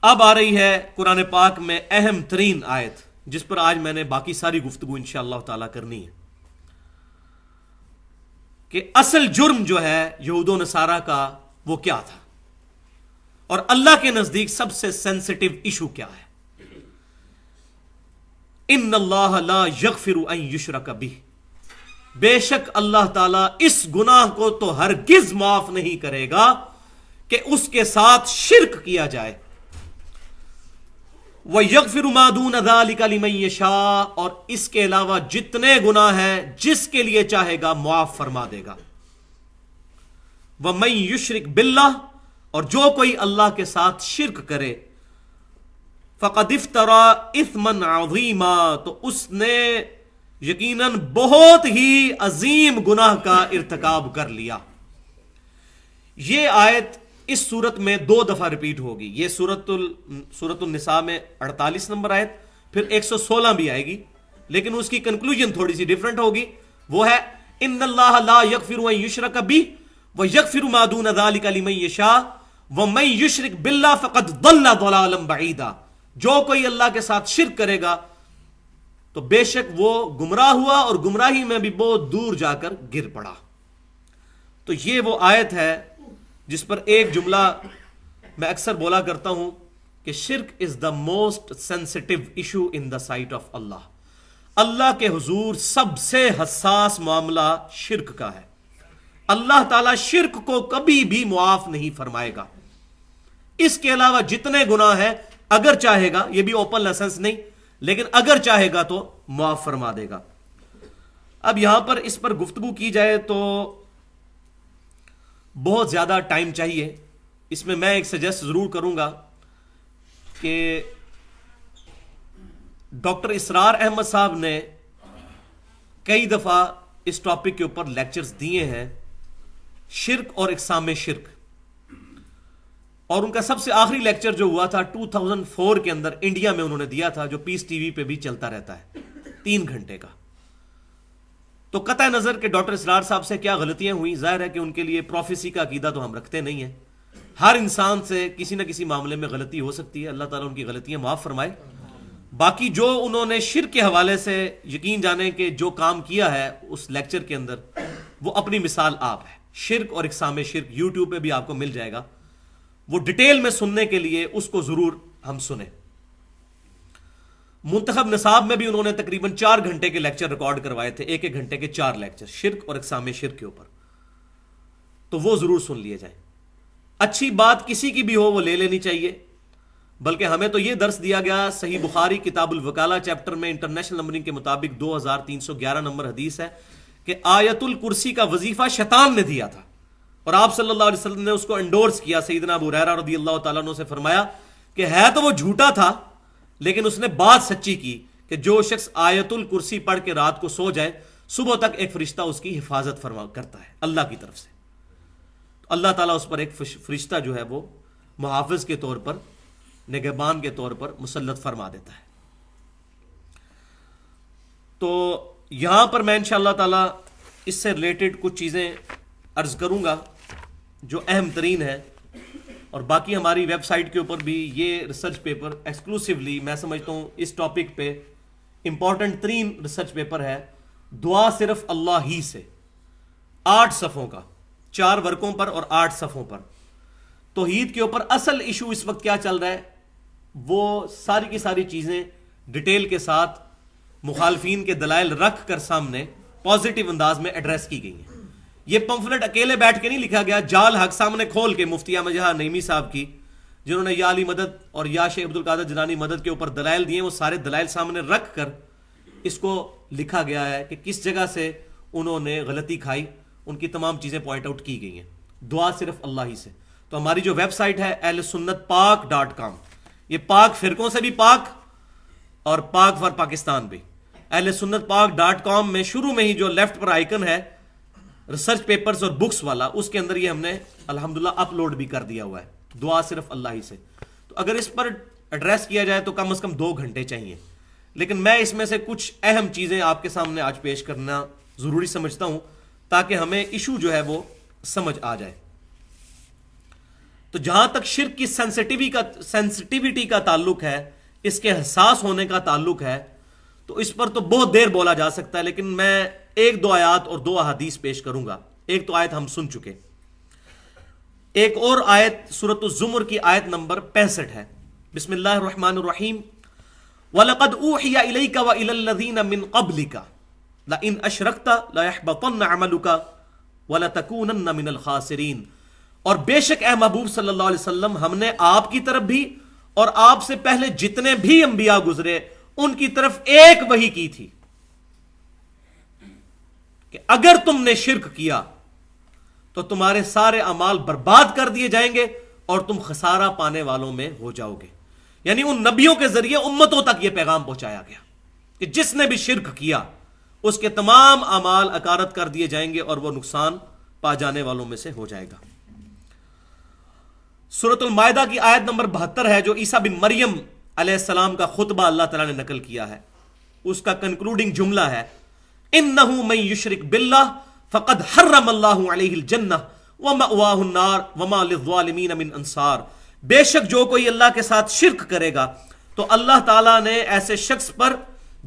اب آ رہی ہے قرآن پاک میں اہم ترین آیت، جس پر آج میں نے باقی ساری گفتگو انشاءاللہ تعالی کرنی ہے، کہ اصل جرم جو ہے یہود و نصارہ کا وہ کیا تھا، اور اللہ کے نزدیک سب سے سینسٹیو ایشو کیا ہے۔ ان اللہ لا یغفر ان یشرک بہ، بے شک اللہ تعالیٰ اس گناہ کو تو ہرگز معاف نہیں کرے گا کہ اس کے ساتھ شرک کیا جائے، وَيَغْفِرُ مَا دُونَ ذَلِكَ لِمَن يَشَاءُ، اور اس کے علاوہ جتنے گناہ ہیں جس کے لیے چاہے گا معاف فرما دے گا۔ وَمَن يُشْرِكْ بِاللَّهِ، اور جو کوئی اللہ کے ساتھ شرک کرے، فَقَدِ افْتَرَى إِثْمًا عَظِيمًا، تو اس نے یقیناً بہت ہی عظیم گناہ کا ارتکاب کر لیا۔ یہ آیت اس صورت میں 2 دفعہ ریپیٹ ہوگی، یہ سورۃ النساء میں 48 نمبر آیت، پھر 116 بھی آئے گی، لیکن اس کی کنکلوژن تھوڑی سی ڈیفرنٹ ہوگی، وہ ہے ان اللہ لا یغفر ان یشرک بہ ویغفر ما دون ذلک لمن یشاء ومن یشرک باللہ فقد ضل ضلالا بعیدا، جو کوئی اللہ کے ساتھ شرک کرے گا تو بے شک وہ گمراہ ہوا اور گمراہی میں بھی بہت دور جا کر گر پڑا۔ تو یہ وہ آیت ہے جس پر ایک جملہ میں اکثر بولا کرتا ہوں کہ شرک is the most sensitive issue in the sight of اللہ، اللہ کے حضور سب سے حساس معاملہ شرک کا ہے۔ اللہ تعالیٰ شرک کو کبھی بھی معاف نہیں فرمائے گا، اس کے علاوہ جتنے گناہ ہیں اگر چاہے گا، یہ بھی اوپن لائسنس نہیں، لیکن اگر چاہے گا تو معاف فرما دے گا۔ اب یہاں پر اس پر گفتگو کی جائے تو بہت زیادہ ٹائم چاہیے، اس میں ایک سجیسٹ ضرور کروں گا کہ ڈاکٹر اسرار احمد صاحب نے کئی دفعہ اس ٹاپک کے اوپر لیکچرز دیے ہیں، شرک اور اقسام شرک، اور ان کا سب سے آخری لیکچر جو ہوا تھا 2004 کے اندر انڈیا میں انہوں نے دیا تھا، جو پیس ٹی وی پہ بھی چلتا رہتا ہے، 3 گھنٹے کا۔ تو قطع نظر کہ ڈاکٹر اسرار صاحب سے کیا غلطیاں ہوئیں، ظاہر ہے کہ ان کے لیے پروفیسی کا عقیدہ تو ہم رکھتے نہیں ہیں، ہر انسان سے کسی نہ کسی معاملے میں غلطی ہو سکتی ہے، اللہ تعالیٰ ان کی غلطیاں معاف فرمائے۔ باقی جو انہوں نے شرک کے حوالے سے یقین جانے کہ جو کام کیا ہے اس لیکچر کے اندر، وہ اپنی مثال آپ ہے۔ شرک اور اقسام شرک یوٹیوب پہ بھی آپ کو مل جائے گا، وہ ڈیٹیل میں سننے کے لیے اس کو ضرور ہم سنیں۔ منتخب نصاب میں بھی انہوں نے تقریباً 4 گھنٹے کے لیکچر ریکارڈ کروائے تھے، 1 گھنٹے کے 4 لیکچر شرک اور اقسام شرک کے اوپر، تو وہ ضرور سن لیے جائیں۔ اچھی بات کسی کی بھی ہو وہ لے لینی چاہیے، بلکہ ہمیں تو یہ درس دیا گیا، صحیح بخاری کتاب الوکالہ چیپٹر میں انٹرنیشنل نمبرنگ کے مطابق 2311 نمبر حدیث ہے کہ آیت الکرسی کا وظیفہ شیطان نے دیا تھا، اور آپ صلی اللہ علیہ وسلم نے اس کو انڈورس کیا۔ سیدنا ابو ہریرہ رضی اللہ تعالیٰ عنہ سے فرمایا کہ ہے تو وہ جھوٹا تھا، لیکن اس نے بات سچی کی کہ جو شخص آیت الکرسی پڑھ کے رات کو سو جائے، صبح تک ایک فرشتہ اس کی حفاظت فرما کرتا ہے اللہ کی طرف سے، تو اللہ تعالیٰ اس پر ایک فرشتہ جو ہے وہ محافظ کے طور پر، نگہبان کے طور پر مسلط فرما دیتا ہے۔ تو یہاں پر میں انشاءاللہ تعالیٰ اس سے ریلیٹڈ کچھ چیزیں عرض کروں گا جو اہم ترین ہے، اور باقی ہماری ویب سائٹ کے اوپر بھی یہ ریسرچ پیپر ایکسکلوسیولی میں سمجھتا ہوں اس ٹاپک پہ امپورٹنٹ ترین ریسرچ پیپر ہے، دعا صرف اللہ ہی سے، 8 صفحوں کا، 4 ورقوں پر اور 8 صفحوں پر۔ توحید کے اوپر اصل ایشو اس وقت کیا چل رہا ہے، وہ ساری کی ساری چیزیں ڈیٹیل کے ساتھ مخالفین کے دلائل رکھ کر سامنے پازیٹیو انداز میں ایڈریس کی گئی ہیں۔ یہ پمفلٹ اکیلے بیٹھ کے نہیں لکھا گیا، جال حق سامنے کھول کے مفتی احمد جہاں نعیمی صاحب کی، جنہوں نے یا علی مدد اور یا شیخ عبد القادر جیلانی مدد کے اوپر دلائل دیے، وہ سارے دلائل سامنے رکھ کر اس کو لکھا گیا ہے کہ کس جگہ سے انہوں نے غلطی کھائی، ان کی تمام چیزیں پوائنٹ آؤٹ کی گئی ہیں۔ دعا صرف اللہ ہی سے۔ تو ہماری جو ویب سائٹ ہے ahlsunnatpak.com، یہ پاک فرقوں سے بھی پاک اور پاک فار پاکستان بھی، ahlsunnatpak.com میں شروع میں ہی جو لیفٹ پر آئیکن ہے ریسرچ پیپرز اور بکس والا، اس کے اندر یہ ہم نے الحمدللہ اپلوڈ بھی کر دیا ہوا ہے، دعا صرف اللہ ہی سے۔ تو اگر اس پر ایڈریس کیا جائے تو کم از کم 2 گھنٹے چاہیے، لیکن میں اس میں سے کچھ اہم چیزیں آپ کے سامنے آج پیش کرنا ضروری سمجھتا ہوں تاکہ ہمیں ایشو جو ہے وہ سمجھ آ جائے۔ تو جہاں تک شرک کی سینسٹیوٹی کا تعلق ہے، اس کے حساس ہونے کا تعلق ہے، تو اس پر تو بہت دیر بولا جا سکتا ہے، لیکن میں ایک دو آیات اور دو احادیث پیش کروں گا۔ ایک تو آیت ہم سن چکے، ایک اور آیت سورۃ الزمر کی آیت نمبر 65 ہے۔ بسم اللہ الرحمن الرحیم، وَلَقَدْ أُوحِيَ إِلَيْكَ وَإِلَى الَّذِينَ مِنْ قَبْلِكَ لَئِنْ أَشْرَكْتَ لَيَحْبَطَنَّ عَمَلُكَ وَلَتَكُونَنَّ مِنَ الْخَاسِرِينَ، اور بے شک اے محبوب صلی اللہ علیہ وسلم، ہم نے آپ کی طرف بھی اور آپ سے پہلے جتنے بھی انبیاء گزرے ان کی طرف ایک وحی کی تھی کہ اگر تم نے شرک کیا تو تمہارے سارے اعمال برباد کر دیے جائیں گے اور تم خسارہ پانے والوں میں ہو جاؤ گے۔ یعنی ان نبیوں کے ذریعے امتوں تک یہ پیغام پہنچایا گیا کہ جس نے بھی شرک کیا اس کے تمام اعمال اکارت کر دیے جائیں گے اور وہ نقصان پا جانے والوں میں سے ہو جائے گا۔ سورۃ المائدہ کی آیت نمبر 72 ہے، جو عیسیٰ بن مریم علیہ السلام کا خطبہ اللہ تعالیٰ نے نقل کیا ہے۔ اس کا کنکلوڈنگ جملہ ہے، انہ من یشرک باللہ فقد حرم اللہ علیہ الجنہ ومأواہ النار وما للظالمین من انصار، بے شک جو کوئی اللہ کے ساتھ شرک کرے گا تو اللہ تعالیٰ نے ایسے شخص پر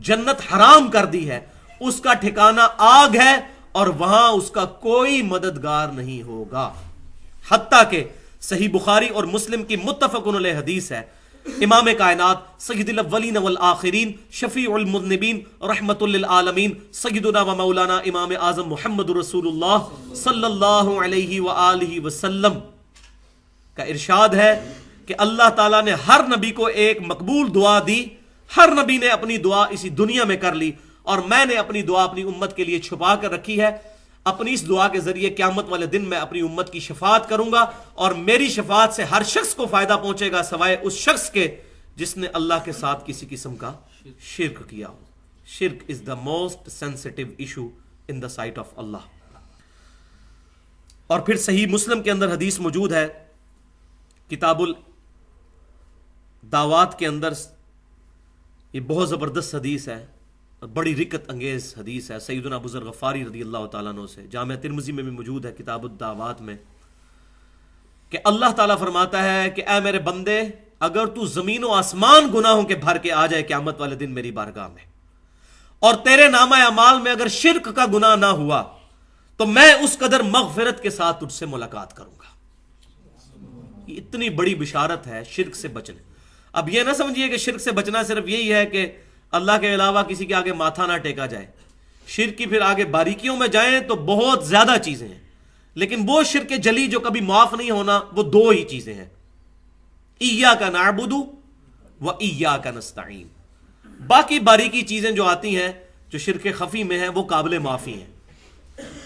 جنت حرام کر دی ہے، اس کا ٹھکانہ آگ ہے اور وہاں اس کا کوئی مددگار نہیں ہوگا۔ حتیٰ کہ صحیح بخاری اور مسلم کی متفق علیہ حدیث ہے، امام کائنات سید الاولین والآخرین شفیع المذنبین رحمت للعالمین سیدنا و مولانا امام اعظم محمد رسول اللہ صلی اللہ علیہ وآلہ وسلم کا ارشاد ہے کہ اللہ تعالیٰ نے ہر نبی کو ایک مقبول دعا دی، ہر نبی نے اپنی دعا اسی دنیا میں کر لی، اور میں نے اپنی دعا اپنی امت کے لیے چھپا کر رکھی ہے۔ اپنی اس دعا کے ذریعے قیامت والے دن میں اپنی امت کی شفاعت کروں گا، اور میری شفاعت سے ہر شخص کو فائدہ پہنچے گا سوائے اس شخص کے جس نے اللہ کے ساتھ کسی قسم کا شرک کیا ہو۔ شرک is the most sensitive issue in the sight of اللہ۔ اور پھر صحیح مسلم کے اندر حدیث موجود ہے، کتاب الدعوات کے اندر، یہ بہت زبردست حدیث ہے، بڑی رکت انگیز حدیث ہے، سیدنا ابو ذر غفاری رضی اللہ تعالیٰ عنہ سے، جامع ترمذی میں بھی موجود ہے کتاب الدعوات میں، کہ اللہ تعالیٰ فرماتا ہے کہ اے میرے بندے، اگر تو زمین و آسمان گناہوں کے بھر کے آ جائے قیامت والے دن میری بارگاہ میں، اور تیرے نامہ اعمال میں اگر شرک کا گناہ نہ ہوا تو میں اس قدر مغفرت کے ساتھ تجھ سے ملاقات کروں گا۔ یہ اتنی بڑی بشارت ہے شرک سے بچنے۔ اب یہ نہ سمجھیے کہ شرک سے بچنا صرف یہی ہے کہ اللہ کے علاوہ کسی کے آگے ماتھا نہ ٹیکا جائے۔ شرک کی پھر آگے باریکیوں میں جائیں تو بہت زیادہ چیزیں ہیں، لیکن وہ شرک جلی جو کبھی معاف نہیں ہونا، وہ دو ہی چیزیں ہیں، ایاک نعبد و ایاک نستعین۔ باقی باریکی چیزیں جو آتی ہیں جو شرک خفی میں ہیں وہ قابل معافی ہیں،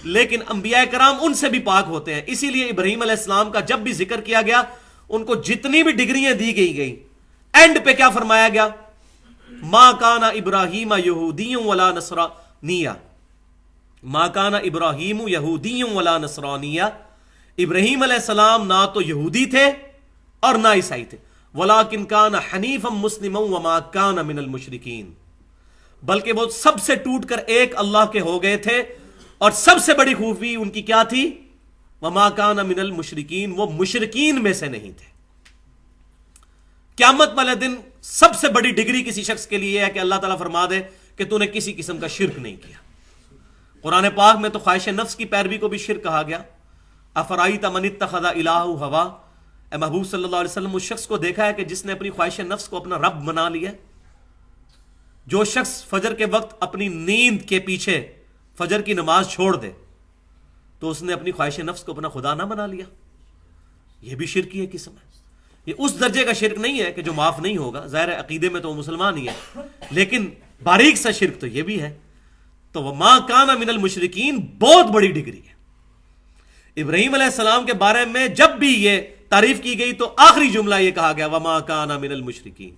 لیکن انبیاء کرام ان سے بھی پاک ہوتے ہیں۔ اسی لیے ابراہیم علیہ السلام کا جب بھی ذکر کیا گیا، ان کو جتنی بھی ڈگریاں دی گئی اینڈ پہ کیا فرمایا گیا؟ ما کان ابراہیم یہودی ولا نصرانی، ما کان ابراہیم یہودی ولا نصرانی، ابراہیم علیہ السلام نہ تو یہودی تھے اور نہ عیسائی تھے، ولکن کان حنیفا مسلما وما کان من المشرکین، بلکہ وہ سب سے ٹوٹ کر ایک اللہ کے ہو گئے تھے، اور سب سے بڑی خوبی ان کی کیا تھی؟ وما کان من المشرکین، وہ مشرکین میں سے نہیں تھے۔ قیامت والے دن سب سے بڑی ڈگری کسی شخص کے لیے ہے کہ اللہ تعالیٰ فرما دے کہ تو نے کسی قسم کا شرک نہیں کیا۔ قرآن پاک میں تو خواہش نفس کی پیروی کو بھی شرک کہا گیا۔ افرائیت من اتخذ الہ ہوا، اے محبوب صلی اللہ علیہ وسلم اس شخص کو دیکھا ہے کہ جس نے اپنی خواہش نفس کو اپنا رب بنا لیا؟ جو شخص فجر کے وقت اپنی نیند کے پیچھے فجر کی نماز چھوڑ دے تو اس نے اپنی خواہش نفس کو اپنا خدا نہ بنا لیا۔ یہ بھی شرک کی ایک قسم ہے۔ یہ اس درجے کا شرک نہیں ہے کہ جو معاف نہیں ہوگا، ظاہر عقیدے میں تو وہ مسلمان ہی ہے، لیکن باریک سا شرک تو یہ بھی ہے۔ تو وما کان من المشرکین بہت بڑی ڈگری ہے۔ ابراہیم علیہ السلام کے بارے میں جب بھی یہ تعریف کی گئی تو آخری جملہ یہ کہا گیا وما کان من المشرکین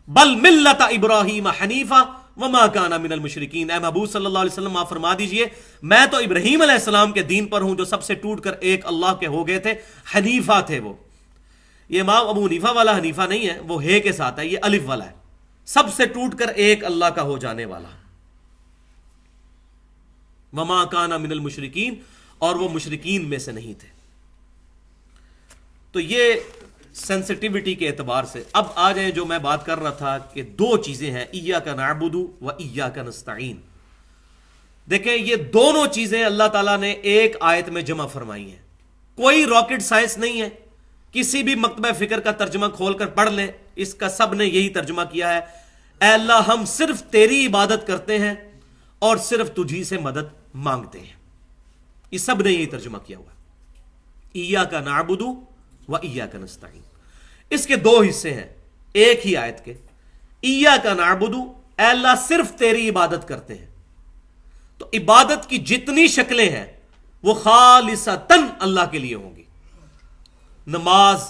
بل ملت ابراہیم حنیفا وما کان من المشرکین۔ اے محبوب صلی اللہ علیہ وسلم آپ فرما دیجئے میں تو ابراہیم علیہ السلام کے دین پر ہوں جو سب سے ٹوٹ کر ایک اللہ کے ہو گئے تھے، حنیفہ تھے وہ۔ یہ امام ابو حنیفہ والا حنیفہ نہیں ہے، وہ ہے کے ساتھ ہے، یہ الف والا ہے، سب سے ٹوٹ کر ایک اللہ کا ہو جانے والا۔ وما کان من المشرکین، اور وہ مشرکین میں سے نہیں تھے۔ تو یہ سینسٹیوٹی کے اعتبار سے اب آ جائیں جو میں بات کر رہا تھا کہ دو چیزیں ہیں، ایاک نعبد و ایاک نستعین. دیکھیں یہ دونوں چیزیں اللہ تعالیٰ نے ایک آیت میں جمع فرمائی ہیں. کوئی راکٹ سائنس نہیں ہے، کسی بھی مکتبہ فکر کا ترجمہ کھول کر پڑھ لیں، اس کا سب نے یہی ترجمہ کیا ہے، اے اللہ ہم صرف تیری عبادت کرتے ہیں اور صرف تجھی سے مدد مانگتے ہیں. یہ سب نے یہی ترجمہ کیا ہوا ہے، ایاک نعبد و ایاک نستعین. اس کے دو حصے ہیں ایک ہی آیت کے. ایاک نعبد، اے اللہ صرف تیری عبادت کرتے ہیں. تو عبادت کی جتنی شکلیں ہیں وہ خالصتاً اللہ کے لیے ہوں گی. نماز،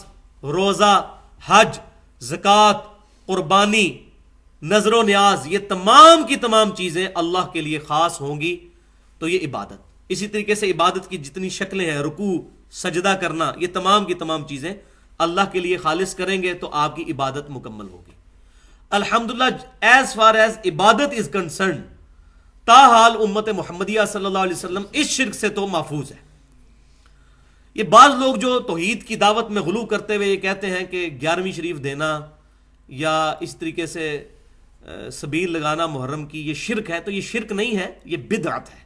روزہ، حج، زکوٰۃ، قربانی، نذر و نیاز، یہ تمام کی تمام چیزیں اللہ کے لیے خاص ہوں گی. تو یہ عبادت. اسی طریقے سے عبادت کی جتنی شکلیں ہیں، رکوع، سجدہ کرنا، یہ تمام کی تمام چیزیں اللہ کے لیے خالص کریں گے تو آپ کی عبادت مکمل ہوگی. الحمدللہ ایز فار ایز عبادت از کنسرنڈ، تاحال امت محمدیہ صلی اللہ علیہ وسلم اس شرک سے تو محفوظ ہے. یہ بعض لوگ جو توحید کی دعوت میں غلو کرتے ہوئے یہ کہتے ہیں کہ 11ویں شریف دینا یا اس طریقے سے سبیل لگانا محرم کی یہ شرک ہے، تو یہ شرک نہیں ہے، یہ بدعت ہے.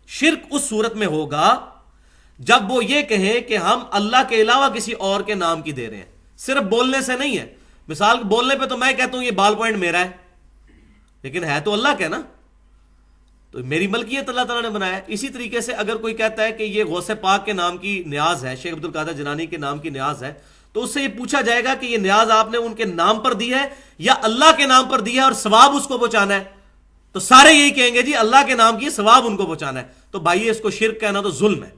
شرک اس صورت میں ہوگا جب وہ یہ کہیں کہ ہم اللہ کے علاوہ کسی اور کے نام کی دے رہے ہیں. صرف بولنے سے نہیں ہے. مثال بولنے پہ تو میں کہتا ہوں یہ بال پوائنٹ میرا ہے، لیکن ہے تو اللہ کا نا، تو میری ملکیت اللہ تعالیٰ نے بنایا. اسی طریقے سے اگر کوئی کہتا ہے کہ یہ غوث پاک کے نام کی نیاز ہے، شیخ عبد القادر جیلانی کے نام کی نیاز ہے، تو اس سے یہ پوچھا جائے گا کہ یہ نیاز آپ نے ان کے نام پر دی ہے یا اللہ کے نام پر دی ہے اور ثواب اس کو پہنچانا ہے؟ تو سارے یہی کہیں گے جی اللہ کے نام کی ثواب ان کو پہنچانا ہے. تو بھائی اس کو شرک کہنا تو ظلم ہے،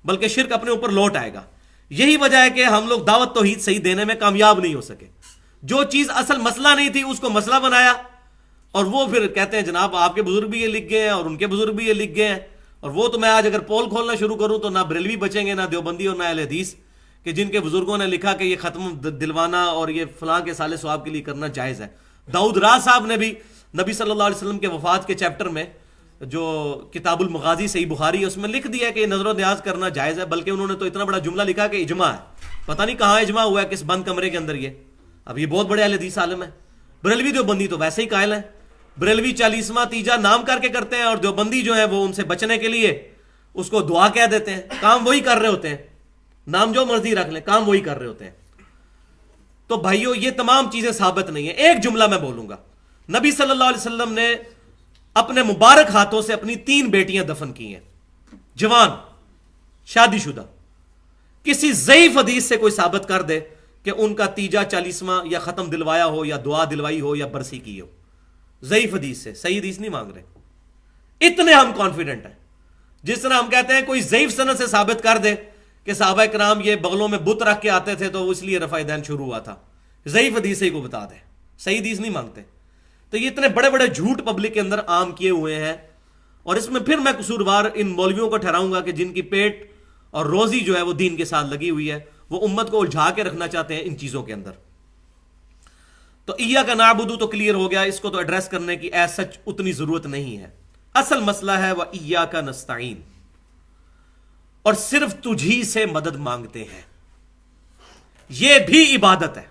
بلکہ شرک اپنے اوپر لوٹ آئے گا. یہی وجہ ہے کہ ہم لوگ دعوت توحید صحیح دینے میں کامیاب نہیں ہو سکے. جو چیز اصل مسئلہ نہیں تھی اس کو مسئلہ بنایا، اور وہ پھر کہتے ہیں جناب آپ کے بزرگ بھی یہ لکھ گئے ہیں اور ان کے بزرگ بھی یہ لکھ گئے ہیں. اور وہ تو میں آج اگر پول کھولنا شروع کروں تو نہ بریلوی بچیں گے، نہ دیوبندی اور نہ اہل حدیث، کہ جن کے بزرگوں نے لکھا کہ یہ ختم دلوانا اور یہ فلاں کے سال ثواب کے لیے کرنا جائز ہے. داؤد راہ صاحب نے بھی نبی صلی اللہ علیہ وسلم کے وفات کے چیپٹر میں جو کتاب المغازی صحیح بخاری ہے اس میں لکھ دیا کہ یہ نظر و نیاز کرنا جائز ہے. بلکہ انہوں نے تو اتنا بڑا جملہ لکھا کہ اجماع ہے. پتہ نہیں کہاں اجماع ہوا ہے، کس بند کمرے کے اندر. یہ اب یہ بہت بڑے اہل حدیث عالم ہیں. بریلوی دیوبندی تو ویسے ہی قائل ہیں. بریلوی 40واں تیجا نام کر کے کرتے ہیں، اور دیوبندی جو ہے وہ ان سے بچنے کے لیے اس کو دعا کہہ دیتے ہیں. کام وہی کر رہے ہوتے ہیں، نام جو مرضی رکھ لیں، کام وہی کر رہے ہوتے ہیں. تو بھائیو یہ تمام چیزیں ثابت نہیں ہیں. ایک جملہ میں بولوں گا، نبی صلی اللہ علیہ وسلم نے اپنے مبارک ہاتھوں سے اپنی 3 بیٹیاں دفن کی ہیں، جوان، شادی شدہ. کسی ضعیف حدیث سے کوئی ثابت کر دے کہ ان کا تیجا 40واں یا ختم دلوایا ہو یا دعا دلوائی ہو یا برسی کی ہو. ضعیف حدیث سے، صحیح حدیث نہیں مانگ رہے. اتنے ہم کانفیڈنٹ ہیں. جس طرح ہم کہتے ہیں کوئی ضعیف سند سے ثابت کر دے کہ صحابہ کرام یہ بغلوں میں بت رکھ کے آتے تھے تو اس لیے رفع دین شروع ہوا تھا. ضعیف حدیث سے ہی کو بتا دے، صحیح حدیث نہیں مانگتے. تو یہ اتنے بڑے بڑے جھوٹ پبلک کے اندر عام کیے ہوئے ہیں. اور اس میں پھر میں قصوروار ان مولویوں کو ٹھہراؤں گا کہ جن کی پیٹ اور روزی جو ہے وہ دین کے ساتھ لگی ہوئی ہے، وہ امت کو الجھا کے رکھنا چاہتے ہیں ان چیزوں کے اندر. تو ایاک نعبد تو کلیئر ہو گیا، اس کو تو ایڈریس کرنے کی ایز سچ اتنی ضرورت نہیں ہے. اصل مسئلہ ہے وہ ایاک نستعین، اور صرف تجھی سے مدد مانگتے ہیں. یہ بھی عبادت ہے.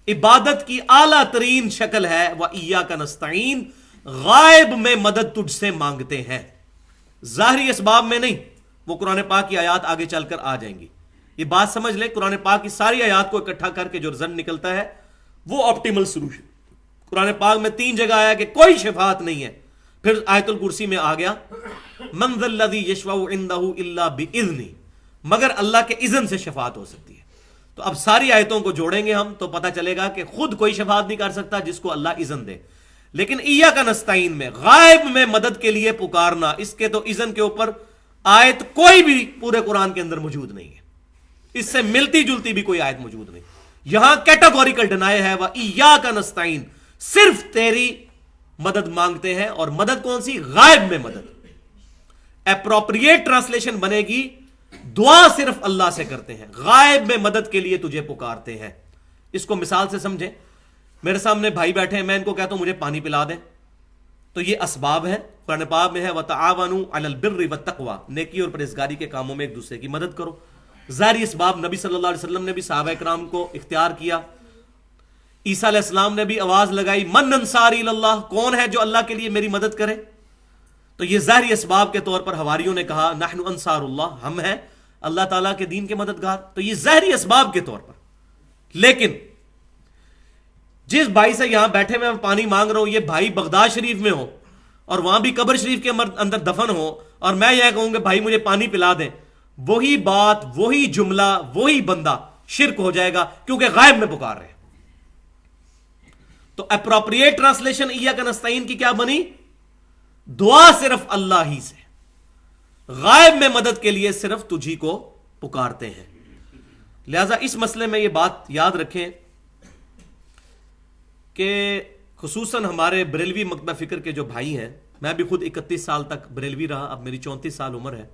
عبادت کی اعلیٰ ترین شکل ہے وہ ایاک نستعین، غائب میں مدد تجھ سے مانگتے ہیں، ظاہری اسباب میں نہیں. وہ قرآن پاک کی آیات آگے چل کر آ جائیں گی. یہ بات سمجھ لیں، قرآن پاک کی ساری آیات کو اکٹھا کر کے جو رزلٹ نکلتا ہے وہ آپٹیمل سولوشن. قرآن پاک میں 3 جگہ آیا کہ کوئی شفاعت نہیں ہے. پھر آیت الکرسی میں آ گیا من ذا الذی یشفع عندہ الا باذنہ، مگر اللہ کے اذن سے شفاعت ہو سکتی ہے. تو اب ساری آیتوں کو جوڑیں گے ہم تو پتہ چلے گا کہ خود کوئی شفاعت نہیں کر سکتا جس کو اللہ اذن دے. لیکن ایاک نستعین میں غائب میں مدد کے لیے پکارنا، اس کے تو اذن کے اوپر آیت کوئی بھی پورے قرآن کے اندر موجود نہیں ہے. اس سے ملتی جلتی بھی کوئی آیت موجود نہیں. یہاں کیٹاگوریکل ڈینائی ہے وہ ایاک نستعین، صرف تیری مدد مانگتے ہیں. اور مدد کون سی؟ غائب میں مدد. اپروپریٹ ٹرانسلیشن بنے گی دعا صرف اللہ سے کرتے ہیں، غائب میں مدد کے لیے تجھے پکارتے ہیں. اس کو مثال سے سمجھیں. میرے سامنے بھائی بیٹھے ہیں، میں ان کو کہتا ہوں مجھے پانی پلا دیں، تو یہ اسباب ہے. قرآن پاک میں ہے وَتَعَاوَنُوا عَلَى الْبِرِّ وَالتَّقْوَى، نیکی اور پرہیزگاری کے کاموں میں ایک دوسرے کی مدد کرو. ظاہری اسباب نبی صلی اللہ علیہ وسلم نے بھی صحابہ کرام کو اختیار کیا. عیسیٰ علیہ السلام نے بھی آواز لگائی من انصاری اللہ, کون ہے جو اللہ کے لیے میری مدد کرے. تو یہ ظاہری اسباب کے طور پر حواریوں نے کہا نحن انصار اللہ, ہم ہیں اللہ تعالیٰ کے دین کے مددگار. تو یہ ظاہری اسباب کے طور پر. لیکن جس بھائی سے یہاں بیٹھے میں پانی مانگ رہا ہوں, یہ بھائی بغداد شریف میں ہو اور وہاں بھی قبر شریف کے اندر دفن ہو, اور میں یہ کہوں کہ بھائی مجھے پانی پلا دیں, وہی بات, وہی جملہ, وہی بندہ شرک ہو جائے گا, کیونکہ غائب میں پکار رہے ہیں. تو اپروپریٹ ٹرانسلیشن ایاک نستعین کی کیا بنی؟ دعا صرف اللہ ہی سے, غائب میں مدد کے لیے صرف تجھی کو پکارتے ہیں. لہذا اس مسئلے میں یہ بات یاد رکھیں کہ خصوصاً ہمارے بریلوی مکتبہ فکر کے جو بھائی ہیں, میں بھی خود 31 سال تک بریلوی رہا, اب میری 34 سال عمر ہے,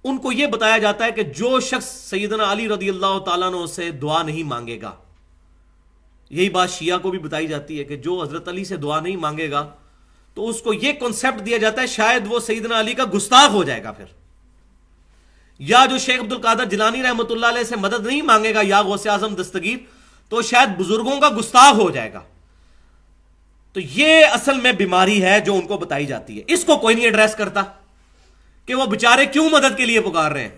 ان کو یہ بتایا جاتا ہے کہ جو شخص سیدنا علی رضی اللہ تعالیٰ عنہ سے دعا نہیں مانگے گا, یہی بات شیعہ کو بھی بتائی جاتی ہے کہ جو حضرت علی سے دعا نہیں مانگے گا تو اس کو یہ کنسپٹ دیا جاتا ہے شاید وہ سیدنا علی کا گستاخ ہو جائے گا پھر, یا جو شیخ عبد القادر جیلانی رحمۃ اللہ علیہ سے مدد نہیں مانگے گا یا غوث اعظم دستگیر, تو شاید بزرگوں کا گستاخ ہو جائے گا. تو یہ اصل میں بیماری ہے جو ان کو بتائی جاتی ہے. اس کو کوئی نہیں ایڈریس کرتا کہ وہ بےچارے کیوں مدد کے لیے پکار رہے ہیں.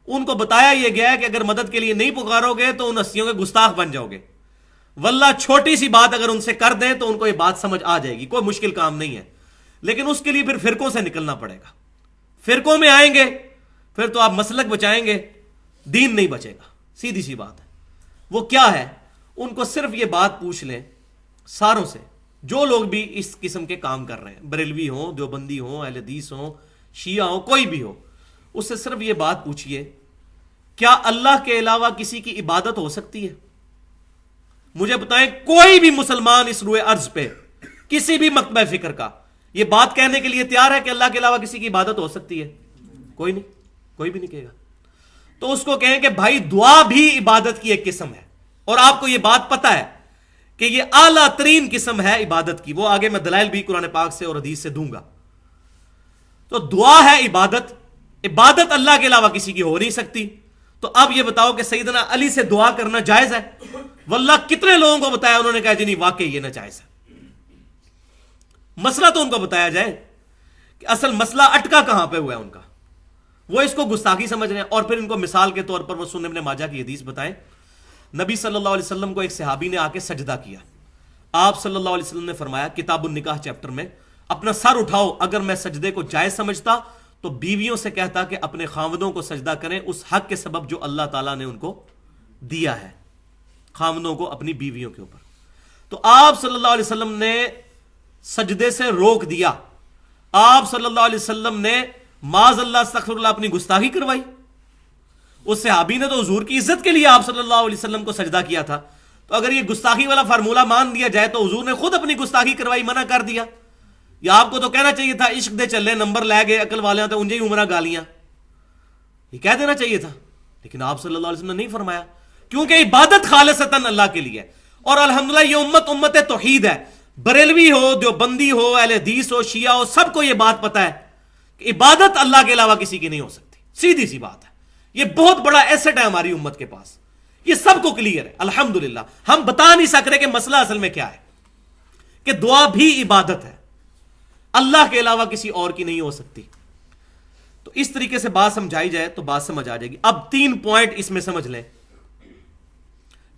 ان کو بتایا یہ گیا ہے کہ اگر مدد کے لیے نہیں پکارو گے تو ان ہستیوں کے گستاخ بن جاؤ گے. واللہ چھوٹی سی بات اگر ان سے کر دیں تو ان کو یہ بات سمجھ آ جائے گی, کوئی مشکل کام نہیں ہے. لیکن اس کے لیے پھر فرقوں سے نکلنا پڑے گا. فرقوں میں آئیں گے پھر تو آپ مسلک بچائیں گے, دین نہیں بچے گا. سیدھی سی بات ہے. وہ کیا ہے, ان کو صرف یہ بات پوچھ لیں ساروں سے, جو لوگ بھی اس قسم کے کام کر رہے ہیں, بریلوی ہوں, دیوبندی ہوں, اہل حدیث ہوں, شیعہ ہوں, کوئی بھی ہو, اس سے صرف یہ بات پوچھئے کیا اللہ کے علاوہ کسی کی عبادت ہو سکتی ہے؟ مجھے بتائیں کوئی بھی مسلمان اس روئے ارض پہ کسی بھی مکتبہ فکر کا یہ بات کہنے کے لیے تیار ہے کہ اللہ کے علاوہ کسی کی عبادت ہو سکتی ہے؟ کوئی نہیں, کوئی بھی نہیں کہے گا. تو اس کو کہیں کہ بھائی دعا بھی عبادت کی ایک قسم ہے, اور آپ کو یہ بات پتا ہے کہ یہ اعلیٰ ترین قسم ہے عبادت کی. وہ آگے میں دلائل بھی قرآن پاک سے اور حدیث سے دوں گا. تو دعا ہے عبادت, عبادت اللہ کے علاوہ کسی کی ہو نہیں سکتی. تو اب یہ بتاؤ کہ سیدنا علی سے دعا کرنا جائز ہے؟ واللہ کتنے لوگوں کو بتایا, انہوں نے کہا جی نہیں واقعی یہ ناجائز ہے. مسئلہ تو ان کو بتایا جائے کہ اصل مسئلہ اٹکا کہاں پہ ہوا ہے ان کا. وہ اس کو گستاخی سمجھ رہے ہیں. اور پھر ان کو مثال کے طور پر وہ سنن ابن ماجہ کی حدیث بتائیں, نبی صلی اللہ علیہ وسلم کو ایک صحابی نے آ کے سجدہ کیا. آپ صلی اللہ علیہ وسلم نے فرمایا کتاب النکاح چیپٹر میں, اپنا سر اٹھاؤ, اگر میں سجدے کو جائز سمجھتا تو بیویوں سے کہتا کہ اپنے خاوندوں کو سجدہ کریں اس حق کے سبب جو اللہ تعالیٰ نے ان کو دیا ہے, خاوندوں کو اپنی بیویوں کے اوپر. تو آپ صلی اللہ علیہ وسلم نے سجدے سے روک دیا. آپ صلی اللہ علیہ وسلم نے معاذ اللہ استغفر اللہ اپنی گستاخی کروائی. اس صحابی نے تو حضور کی عزت کے لیے آپ صلی اللہ علیہ وسلم کو سجدہ کیا تھا. تو اگر یہ گستاخی والا فارمولہ مان دیا جائے تو حضور نے خود اپنی گستاخی کروائی, منع کر دیا. یا آپ کو تو کہنا چاہیے تھا عشق دے چلے نمبر لے گئے عقل والے تو انجے ہی عمرہ گالیاں, یہ کہہ دینا چاہیے تھا. لیکن آپ صلی اللہ علیہ وسلم نے نہیں فرمایا, کیونکہ عبادت خالصتاً اللہ کے لیے. اور الحمدللہ یہ امت امت توحید ہے. بریلوی ہو, دیوبندی ہو, اہل حدیث ہو, شیعہ ہو, سب کو یہ بات پتہ ہے کہ عبادت اللہ کے علاوہ کسی کی نہیں ہو سکتی. سیدھی سی بات ہے. یہ بہت بڑا ایسٹ ہے ہماری امت کے پاس, یہ سب کو کلیئر ہے الحمدللہ. ہم بتا نہیں سک رہے کہ مسئلہ اصل میں کیا ہے, کہ دعا بھی عبادت ہے, اللہ کے علاوہ کسی اور کی نہیں ہو سکتی. تو اس طریقے سے بات سمجھائی جائے تو بات سمجھ آ جائے گی. اب 3 پوائنٹ اس میں سمجھ لیں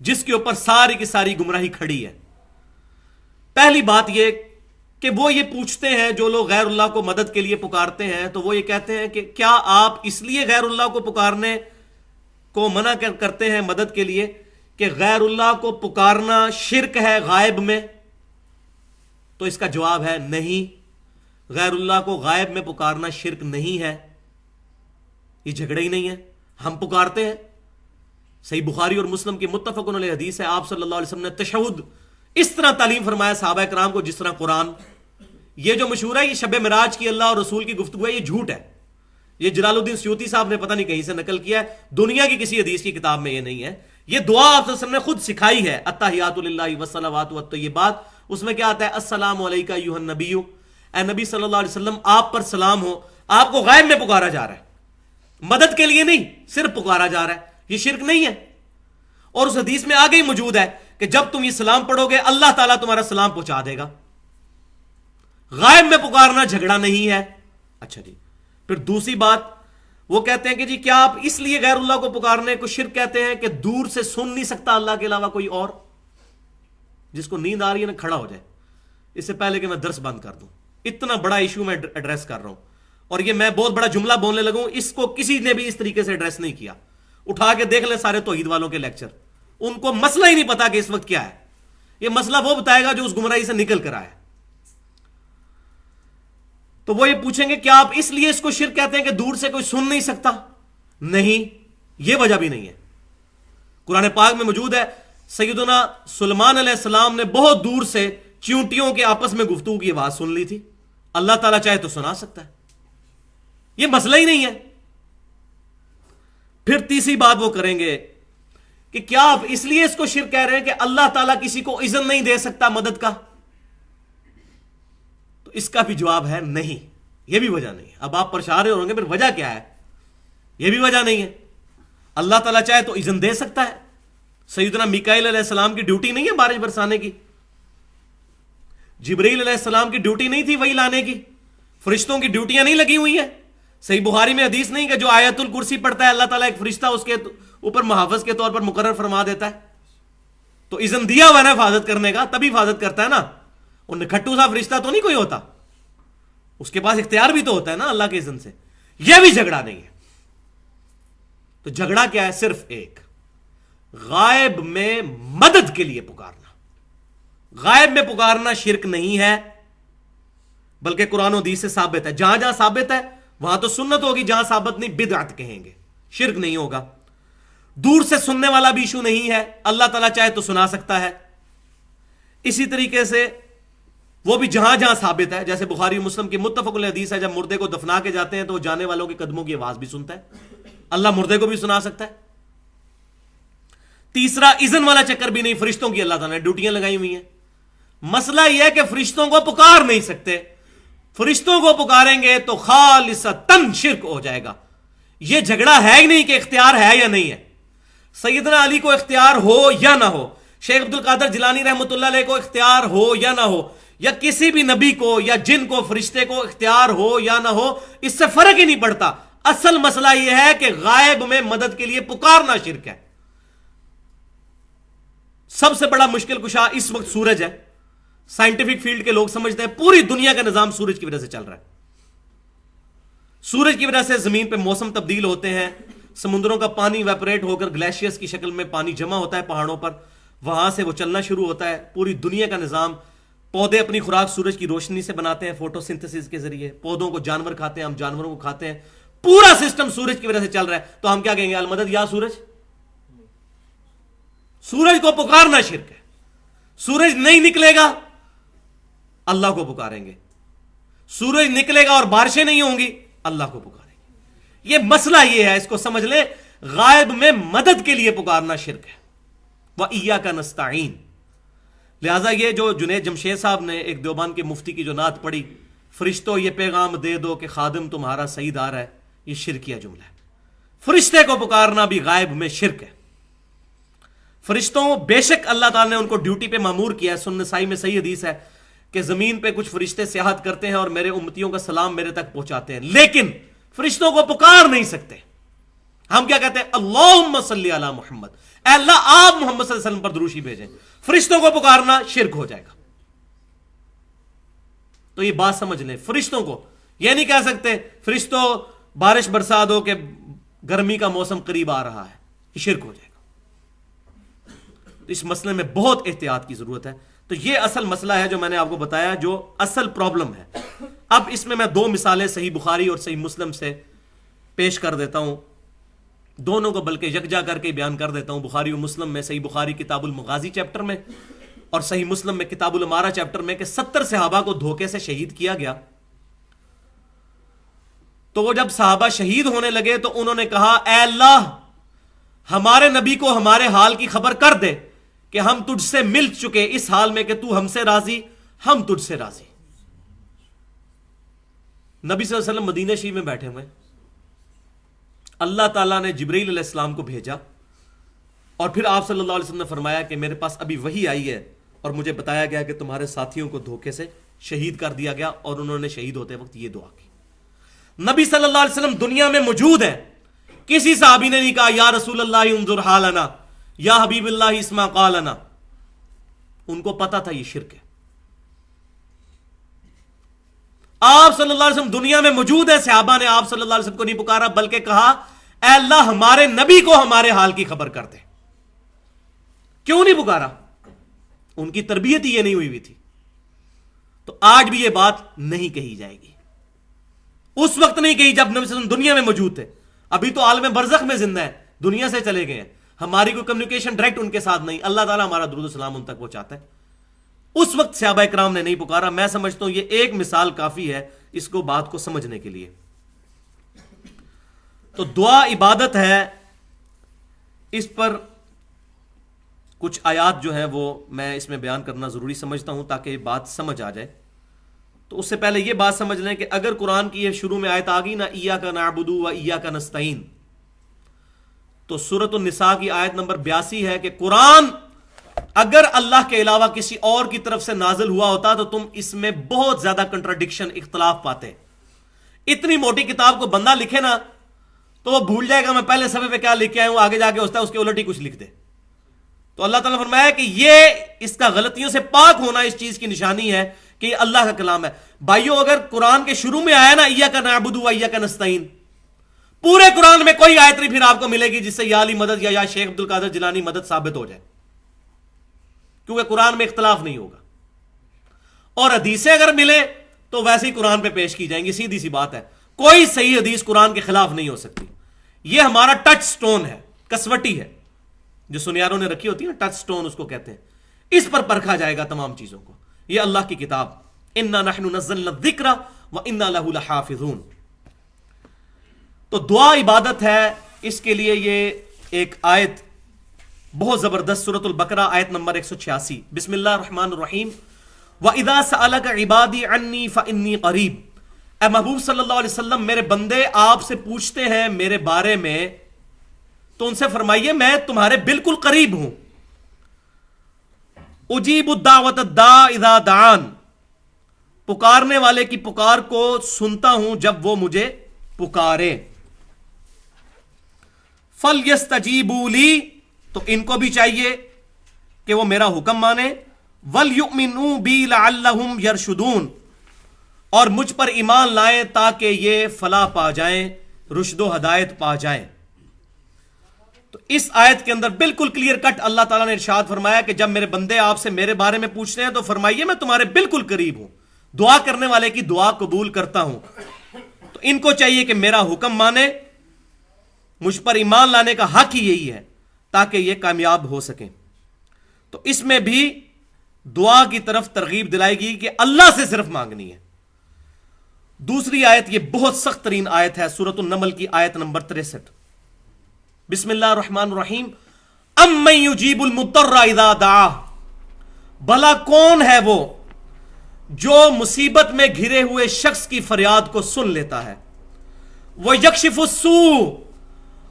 جس کے اوپر ساری کی ساری گمراہی کھڑی ہے. پہلی بات یہ کہ وہ یہ پوچھتے ہیں, جو لوگ غیر اللہ کو مدد کے لیے پکارتے ہیں, تو وہ یہ کہتے ہیں کہ کیا آپ اس لیے غیر اللہ کو پکارنے کو منع کرتے ہیں مدد کے لیے کہ غیر اللہ کو پکارنا شرک ہے غائب میں؟ تو اس کا جواب ہے نہیں, غیر اللہ کو غائب میں پکارنا شرک نہیں ہے. یہ جھگڑا ہی نہیں ہے, ہم پکارتے ہیں. صحیح بخاری اور مسلم کی متفقن علیہ حدیث ہے, آپ صلی اللہ علیہ وسلم نے تشہد اس طرح تعلیم فرمایا صحابہ کرام کو جس طرح قرآن. یہ جو مشہور ہے یہ شب معراج کی اللہ اور رسول کی گفتگو ہے, یہ جھوٹ ہے. یہ جلال الدین سیوطی صاحب نے پتہ نہیں کہیں سے نقل کیا ہے, دنیا کی کسی حدیث کی کتاب میں یہ نہیں ہے. یہ دعا آپ صلی اللہ علیہ وسلم نے خود سکھائی ہے, التحیات للہ والصلوات والطیبات. اس میں کیا آتا ہے, السلام علیکہ ایھا النبی, اے نبی صلی اللہ علیہ وسلم آپ پر سلام ہو. آپ کو غائب میں پکارا جا رہا ہے. مدد کے لیے نہیں، صرف پکارا جا رہا ہے، یہ شرک نہیں ہے۔ اور اس حدیث میں آگے ہی موجود ہے کہ جب تم یہ سلام پڑھو گے اللہ تعالیٰ تمہارا سلام پہنچا دے گا۔ غائب میں پکارنا جھگڑا نہیں ہے۔ اچھا جی، پھر دوسری بات وہ کہتے ہیں کہ جی کیا آپ اس لیے غیر اللہ کو پکارنے کو شرک کہتے ہیں کہ دور سے سن نہیں سکتا اللہ کے علاوہ کوئی اور؟ جس کو نیند آ رہی ہے نا کھڑا ہو جائے، اس سے پہلے کہ میں درس بند کر دوں، اتنا بڑا ایشو میں ایڈریس کر رہا ہوں، اور یہ میں بہت بڑا جملہ بولنے لگوں، اس کو کسی نے بھی اس طریقے سے ایڈریس نہیں کیا۔ اٹھا کے دیکھ لیں سارے توحید والوں کے لیکچر، ان کو مسئلہ ہی نہیں پتا کہ اس وقت کیا ہے۔ یہ مسئلہ وہ بتائے گا جو اس گمراہی سے نکل کر آئے۔ تو وہ یہ پوچھیں گے کیا آپ اس لیے اس کو شرک کہتے ہیں کہ دور سے کوئی سن نہیں سکتا؟ نہیں، یہ وجہ بھی نہیں ہے۔ قرآن پاک میں موجود ہے سیدنا سلیمان علیہ السلام نے بہت دور سے چیونٹیوں کے آپس میں گفتگو کی آواز سن لی تھی، اللہ تعالیٰ چاہے تو سنا سکتا ہے، یہ مسئلہ ہی نہیں ہے۔ پھر تیسری بات وہ کریں گے کہ کیا آپ اس لیے اس کو شرک کہہ رہے ہیں کہ اللہ تعالیٰ کسی کو اذن نہیں دے سکتا مدد کا؟ تو اس کا بھی جواب ہے نہیں، یہ بھی وجہ نہیں ہے۔ اب آپ پریشان ہوں گے پھر وجہ کیا ہے؟ یہ بھی وجہ نہیں ہے۔ اللہ تعالیٰ چاہے تو اذن دے سکتا ہے۔ سیدنا میکائیل علیہ السلام کی ڈیوٹی نہیں ہے بارش برسانے کی، جبرائیل علیہ السلام کی ڈیوٹی نہیں تھی وہی لانے کی، فرشتوں کی ڈیوٹیاں نہیں لگی ہوئی ہیں؟ صحیح بخاری میں حدیث نہیں کہ جو آیت الکرسی پڑھتا ہے اللہ تعالیٰ ایک فرشتہ اس کے اوپر محافظ کے طور پر مقرر فرما دیتا ہے؟ تو اذن دیا ہوا نا حفاظت کرنے کا، تبھی حفاظت کرتا ہے نا۔ اور نکھٹو سا فرشتہ تو نہیں کوئی ہوتا، اس کے پاس اختیار بھی تو ہوتا ہے نا اللہ کے اذن سے۔ یہ بھی جھگڑا نہیں ہے۔ تو جھگڑا کیا ہے؟ صرف ایک، غائب میں مدد کے لیے پکارنا۔ غائب میں پکارنا شرک نہیں ہے، بلکہ قرآن و حدیث سے ثابت ہے۔ جہاں جہاں ثابت ہے وہاں تو سنت ہوگی، جہاں ثابت نہیں بدعت کہیں گے، شرک نہیں ہوگا۔ دور سے سننے والا بھی ایشو نہیں ہے، اللہ تعالیٰ چاہے تو سنا سکتا ہے۔ اسی طریقے سے وہ بھی جہاں جہاں ثابت ہے، جیسے بخاری و مسلم کی متفق علیہ حدیث ہے، جب مردے کو دفنا کے جاتے ہیں تو وہ جانے والوں کے قدموں کی آواز بھی سنتا ہے، اللہ مردے کو بھی سنا سکتا ہے۔ تیسرا، اذن والا چکر بھی نہیں، فرشتوں کی اللہ تعالیٰ نے ڈیوٹیاں لگائی ہوئی ہیں۔ مسئلہ یہ ہے کہ فرشتوں کو پکار نہیں سکتے، فرشتوں کو پکاریں گے تو خالصتاً شرک ہو جائے گا۔ یہ جھگڑا ہے ہی نہیں کہ اختیار ہے یا نہیں ہے، سیدنا علی کو اختیار ہو یا نہ ہو، شیخ عبد القادر جیلانی رحمۃ اللہ علیہ کو اختیار ہو یا نہ ہو، یا کسی بھی نبی کو یا جن کو فرشتے کو اختیار ہو یا نہ ہو، اس سے فرق ہی نہیں پڑتا۔ اصل مسئلہ یہ ہے کہ غائب میں مدد کے لیے پکارنا شرک ہے۔ سب سے بڑا مشکل کشا اس وقت سورج ہے۔ سائنٹیفک فیلڈ کے لوگ سمجھتے ہیں پوری دنیا کا نظام سورج کی وجہ سے چل رہا ہے۔ سورج کی وجہ سے زمین پہ موسم تبدیل ہوتے ہیں، سمندروں کا پانی ویپریٹ ہو کر گلیشیئرز کی شکل میں پانی جمع ہوتا ہے پہاڑوں پر، وہاں سے وہ چلنا شروع ہوتا ہے۔ پوری دنیا کا نظام، پودے اپنی خوراک سورج کی روشنی سے بناتے ہیں فوٹو سنتھسس کے ذریعے، پودوں کو جانور کھاتے ہیں، ہم جانوروں کو کھاتے ہیں، پورا سسٹم سورج کی وجہ سے چل رہا ہے۔ تو ہم کیا کہیں گے؟ المدد یا سورج؟ سورج کو پکارنا شرک ہے۔ سورج نہیں نکلے گا اللہ کو پکاریں گے، سورج نکلے گا اور بارشیں نہیں ہوں گی اللہ کو پکاریں گے۔ یہ مسئلہ یہ ہے، اس کو سمجھ لیں، غائب میں مدد کے لیے پکارنا شرک ہے۔ وَإِيَّاكَ نَسْتَعِينُ۔ لہٰذا یہ جو جنید جمشید صاحب نے ایک دیوبند کے مفتی کی جو نعت پڑھی، فرشتوں یہ پیغام دے دو کہ خادم تمہارا سعید آ رہا ہے، یہ شرکیہ جملہ ہے۔ فرشتے کو پکارنا بھی غائب میں شرک ہے۔ فرشتوں بے شک اللہ تعالیٰ نے ان کو ڈیوٹی پہ مامور کیا ہے، سنن نسائی میں صحیح حدیث ہے کہ زمین پہ کچھ فرشتے سیاحت کرتے ہیں اور میرے امتیوں کا سلام میرے تک پہنچاتے ہیں، لیکن فرشتوں کو پکار نہیں سکتے۔ ہم کیا کہتے ہیں؟ اللہم صلی علی محمد، اے اللہ آپ محمد صلی اللہ علیہ وسلم پر دروشی بھیجیں۔ فرشتوں کو پکارنا شرک ہو جائے گا۔ تو یہ بات سمجھ لیں، فرشتوں کو یہ نہیں کہہ سکتے فرشتوں بارش برسا دو کہ گرمی کا موسم قریب آ رہا ہے، یہ شرک ہو جائے گا۔ اس مسئلے میں بہت احتیاط کی ضرورت ہے۔ تو یہ اصل مسئلہ ہے جو میں نے آپ کو بتایا، جو اصل پرابلم ہے۔ اب اس میں دو مثالیں صحیح بخاری اور صحیح مسلم سے پیش کر دیتا ہوں، دونوں کو بلکہ یکجا کر کے بیان کر دیتا ہوں۔ بخاری و مسلم میں، صحیح بخاری کتاب المغازی چیپٹر میں اور صحیح مسلم میں کتاب الامارہ چیپٹر میں، کہ 70 صحابہ کو دھوکے سے شہید کیا گیا۔ تو وہ جب صحابہ شہید ہونے لگے تو انہوں نے کہا، اے اللہ ہمارے نبی کو ہمارے حال کی خبر کر دے کہ ہم تجھ سے مل چکے اس حال میں کہ تو ہم سے راضی، ہم تجھ سے راضی۔ نبی صلی اللہ علیہ وسلم مدینہ شریف میں بیٹھے ہوئے، اللہ تعالیٰ نے جبرائیل علیہ السلام کو بھیجا اور پھر آپ صلی اللہ علیہ وسلم نے فرمایا کہ میرے پاس ابھی وحی آئی ہے اور مجھے بتایا گیا کہ تمہارے ساتھیوں کو دھوکے سے شہید کر دیا گیا، اور انہوں نے شہید ہوتے وقت یہ دعا کی۔ نبی صلی اللہ علیہ وسلم دنیا میں موجود ہیں، کسی صحابی نے نہیں کہا یا رسول اللہ انظر حالنا یا حبیب اللہ اسمع قالنا، ان کو پتا تھا یہ شرک ہے۔ آپ صلی اللہ علیہ وسلم دنیا میں موجود ہیں، صحابہ نے آپ صلی اللہ علیہ وسلم کو نہیں پکارا بلکہ کہا اے اللہ ہمارے نبی کو ہمارے حال کی خبر کر دے۔ کیوں نہیں پکارا؟ ان کی تربیت ہی یہ نہیں ہوئی تھی۔ تو آج بھی یہ بات نہیں کہی جائے گی، اس وقت نہیں کہی جب نبی صلی اللہ علیہ وسلم دنیا میں موجود تھے۔ ابھی تو عالم برزخ میں زندہ ہے، دنیا سے چلے گئے ہیں، ہماری کوئی کمیونیکیشن ڈائریکٹ ان کے ساتھ نہیں، اللہ تعالیٰ ہمارا درود و سلام ان تک پہنچاتا ہے۔ اس وقت صحابہ کرام نے نہیں پکارا۔ میں سمجھتا ہوں یہ ایک مثال کافی ہے اس کو بات کو سمجھنے کے لیے۔ تو دعا عبادت ہے، اس پر کچھ آیات جو ہیں وہ میں اس میں بیان کرنا ضروری سمجھتا ہوں تاکہ یہ بات سمجھ آ جائے۔ تو اس سے پہلے یہ بات سمجھ لیں کہ اگر قرآن کی یہ شروع میں آیت آ گئی نا ایاک نعبد و ایاک نستعین، تو سورۃ النساء کی آیت نمبر 82 ہے کہ قرآن اگر اللہ کے علاوہ کسی اور کی طرف سے نازل ہوا ہوتا تو تم اس میں بہت زیادہ کنٹراڈکشن، اختلاف پاتے۔ اتنی موٹی کتاب کو بندہ لکھے نا تو وہ بھول جائے گا میں پہلے صفحے پہ کیا لکھ کے آیا ہوں، آگے جا کے ہوتا ہے اس کے الٹ ہی کچھ لکھ دے۔ تو اللہ تعالیٰ نے فرمایا کہ یہ اس کا غلطیوں سے پاک ہونا اس چیز کی نشانی ہے کہ یہ اللہ کا کلام ہے۔ بھائیو اگر قرآن کے شروع میں آیا نا ایاک نعبد و ایاک نستعین، پورے قرآن میں کوئی آیت نہیں پھر آپ کو ملے گی جس سے یا علی مدد یا شیخ عبد القادر جیلانی مدد ثابت ہو جائے، کیونکہ قرآن میں اختلاف نہیں ہوگا۔ اور حدیثیں اگر ملے تو ویسے ہی قرآن پہ پیش کی جائیں گی، سیدھی سی بات ہے۔ کوئی صحیح حدیث قرآن کے خلاف نہیں ہو سکتی۔ یہ ہمارا ٹچ سٹون ہے، کسوٹی ہے جو سنیاروں نے رکھی ہوتی ہے نا، ٹچ سٹون اس کو کہتے ہیں۔ اس پر پرکھا جائے گا تمام چیزوں کو۔ یہ اللہ کی کتاب، انا نحن نزلنا الذکر وانا لہ لحافظون۔ تو دعا عبادت ہے، اس کے لیے یہ ایک آیت بہت زبردست، سورۃ البقرہ آیت نمبر 186، بسم اللہ الرحمن الرحیم، وَإِذَا سَأَلَكَ عِبَادِي عَنِّي فَإِنِّي قَرِيبٌ۔ اے محبوب صلی اللہ علیہ وسلم، میرے بندے آپ سے پوچھتے ہیں میرے بارے میں تو ان سے فرمائیے میں تمہارے بالکل قریب ہوں۔ اجیب الدعوۃ الداع اذا دعان، پکارنے والے کی پکار کو سنتا ہوں جب وہ مجھے پکارے۔ فَلْيَسْتَجِيبُوا لِي، تو ان کو بھی چاہیے کہ وہ میرا حکم مانے، وَلْيُؤْمِنُوا بِي لَعَلَّهُمْ يَرْشُدُونَ، اور مجھ پر ایمان لائیں تاکہ یہ فلاح پا جائیں، رشد و ہدایت پا جائیں۔ تو اس آیت کے اندر بالکل کلیئر کٹ اللہ تعالیٰ نے ارشاد فرمایا کہ جب میرے بندے آپ سے میرے بارے میں پوچھتے ہیں تو فرمائیے میں تمہارے بالکل قریب ہوں، دعا کرنے والے کی دعا قبول کرتا ہوں۔ تو ان کو چاہیے کہ میرا حکم مانے، مجھ پر ایمان لانے کا حق ہی یہی ہے تاکہ یہ کامیاب ہو سکیں۔ تو اس میں بھی دعا کی طرف ترغیب دلائی گئی کہ اللہ سے صرف مانگنی ہے۔ دوسری آیت یہ بہت سخت ترین آیت ہے، سورۃ النمل کی آیت نمبر 63، بسم اللہ الرحمن الرحیم، امن یجیب المضطر اذا دعاہ، بھلا کون ہے وہ جو مصیبت میں گھرے ہوئے شخص کی فریاد کو سن لیتا ہے، وہ یکشف السوء،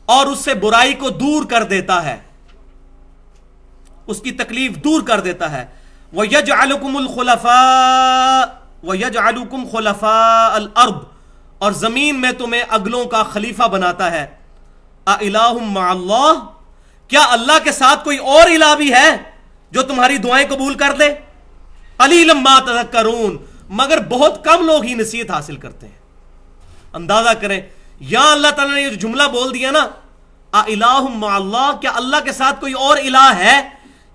اور اس سے برائی کو دور کر دیتا ہے، اس کی تکلیف دور کر دیتا ہے، وَيَجْعَلُكُمُ الْخُلَفَاءَ وَيَجْعَلُكُمْ خُلَفَاءَ الْأَرْضِ، اور زمین میں تمہیں اگلوں کا خلیفہ بناتا ہے۔ اِلَٰهٌ مَّعَ اللَّهِ، کیا اللہ کے ساتھ کوئی اور الہ بھی ہے جو تمہاری دعائیں قبول کر دے؟ قَلِيلًا مَّا تَذَكَّرُونَ، مگر بہت کم لوگ ہی نصیحت حاصل کرتے ہیں۔ اندازہ کریں یہاں اللہ تعالیٰ نے یہ جملہ بول دیا نا اِلَٰهٌ مَّعَ اللَّهِ، کیا اللہ کے ساتھ کوئی اور الہ ہے؟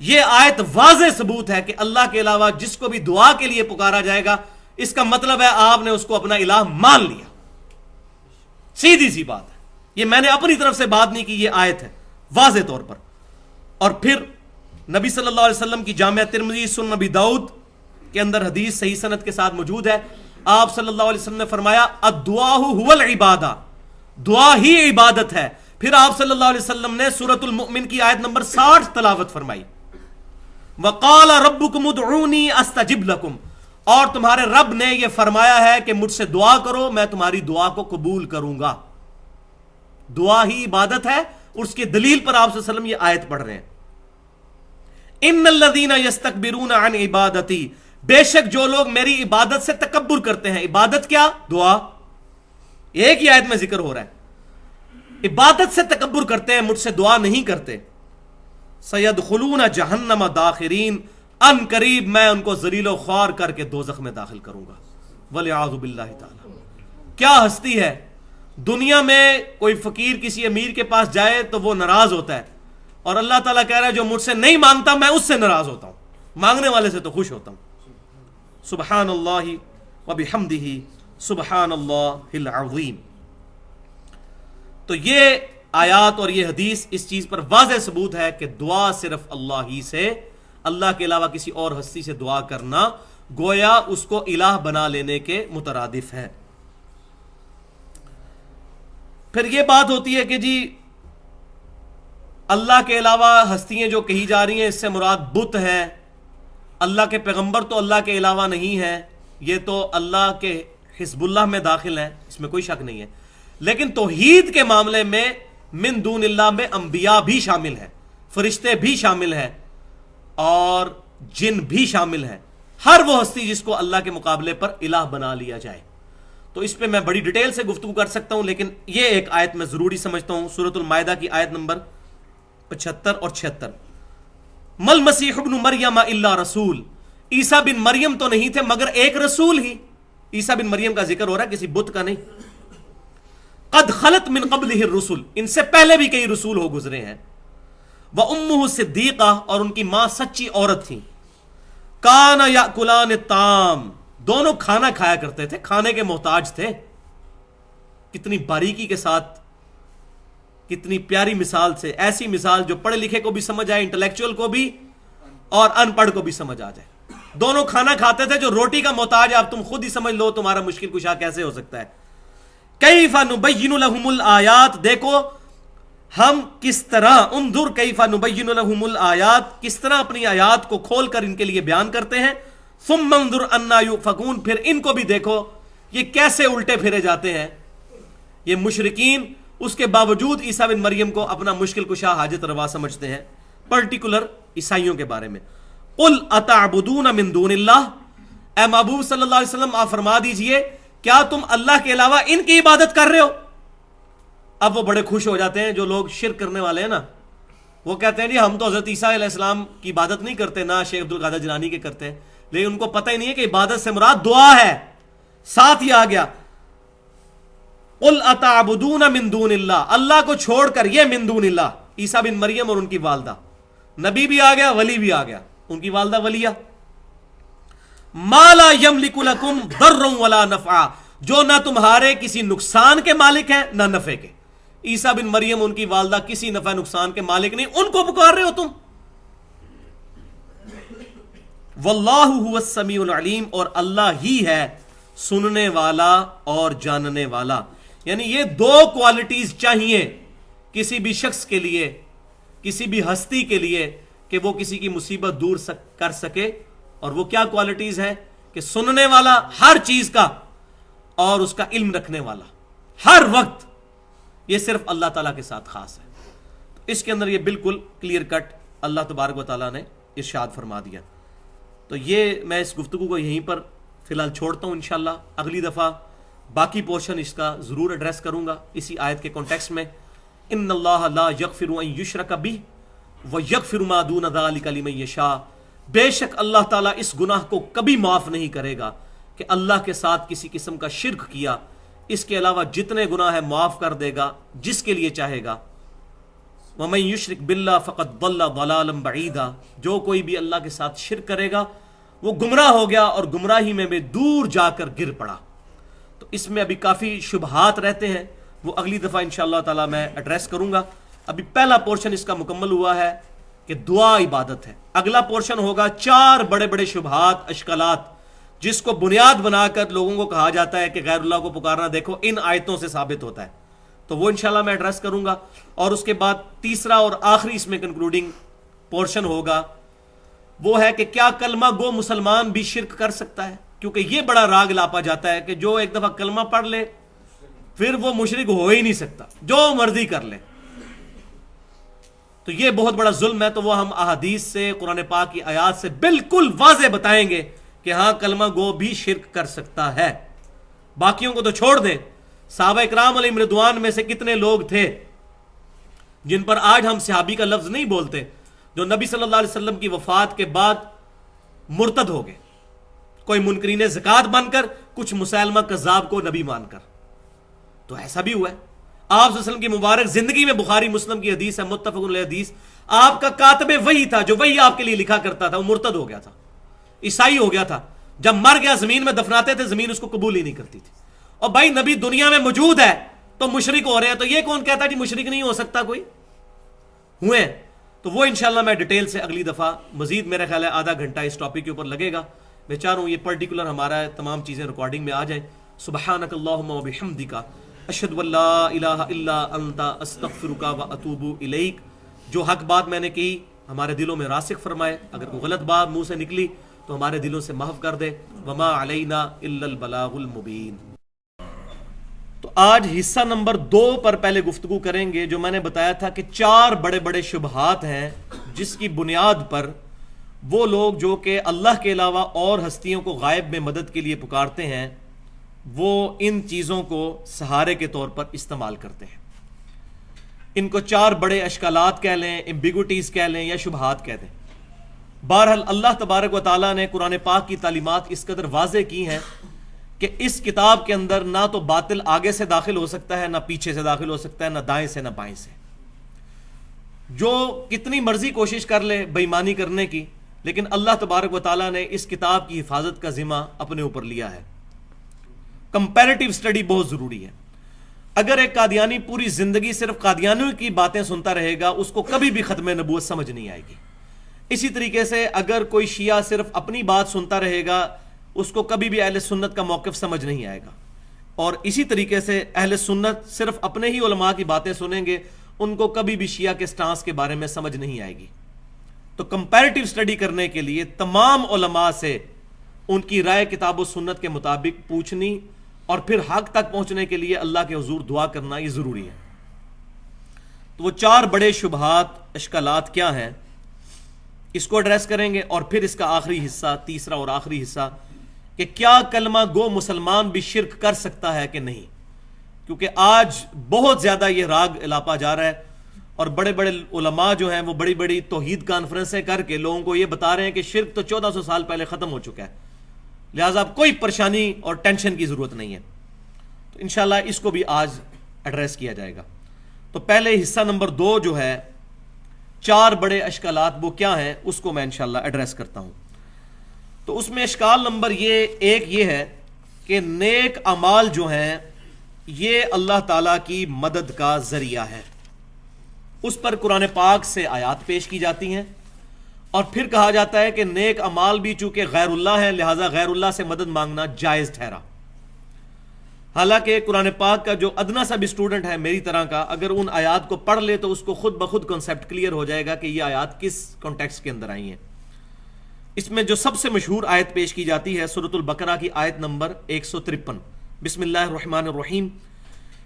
یہ آیت واضح ثبوت ہے کہ اللہ کے علاوہ جس کو بھی دعا کے لیے پکارا جائے گا اس کا مطلب ہے آپ نے اس کو اپنا الہ مان لیا۔ سیدھی سی بات ہے، یہ میں نے اپنی طرف سے بات نہیں کی، یہ آیت ہے واضح طور پر۔ اور پھر نبی صلی اللہ علیہ وسلم کی جامعہ ترمذی سنن نبی داؤد کے اندر حدیث صحیح سند کے ساتھ موجود ہے، آپ صلی اللہ علیہ وسلم نے فرمایا الدعاء هو العبادہ، دعا ہی عبادت ہے۔ پھر آپ صلی اللہ علیہ وسلم نے سورۃ المؤمن کی آیت نمبر 60 تلاوت فرمائی، وقال ربکم ادعونی استجب لکم، اور تمہارے رب نے یہ فرمایا ہے کہ مجھ سے دعا کرو میں تمہاری دعا کو قبول کروں گا۔ دعا ہی عبادت ہے، اور اس کی دلیل پر آپ صلی اللہ علیہ وسلم یہ آیت پڑھ رہے ہیں، ان الذین یستکبرون عن عبادتی، بے شک جو لوگ میری عبادت سے تکبر کرتے ہیں. عبادت کیا؟ دعا. ایک ہی آیت میں ذکر ہو رہا ہے، عبادت سے تکبر کرتے ہیں، مجھ سے دعا نہیں کرتے. سیدخلون جہنم داخرین، ان قریب میں ان کو ذلیل و خوار کر کے دوزخ میں داخل کروں گا. والعیاذ باللہ تعالی. کیا ہستی ہے! دنیا میں کوئی فقیر کسی امیر کے پاس جائے تو وہ ناراض ہوتا ہے، اور اللہ تعالیٰ کہہ رہا ہے جو مجھ سے نہیں مانگتا میں اس سے ناراض ہوتا ہوں، مانگنے والے سے تو خوش ہوتا ہوں. سبحان اللہ وبحمدہ سبحان اللہ العظیم. تو یہ آیات اور یہ حدیث اس چیز پر واضح ثبوت ہے کہ دعا صرف اللہ ہی سے، اللہ کے علاوہ کسی اور ہستی سے دعا کرنا گویا اس کو الہ بنا لینے کے مترادف ہے. پھر یہ بات ہوتی ہے کہ جی اللہ کے علاوہ ہستیاں جو کہی جا رہی ہیں اس سے مراد بت ہے، اللہ کے پیغمبر تو اللہ کے علاوہ نہیں ہے، یہ تو اللہ کے حزب اللہ میں داخل ہیں، اس میں کوئی شک نہیں ہے. لیکن توحید کے معاملے میں من دون اللہ میں انبیاء بھی شامل ہیں، فرشتے بھی شامل ہیں، اور جن بھی شامل ہیں. ہر وہ ہستی جس کو اللہ کے مقابلے پر الہ بنا لیا جائے. تو اس پہ میں بڑی ڈیٹیل سے گفتگو کر سکتا ہوں، لیکن یہ ایک آیت میں ضروری سمجھتا ہوں، سورۃ المائدہ کی آیت نمبر 75 اور 76. مل مسیح ابن مریم الا رسول، عیسیٰ بن مریم تو نہیں تھے مگر ایک رسول ہی. عیسیٰ بن مریم کا ذکر ہو رہا ہے، کسی بت کا نہیں. قد خلت من قبلہ الرسل، ان سے پہلے بھی کئی رسول ہو گزرے ہیں. وامہ صدیقہ، اور ان کی ماں سچی عورت تھی. کانا یاکلان الطعام، دونوں کھانا کھایا کرتے تھے، کھانے کے محتاج تھے. کتنی باریکی کے ساتھ، کتنی پیاری مثال سے، ایسی مثال جو پڑھے لکھے کو بھی سمجھ آئے، انٹلیکچوئل کو بھی اور ان پڑھ کو بھی سمجھ آ جائے. دونوں کھانا کھاتے تھے. جو روٹی کا محتاج ہے اب تم خود ہی سمجھ لو تمہارا مشکل کشا کیسے ہو سکتا ہے. کیف نبین لہم الآیات، دیکھو ہم کس طرح، انظر کیف نبین لہم الآیات، کس طرح اپنی آیات کو کھول کر ان کے لیے بیان کرتے ہیں. ثم انظر انا یؤفکون، پھر ان کو بھی دیکھو یہ کیسے الٹے پھرے جاتے ہیں. یہ مشرکین اس کے باوجود عیسیٰ بن مریم کو اپنا مشکل کشا حاجت روا سمجھتے ہیں، پرٹیکولر عیسائیوں کے بارے میں. قل اتعبدون من دون اللہ، اے محبوب صلی اللہ علیہ وسلم آپ فرما دیجئے کیا تم اللہ کے علاوہ ان کی عبادت کر رہے ہو؟ اب وہ بڑے خوش ہو جاتے ہیں جو لوگ شرک کرنے والے ہیں نا، وہ کہتے ہیں جی ہم تو حضرت عیسیٰ علیہ السلام کی عبادت نہیں کرتے، نہ شیخ عبدالقادر جیلانی کے کرتے ہیں، لیکن ان کو پتہ ہی نہیں ہے کہ عبادت سے مراد دعا ہے. ساتھ ہی آ گیا قل اتعبدون من دون اللہ، اللہ کو چھوڑ کر، یہ من دون اللہ عیسیٰ بن مریم اور ان کی والدہ، نبی بھی آ گیا ولی بھی آ گیا، ان کی والدہ ولیہ. ما لا یملک لکم ضرا ولا نفعا، جو نہ تمہارے کسی نقصان کے مالک ہیں نہ نفع کے. عیسیٰ بن مریم ان کی والدہ کسی نفع نقصان کے مالک نہیں، ان کو پکار رہے ہو تم. واللہ هو السمیع العلیم، اور اللہ ہی ہے سننے والا اور جاننے والا. یعنی یہ دو کوالٹیز چاہیے کسی بھی شخص کے لیے، کسی بھی ہستی کے لیے، کہ وہ کسی کی مصیبت دور کر سکے. اور وہ کیا کوالٹیز ہے؟ کہ سننے والا ہر چیز کا، اور اس کا علم رکھنے والا ہر وقت. یہ صرف اللہ تعالیٰ کے ساتھ خاص ہے. اس کے اندر یہ بالکل کلیئر کٹ اللہ تبارک و تعالیٰ نے ارشاد فرما دیا. تو یہ میں اس گفتگو کو یہیں پر فی الحال چھوڑتا ہوں. انشاءاللہ اگلی دفعہ باقی پورشن اس کا ضرور ایڈریس کروں گا اسی آیت کے کانٹیکسٹ میں. ان اللہ لا یغفر ان یشرک بہ ویغفر ما دون ذلک لمن یشاء، بے شک اللہ تعالیٰ اس گناہ کو کبھی معاف نہیں کرے گا کہ اللہ کے ساتھ کسی قسم کا شرک کیا، اس کے علاوہ جتنے گناہ ہے معاف کر دے گا جس کے لیے چاہے گا. وَمَن يُشْرِكْ بِاللَّهِ فَقَدْ ضَلَّ ضَلَالًا بَعِيدًا، جو کوئی بھی اللہ کے ساتھ شرک کرے گا وہ گمراہ ہو گیا اور گمراہی میں بھی دور جا کر گر پڑا. تو اس میں ابھی کافی شبہات رہتے ہیں، وہ اگلی دفعہ انشاءاللہ تعالی میں ایڈریس کروں گا. ابھی پہلا پورشن اس کا مکمل ہوا ہے کہ دعا عبادت ہے. اگلا پورشن ہوگا 4 بڑے بڑے شبہات، اشکالات، جس کو بنیاد بنا کر لوگوں کو کہا جاتا ہے کہ غیر اللہ کو پکارنا دیکھو ان آیتوں سے ثابت ہوتا ہے. تو وہ انشاءاللہ میں ایڈریس کروں گا. اور اس کے بعد تیسرا اور آخری اس میں کنکلوڈنگ پورشن ہوگا، وہ ہے کہ کیا کلمہ گو مسلمان بھی شرک کر سکتا ہے؟ کیونکہ یہ بڑا راگ لاپا جاتا ہے کہ جو ایک دفعہ کلمہ پڑھ لے پھر وہ مشرک ہو ہی نہیں سکتا، جو مرضی کر لے. تو یہ بہت بڑا ظلم ہے. تو وہ ہم احادیث سے، قرآن پاک کی آیات سے بالکل واضح بتائیں گے کہ ہاں کلمہ گو بھی شرک کر سکتا ہے. باقیوں کو تو چھوڑ دیں. صحابہ اکرام علیہم رضوان میں سے کتنے لوگ تھے جن پر آج ہم صحابی کا لفظ نہیں بولتے، جو نبی صلی اللہ علیہ وسلم کی وفات کے بعد مرتد ہو گئے، کوئی منکرین زکات بن کر، کچھ مسلمہ کذاب کو نبی مان کر. تو ایسا بھی ہوا ہے. آپ صلی اللہ علیہ وسلم کی مبارک زندگی میں، بخاری مسلم کی حدیث ہے، متفق علیہ حدیث، آپ کا کاتب وحی تھا جو وحی آپ کے لیے لکھا کرتا تھا، وہ مرتد ہو گیا تھا، عیسائی ہو گیا تھا. جب مر گیا زمین میں دفناتے تھے، زمین اس کو قبول ہی نہیں کرتی تھی. اور بھائی نبی دنیا میں موجود ہے تو مشرک ہو رہے ہیں، تو یہ کون کہتا ہے جی مشرک نہیں ہو سکتا کوئی؟ ہوئے. تو وہ انشاءاللہ میں ڈیٹیل سے اگلی دفعہ مزید، میرا خیال ہے آدھا گھنٹہ اس ٹاپک کے اوپر لگے گا. میں چاہ رہا ہوں یہ پرٹیکولر ہمارا تمام چیزیں ریکارڈنگ میں آ جائیں. سبحانک اللہم و بحمدک، اشہد ان لا الہ الا انت، استغفرک و اتوب الیک. جو حق بات میں نے کی ہمارے دلوں میں راسخ فرمائے، اگر کوئی غلط بات منہ سے نکلی تو ہمارے دلوں سے محو کر دے. وما علینا الا البلاغ المبین. تو آج حصہ نمبر 2 پر پہلے گفتگو کریں گے. جو میں نے بتایا تھا کہ 4 بڑے بڑے شبہات ہیں جس کی بنیاد پر وہ لوگ جو کہ اللہ کے علاوہ اور ہستیوں کو غائب میں مدد کے لیے پکارتے ہیں، وہ ان چیزوں کو سہارے کے طور پر استعمال کرتے ہیں. ان کو 4 بڑے اشکالات کہہ لیں، ایمبیگوٹیز کہہ لیں، یا شبہات کہہ دیں. بہرحال اللہ تبارک و تعالیٰ نے قرآن پاک کی تعلیمات اس قدر واضح کی ہیں کہ اس کتاب کے اندر نہ تو باطل آگے سے داخل ہو سکتا ہے، نہ پیچھے سے داخل ہو سکتا ہے، نہ دائیں سے نہ بائیں سے. جو کتنی مرضی کوشش کر لے بے ایمانی کرنے کی، لیکن اللہ تبارک و تعالیٰ نے اس کتاب کی حفاظت کا ذمہ اپنے اوپر لیا ہے. کمپیریٹیو سٹڈی بہت ضروری ہے. اگر ایک قادیانی پوری زندگی صرف قادیانیوں کی باتیں سنتا رہے گا، اس کو کبھی بھی ختم نبوت سمجھ نہیں آئے گی. اسی طریقے سے اگر کوئی شیعہ صرف اپنی بات سنتا رہے گا، اس کو کبھی بھی اہل سنت کا موقف سمجھ نہیں آئے گا. اور اسی طریقے سے اہل سنت صرف اپنے ہی علماء کی باتیں سنیں گے، ان کو کبھی بھی شیعہ کے سٹانس کے بارے میں سمجھ نہیں آئے گی. تو کمپیریٹیو سٹڈی کرنے کے لیے تمام علماء سے ان کی رائے کتاب و سنت کے مطابق پوچھنی، اور پھر حق تک پہنچنے کے لیے اللہ کے حضور دعا کرنا یہ ضروری ہے. تو وہ 4 بڑے شبہات، اشکالات کیا ہیں، اس کو ایڈریس کریں گے. اور پھر اس کا آخری حصہ، تیسرا اور آخری حصہ، کہ کیا کلمہ گو مسلمان بھی شرک کر سکتا ہے کہ نہیں. کیونکہ آج بہت زیادہ یہ راگ الاپا جا رہا ہے، اور بڑے بڑے علماء جو ہیں وہ بڑی بڑی توحید کانفرنسیں کر کے لوگوں کو یہ بتا رہے ہیں کہ شرک تو 1400 سال پہلے ختم ہو چکا ہے، لہٰذا اب کوئی پریشانی اور ٹینشن کی ضرورت نہیں ہے. تو انشاءاللہ اس کو بھی آج ایڈریس کیا جائے گا. تو پہلے حصہ نمبر 2 جو ہے 4 بڑے اشکالات، وہ کیا ہیں، اس کو میں انشاءاللہ ایڈریس کرتا ہوں. تو اس میں اشکال نمبر 1 یہ ہے کہ نیک اعمال جو ہیں یہ اللہ تعالیٰ کی مدد کا ذریعہ ہے. اس پر قرآن پاک سے آیات پیش کی جاتی ہیں، اور پھر کہا جاتا ہے کہ نیک اعمال بھی چونکہ غیر اللہ ہیں، لہٰذا غیر اللہ سے مدد مانگنا جائز ٹھہرا. حالانکہ قرآن پاک کا جو ادنا سا بھی اسٹوڈنٹ ہے میری طرح کا، اگر ان آیات کو پڑھ لے تو اس کو خود بخود کنسیپٹ کلیئر ہو جائے گا کہ یہ آیات کس کانٹیکسٹ کے اندر آئی ہیں. اس میں جو سب سے مشہور آیت پیش کی جاتی ہے سورۃ البقرہ کی آیت نمبر 153. بسم اللہ الرحمن الرحیم.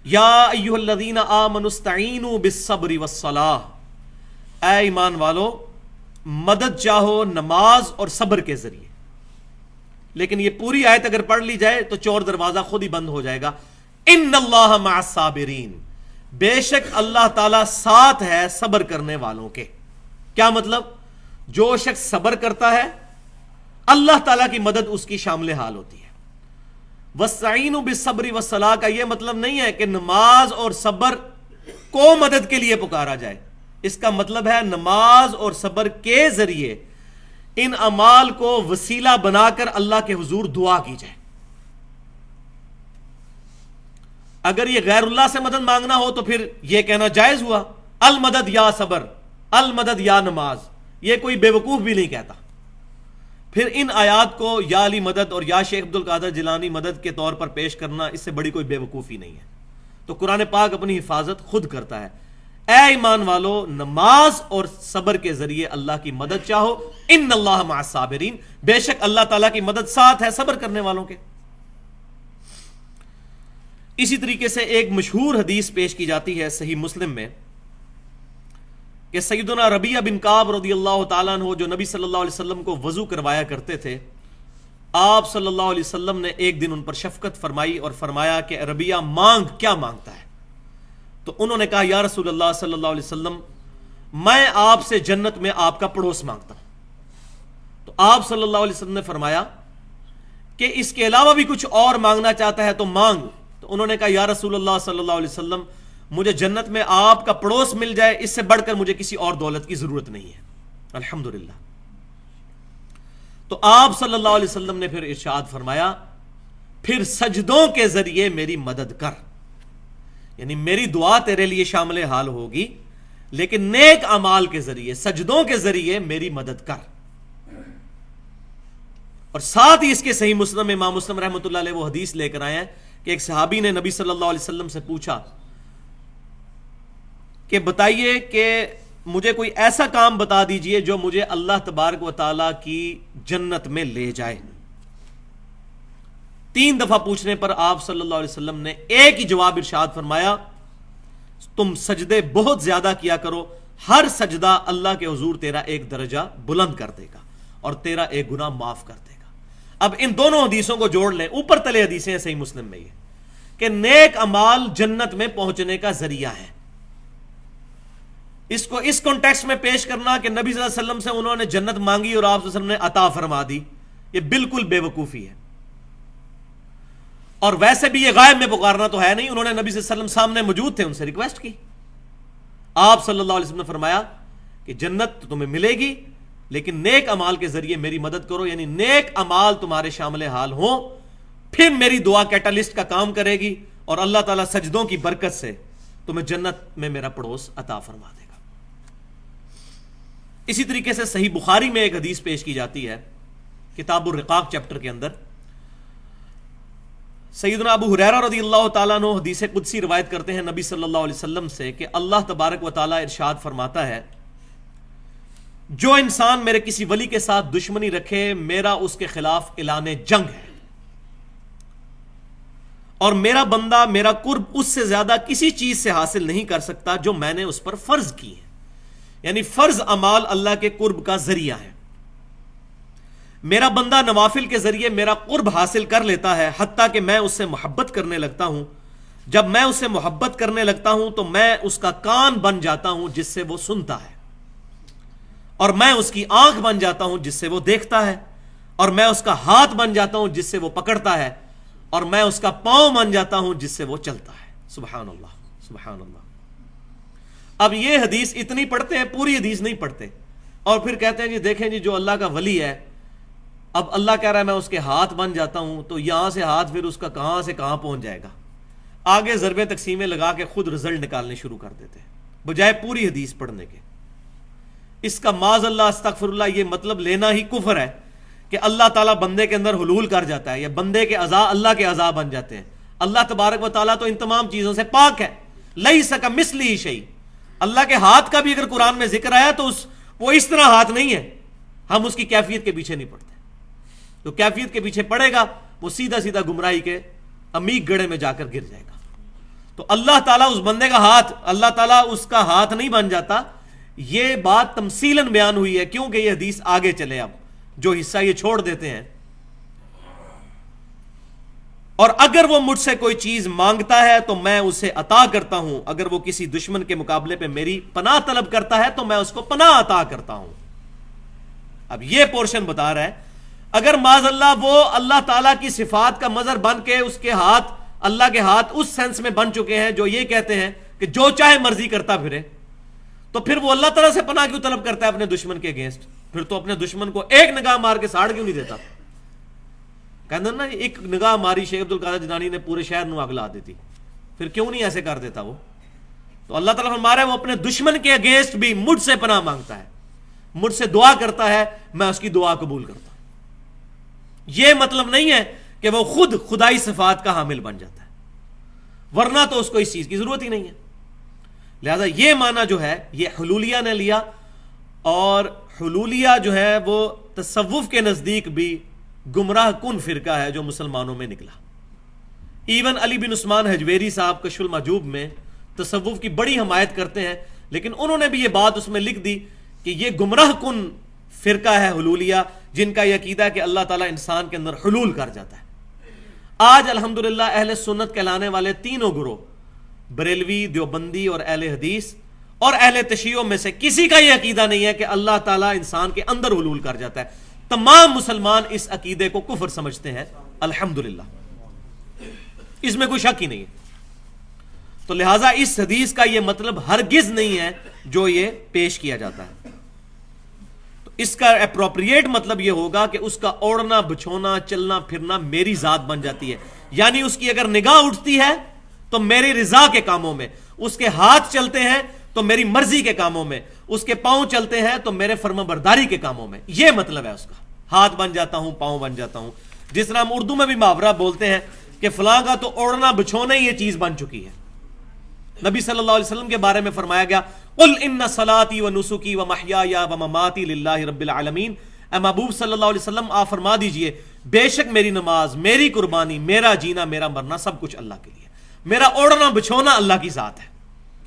یا ایھا الذین آمنوا استعینوا بالصبر والصلاۃ. اے ایمان والو، مدد چاہو نماز اور صبر کے ذریعے. لیکن یہ پوری آیت اگر پڑھ لی جائے تو چور دروازہ خود ہی بند ہو جائے گا. ان اللہ مع الصابرین، بے شک اللہ تعالیٰ ساتھ ہے صبر کرنے والوں کے. کیا مطلب؟ جو شخص صبر کرتا ہے اللہ تعالیٰ کی مدد اس کی شامل حال ہوتی ہے. وَاسْتَعِینُوا بِالصَّبْرِ وَالصَّلَاةِ کا یہ مطلب نہیں ہے کہ نماز اور صبر کو مدد کے لیے پکارا جائے. اس کا مطلب ہے نماز اور صبر کے ذریعے ان اعمال کو وسیلہ بنا کر اللہ کے حضور دعا کی جائے. اگر یہ غیر اللہ سے مدد مانگنا ہو تو پھر یہ کہنا جائز ہوا، المدد یا صبر، المدد یا نماز. یہ کوئی بیوقوف بھی نہیں کہتا. پھر ان آیات کو یا علی مدد اور یا شیخ عبد القادر جیلانی مدد کے طور پر پیش کرنا اس سے بڑی کوئی بیوقوفی نہیں ہے. تو قرآن پاک اپنی حفاظت خود کرتا ہے. اے ایمان والو، نماز اور صبر کے ذریعے اللہ کی مدد چاہو. ان اللہ مع الصابرین، بے شک اللہ تعالیٰ کی مدد ساتھ ہے صبر کرنے والوں کے. اسی طریقے سے ایک مشہور حدیث پیش کی جاتی ہے صحیح مسلم میں کہ سیدنا ربیعہ بن کعب رضی اللہ تعالیٰ عنہ جو نبی صلی اللہ علیہ وسلم کو وضو کروایا کرتے تھے، آپ صلی اللہ علیہ وسلم نے ایک دن ان پر شفقت فرمائی اور فرمایا کہ ربیعہ مانگ، کیا مانگتا ہے؟ تو انہوں نے کہا یا رسول اللہ صلی اللہ علیہ وسلم میں آپ سے جنت میں آپ کا پڑوس مانگتا ہوں۔ تو آپ صلی اللہ علیہ وسلم نے فرمایا کہ اس کے علاوہ بھی کچھ اور مانگنا چاہتا ہے تو مانگ۔ تو انہوں نے کہا یا رسول اللہ صلی اللہ علیہ وسلم مجھے جنت میں آپ کا پڑوس مل جائے، اس سے بڑھ کر مجھے کسی اور دولت کی ضرورت نہیں ہے۔ الحمدللہ۔ تو آپ صلی اللہ علیہ وسلم نے پھر ارشاد فرمایا پھر سجدوں کے ذریعے میری مدد کر، یعنی میری دعا تیرے لیے شامل حال ہوگی لیکن نیک اعمال کے ذریعے، سجدوں کے ذریعے میری مدد کر۔ اور ساتھ ہی اس کے صحیح مسلم میں امام مسلم رحمۃ اللہ علیہ وہ حدیث لے کر آئے ہیں کہ ایک صحابی نے نبی صلی اللہ علیہ وسلم سے پوچھا کہ بتائیے کہ مجھے کوئی ایسا کام بتا دیجئے جو مجھے اللہ تبارک و تعالیٰ کی جنت میں لے جائے۔ 3 دفعہ پوچھنے پر آپ صلی اللہ علیہ وسلم نے ایک ہی جواب ارشاد فرمایا تم سجدے بہت زیادہ کیا کرو، ہر سجدہ اللہ کے حضور تیرا ایک درجہ بلند کر دے گا اور تیرا ایک گناہ معاف کر دے گا۔ اب ان دونوں حدیثوں کو جوڑ لیں، اوپر تلے حدیثیں ہیں صحیح مسلم میں یہ کہ نیک اعمال جنت میں پہنچنے کا ذریعہ ہے۔ اس کو اس کانٹیکسٹ میں پیش کرنا کہ نبی صلی اللہ علیہ وسلم سے انہوں نے جنت مانگی اور آپ صلی اللہ علیہ وسلم نے عطا فرما دی، یہ بالکل بے وقوفی ہے۔ اور ویسے بھی یہ غائب میں پکارنا تو ہے نہیں، انہوں نے نبی صلی اللہ علیہ وسلم سامنے موجود تھے، ان سے ریکویسٹ کی۔ آپ صلی اللہ علیہ وسلم نے فرمایا کہ جنت تو تمہیں ملے گی لیکن نیک اعمال کے ذریعے میری مدد کرو، یعنی نیک اعمال تمہارے شامل حال ہوں، پھر میری دعا کیٹالسٹ کا کام کرے گی اور اللہ تعالیٰ سجدوں کی برکت سے تمہیں جنت میں میرا پڑوس عطا فرما دے گا۔ اسی طریقے سے صحیح بخاری میں ایک حدیث پیش کی جاتی ہے کتاب الرقاق چیپٹر کے اندر، سیدنا ابو ہریرہ رضی اللہ تعالیٰ عنہ حدیث قدسی روایت کرتے ہیں نبی صلی اللہ علیہ وسلم سے کہ اللہ تبارک و تعالیٰ ارشاد فرماتا ہے جو انسان میرے کسی ولی کے ساتھ دشمنی رکھے میرا اس کے خلاف اعلان جنگ ہے، اور میرا بندہ میرا قرب اس سے زیادہ کسی چیز سے حاصل نہیں کر سکتا جو میں نے اس پر فرض کی ہے، یعنی فرض اعمال اللہ کے قرب کا ذریعہ ہے۔ میرا بندہ نوافل کے ذریعے میرا قرب حاصل کر لیتا ہے حتیٰ کہ میں اس سے محبت کرنے لگتا ہوں، جب میں اس سے محبت کرنے لگتا ہوں تو میں اس کا کان بن جاتا ہوں جس سے وہ سنتا ہے، اور میں اس کی آنکھ بن جاتا ہوں جس سے وہ دیکھتا ہے، اور میں اس کا ہاتھ بن جاتا ہوں جس سے وہ پکڑتا ہے، اور میں اس کا پاؤں بن جاتا ہوں جس سے وہ چلتا ہے۔ سبحان اللہ، سبحان اللہ۔ اب یہ حدیث اتنی پڑھتے ہیں، پوری حدیث نہیں پڑھتے، اور پھر کہتے ہیں جی دیکھیں جی جو اللہ کا ولی ہے، اب اللہ کہہ رہا ہے میں اس کے ہاتھ بن جاتا ہوں، تو یہاں سے ہاتھ پھر اس کا کہاں سے کہاں پہنچ جائے گا، آگے ضربیں تقسیمیں لگا کے خود رزلٹ نکالنے شروع کر دیتے ہیں بجائے پوری حدیث پڑھنے کے۔ اس کا معاذ اللہ استغفر اللہ یہ مطلب لینا ہی کفر ہے کہ اللہ تعالیٰ بندے کے اندر حلول کر جاتا ہے یا بندے کے اعضاء اللہ کے اعضاء بن جاتے ہیں۔ اللہ تبارک و تعالیٰ تو ان تمام چیزوں سے پاک ہے، لیس کمثلہ شیء۔ اللہ کے ہاتھ کا بھی اگر قرآن میں ذکر آیا تو وہ اس طرح ہاتھ نہیں ہے، ہم اس کی کیفیت کے پیچھے نہیں پڑتے، تو کیفیت کے پیچھے پڑے گا وہ سیدھا سیدھا گمراہی کے عمیق گڑھے میں جا کر گر جائے گا۔ تو اللہ تعالیٰ اس بندے کا ہاتھ، اللہ تعالیٰ اس کا ہاتھ نہیں بن جاتا، یہ بات تمثیلاً بیان ہوئی ہے کیونکہ یہ حدیث آگے چلے، اب جو حصہ یہ چھوڑ دیتے ہیں۔ اور اگر وہ مجھ سے کوئی چیز مانگتا ہے تو میں اسے عطا کرتا ہوں، اگر وہ کسی دشمن کے مقابلے پہ میری پناہ طلب کرتا ہے تو میں اس کو پناہ عطا کرتا ہوں۔ اب یہ پورشن بتا رہا ہے اگر معاذ اللہ وہ اللہ تعالیٰ کی صفات کا مظہر بن کے اس کے ہاتھ، اللہ کے ہاتھ اس سینس میں بن چکے ہیں جو یہ کہتے ہیں کہ جو چاہے مرضی کرتا پھرے، تو پھر وہ اللہ تعالیٰ سے پناہ کیوں طلب کرتا ہے اپنے دشمن کے اگینسٹ؟ پھر تو اپنے دشمن کو ایک نگاہ مار کے ساڑ کیوں نہیں دیتا؟ کہتے ہیں نا ایک نگاہ ماری شیخ عبد القادر جیلانی نے پورے شہر نو اگ لا دیتی، پھر کیوں نہیں ایسے کر دیتا وہ؟ تو اللہ تعالیٰ فرما رہا ہے وہ اپنے دشمن کے اگینسٹ بھی مجھ سے پناہ مانگتا ہے، مجھ سے دعا کرتا ہے، میں اس کی دعا قبول کرتا ہوں۔ یہ مطلب نہیں ہے کہ وہ خود خدائی صفات کا حامل بن جاتا ہے، ورنہ تو اس کو اس چیز کی ضرورت ہی نہیں ہے۔ لہذا یہ معنی جو ہے یہ حلولیہ نے لیا، اور حلولیہ جو ہے وہ تصوف کے نزدیک بھی گمراہ کن فرقہ ہے جو مسلمانوں میں نکلا۔ ایون علی بن عثمان حجویری صاحب کشف المحجوب میں تصوف کی بڑی حمایت کرتے ہیں، لیکن انہوں نے بھی یہ بات اس میں لکھ دی کہ یہ گمراہ کن فرقہ ہے حلولیہ، جن کا یہ عقیدہ ہے کہ اللہ تعالیٰ انسان کے اندر حلول کر جاتا ہے۔ آج الحمدللہ اہل سنت کہلانے والے تینوں گروہ، بریلوی، دیوبندی اور اہل حدیث اور اہل تشیع میں سے کسی کا یہ عقیدہ نہیں ہے کہ اللہ تعالیٰ انسان کے اندر حلول کر جاتا ہے۔ تمام مسلمان اس عقیدے کو کفر سمجھتے ہیں الحمدللہ، اس میں کوئی شک ہی نہیں ہے۔ تو لہٰذا اس حدیث کا یہ مطلب ہرگز نہیں ہے جو یہ پیش کیا جاتا ہے۔ تو اس کا اپروپریٹ مطلب یہ ہوگا کہ اس کا اوڑھنا بچھونا چلنا پھرنا میری ذات بن جاتی ہے، یعنی اس کی اگر نگاہ اٹھتی ہے تو میری رضا کے کاموں میں، اس کے ہاتھ چلتے ہیں تو میری مرضی کے کاموں میں، اس کے پاؤں چلتے ہیں تو میرے فرما برداری کے کاموں میں، یہ مطلب ہے اس کا۔ ہاتھ بن جاتا ہوں، پاؤں بن جاتا ہوں، جس طرح ہم اردو میں بھی محاورہ بولتے ہیں کہ فلاں کا تو اوڑھنا بچھونا ہی یہ چیز بن چکی ہے۔ نبی صلی اللہ علیہ وسلم کے بارے میں فرمایا گیا قل ان صلاتي ونسكي ومحياي ومماتي لله رب العالمین، اے محبوب صلی اللہ علیہ وسلم آپ فرما دیجئے بے شک میری نماز، میری قربانی، میرا جینا، میرا مرنا سب کچھ اللہ کے لیے، میرا اوڑھنا بچھونا اللہ کی ذات ہے۔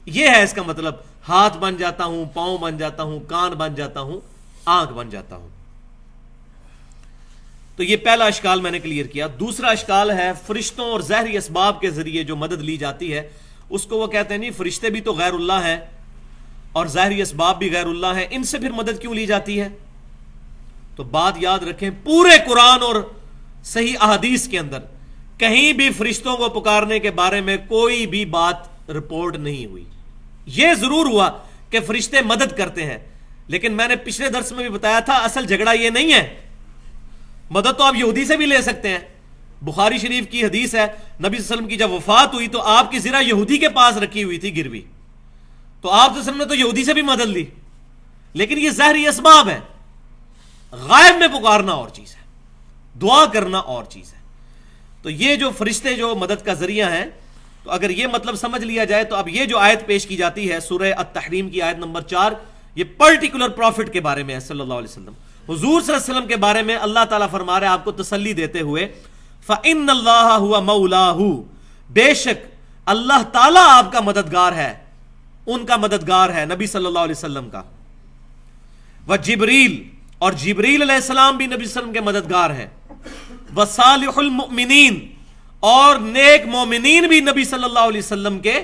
یہ ہے اس کا مطلب، ہاتھ بن جاتا ہوں، پاؤں بن جاتا ہوں، کان بن جاتا ہوں، آنکھ بن جاتا ہوں۔ تو یہ پہلا اشکال میں نے کلیئر کیا۔ دوسرا اشکال ہے فرشتوں اور ظاہری اسباب کے ذریعے جو مدد لی جاتی ہے، اس کو وہ کہتے ہیں نہیں فرشتے بھی تو غیر اللہ ہیں اور ظاہری اسباب بھی غیر اللہ ہیں، ان سے پھر مدد کیوں لی جاتی ہے؟ تو بات یاد رکھیں، پورے قرآن اور صحیح احادیث کے اندر کہیں بھی فرشتوں کو پکارنے کے بارے میں کوئی بھی بات رپورٹ نہیں ہوئی۔ یہ ضرور ہوا کہ فرشتے مدد کرتے ہیں، لیکن میں نے پچھلے درس میں بھی بتایا تھا اصل جھگڑا یہ نہیں ہے۔ مدد تو آپ یہودی سے بھی لے سکتے ہیں، بخاری شریف کی حدیث ہے نبی صلی اللہ علیہ وسلم کی جب وفات ہوئی تو آپ کی زرہ یہودی کے پاس رکھی ہوئی تھی گروی، تو آپ صلی اللہ علیہ وسلم نے تو یہودی سے بھی مدد لی، لیکن یہ ظاہری اسباب ہے۔ غائب میں پکارنا اور چیز ہے، دعا کرنا اور چیز ہے۔ تو یہ جو فرشتے جو مدد کا ذریعہ ہیں، تو اگر یہ مطلب سمجھ لیا جائے تو اب یہ جو آیت پیش کی جاتی ہے سورہ التحریم کی آیت نمبر 4، یہ پرٹیکولر پروفٹ کے بارے میں ہے صلی اللہ علیہ وسلم، حضور صلی اللہ علیہ وسلم کے بارے میں اللہ تعالیٰ فرما رہے ہیں آپ کو تسلی دیتے ہوئے فَإِنَّ اللَّهَ هُوَ مَوْلَاهُ، بے شک اللہ تعالیٰ آپ کا مددگار ہے، ان کا مددگار ہے نبی صلی اللہ علیہ وسلم کا۔ وَجِبْرِيل، اور جبریل علیہ السلام بھی نبی صلی اللہ علیہ وسلم کے مددگار ہیں۔ وَصَالِحُ الْمُؤْمِنِينَ، اور نیک مومنین بھی نبی صلی اللہ علیہ وسلم کے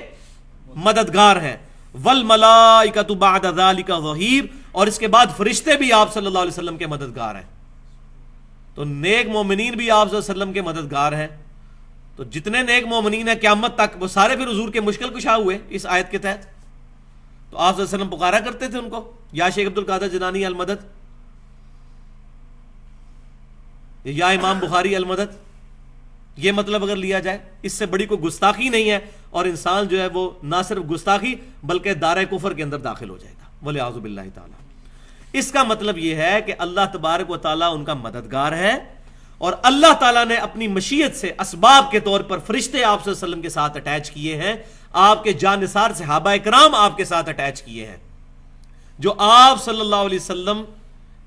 مددگار ہیں۔ وَالْمَلَائِكَةُ بَعْدَ ذَلِكَ ظَهِيرٌ، اور اس کے بعد فرشتے بھی آپ صلی اللہ علیہ وسلم کے مددگار ہیں۔ تو نیک مومنین بھی آپ صلی اللہ علیہ وسلم کے مددگار ہیں۔ تو جتنے نیک مومنین ہیں قیامت تک وہ سارے پھر حضور کے مشکل کشا ہوئے اس آیت کے تحت۔ تو آپ صلی اللہ علیہ وسلم پکارا کرتے تھے ان کو، یا شیخ عبد القادر جنانی المدد، یا امام بخاری المدد، یہ مطلب اگر لیا جائے، اس سے بڑی کوئی گستاخی نہیں ہے، اور انسان جو ہے وہ نہ صرف گستاخی بلکہ دار کفر کے اندر داخل ہو جائے گا، وَلِعَوْذُ بِاللَّهِ تعالیٰ۔ اس کا مطلب یہ ہے کہ اللہ تبارک و تعالیٰ ان کا مددگار ہے، اور اللہ تعالیٰ نے اپنی مشیت سے اسباب کے طور پر فرشتے آپ صلی اللہ علیہ وسلم کے ساتھ اٹیچ کیے ہیں، آپ کے جانثار صحابہ کرام آپ کے ساتھ اٹیچ کیے ہیں، جو آپ صلی اللہ علیہ وسلم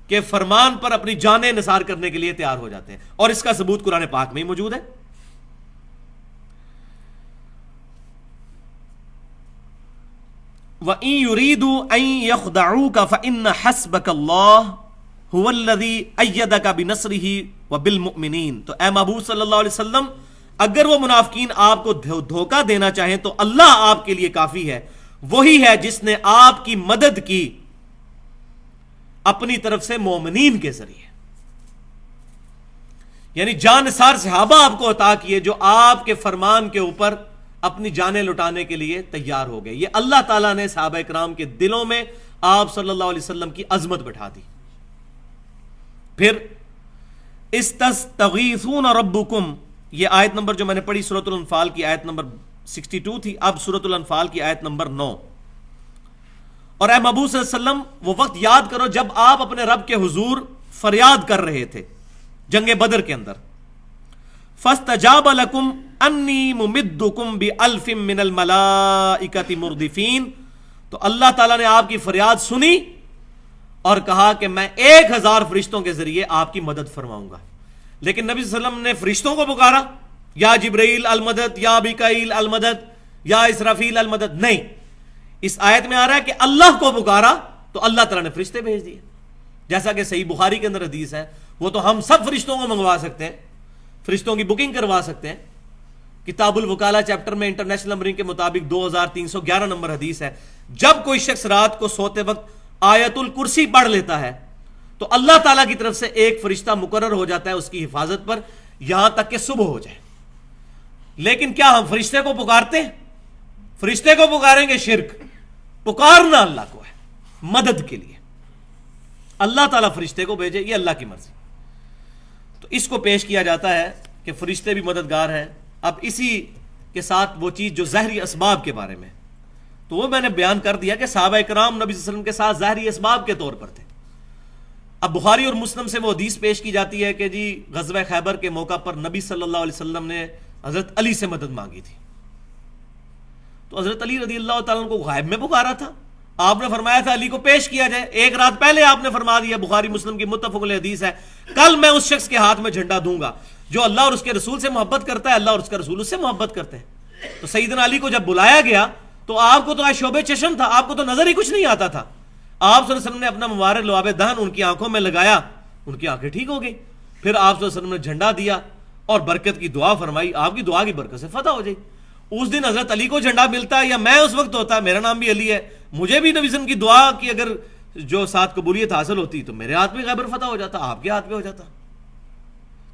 کے فرمان پر اپنی جانیں نثار کرنے کے لیے تیار ہو جاتے ہیں، اور اس کا ثبوت قرآن پاک میں ہی موجود ہے۔ وَإِن يُرِيدُوا أَن يَخْدَعُوكَ فَإِنَّ حَسْبَكَ اللَّهُ هُوَ الَّذِي أَيَّدَكَ بِنَصْرِهِ وَبِالْمُؤْمِنِينَ۔ تو اے محبوب صلی اللہ علیہ وسلم، اگر وہ منافقین آپ کو دھوکہ دینا چاہیں تو اللہ آپ کے لیے کافی ہے، وہی ہے جس نے آپ کی مدد کی اپنی طرف سے مومنین کے ذریعے، یعنی جانثار صحابہ آپ کو عطا کیے جو آپ کے فرمان کے اوپر اپنی جانیں لٹانے کے لیے تیار ہو گئے۔ یہ اللہ تعالیٰ نے صحابہ کرام کے دلوں میں آپ صلی اللہ علیہ وسلم کی عظمت بٹھا دی۔ پھر استستغیثون ربکم، یہ آیت نمبر جو میں نے پڑھی سورۃ الانفال کی آیت نمبر 62 تھی، اب سورۃ الانفال کی آیت نمبر 9۔ اور اے محبوب صلی اللہ علیہ وسلم وہ وقت یاد کرو جب آپ اپنے رب کے حضور فریاد کر رہے تھے جنگ بدر کے اندر، فاستجاب لکم انی ممدکم بألف من الملائکۃ مردفین، تو اللہ تعالیٰ نے آپ کی فریاد سنی اور کہا کہ میں 1000 فرشتوں کے ذریعے آپ کی مدد فرماؤں گا۔ لیکن نبی صلی اللہ علیہ وسلم نے فرشتوں کو پکارا، یا جبرائیل المدد، یا میکائیل المدد، یا اسرافیل المدد، نہیں. اس آیت میں آ رہا ہے کہ اللہ کو پکارا تو اللہ تعالیٰ نے فرشتے بھیج دیے. جیسا کہ صحیح بخاری کے اندر حدیث ہے، وہ تو ہم سب فرشتوں کو منگوا سکتے ہیں، فرشتوں کی بکنگ کروا سکتے ہیں. کتاب الوکالہ چیپٹر میں انٹرنیشنل نمبرنگ کے مطابق 2311 نمبر حدیث ہے، جب کوئی شخص رات کو سوتے وقت آیت الکرسی پڑھ لیتا ہے تو اللہ تعالیٰ کی طرف سے ایک فرشتہ مقرر ہو جاتا ہے اس کی حفاظت پر یہاں تک کہ صبح ہو جائے. لیکن کیا ہم فرشتے کو پکارتے ہیں؟ فرشتے کو پکاریں گے شرک. پکارنا اللہ کو ہے مدد کے لیے. اللہ تعالیٰ فرشتے کو بھیجے، یہ اللہ کی مرضی. تو اس کو پیش کیا جاتا ہے کہ فرشتے بھی مددگار ہیں. اب اسی کے ساتھ وہ چیز جو ظاہری اسباب کے بارے میں، تو وہ میں نے بیان کر دیا کہ صحابہ کرام نبی صلی اللہ علیہ وسلم کے ساتھ ظاہری اسباب کے طور پر تھے. اب بخاری اور مسلم سے وہ حدیث پیش کی جاتی ہے کہ جی غزوہ خیبر کے موقع پر نبی صلی اللہ علیہ وسلم نے حضرت علی سے مدد مانگی تھی. تو حضرت علی رضی اللہ تعالیٰ عنہ کو غائب میں پکارا تھا. آپ نے فرمایا تھا علی کو پیش کیا جائے. ایک رات پہلے آپ نے فرما دیا، بخاری مسلم کی متفق علیہ حدیث ہے، کل میں اس شخص کے ہاتھ میں جھنڈا دوں گا جو اللہ اور اس کے رسول سے محبت کرتا ہے، اللہ اور اس کا رسول اس سے محبت کرتے ہیں. تو سیدنا علی کو جب بلایا گیا تو آپ کو تو شعبے چشم تھا، آپ کو تو نظر ہی کچھ نہیں آتا تھا. آپ صلی اللہ علیہ وسلم نے اپنا مبارک لعاب دہن ان کی آنکھوں میں لگایا، ان کی آنکھیں ٹھیک ہو گئی. پھر آپ صلی اللہ علیہ وسلم نے جھنڈا دیا اور برکت کی دعا فرمائی، آپ کی دعا کی برکت سے فتح ہو جائے. اس دن حضرت علی کو جھنڈا ملتا ہے یا میں اس وقت ہوتا، میرا نام بھی علی ہے، مجھے بھی نبی صلی اللہ علیہ وسلم کی دعا کی اگر جو ساتھ قبولیت حاصل ہوتی تو میرے ہاتھ میں خیبر فتح ہو جاتا، آپ کے ہاتھ میں ہو جاتا.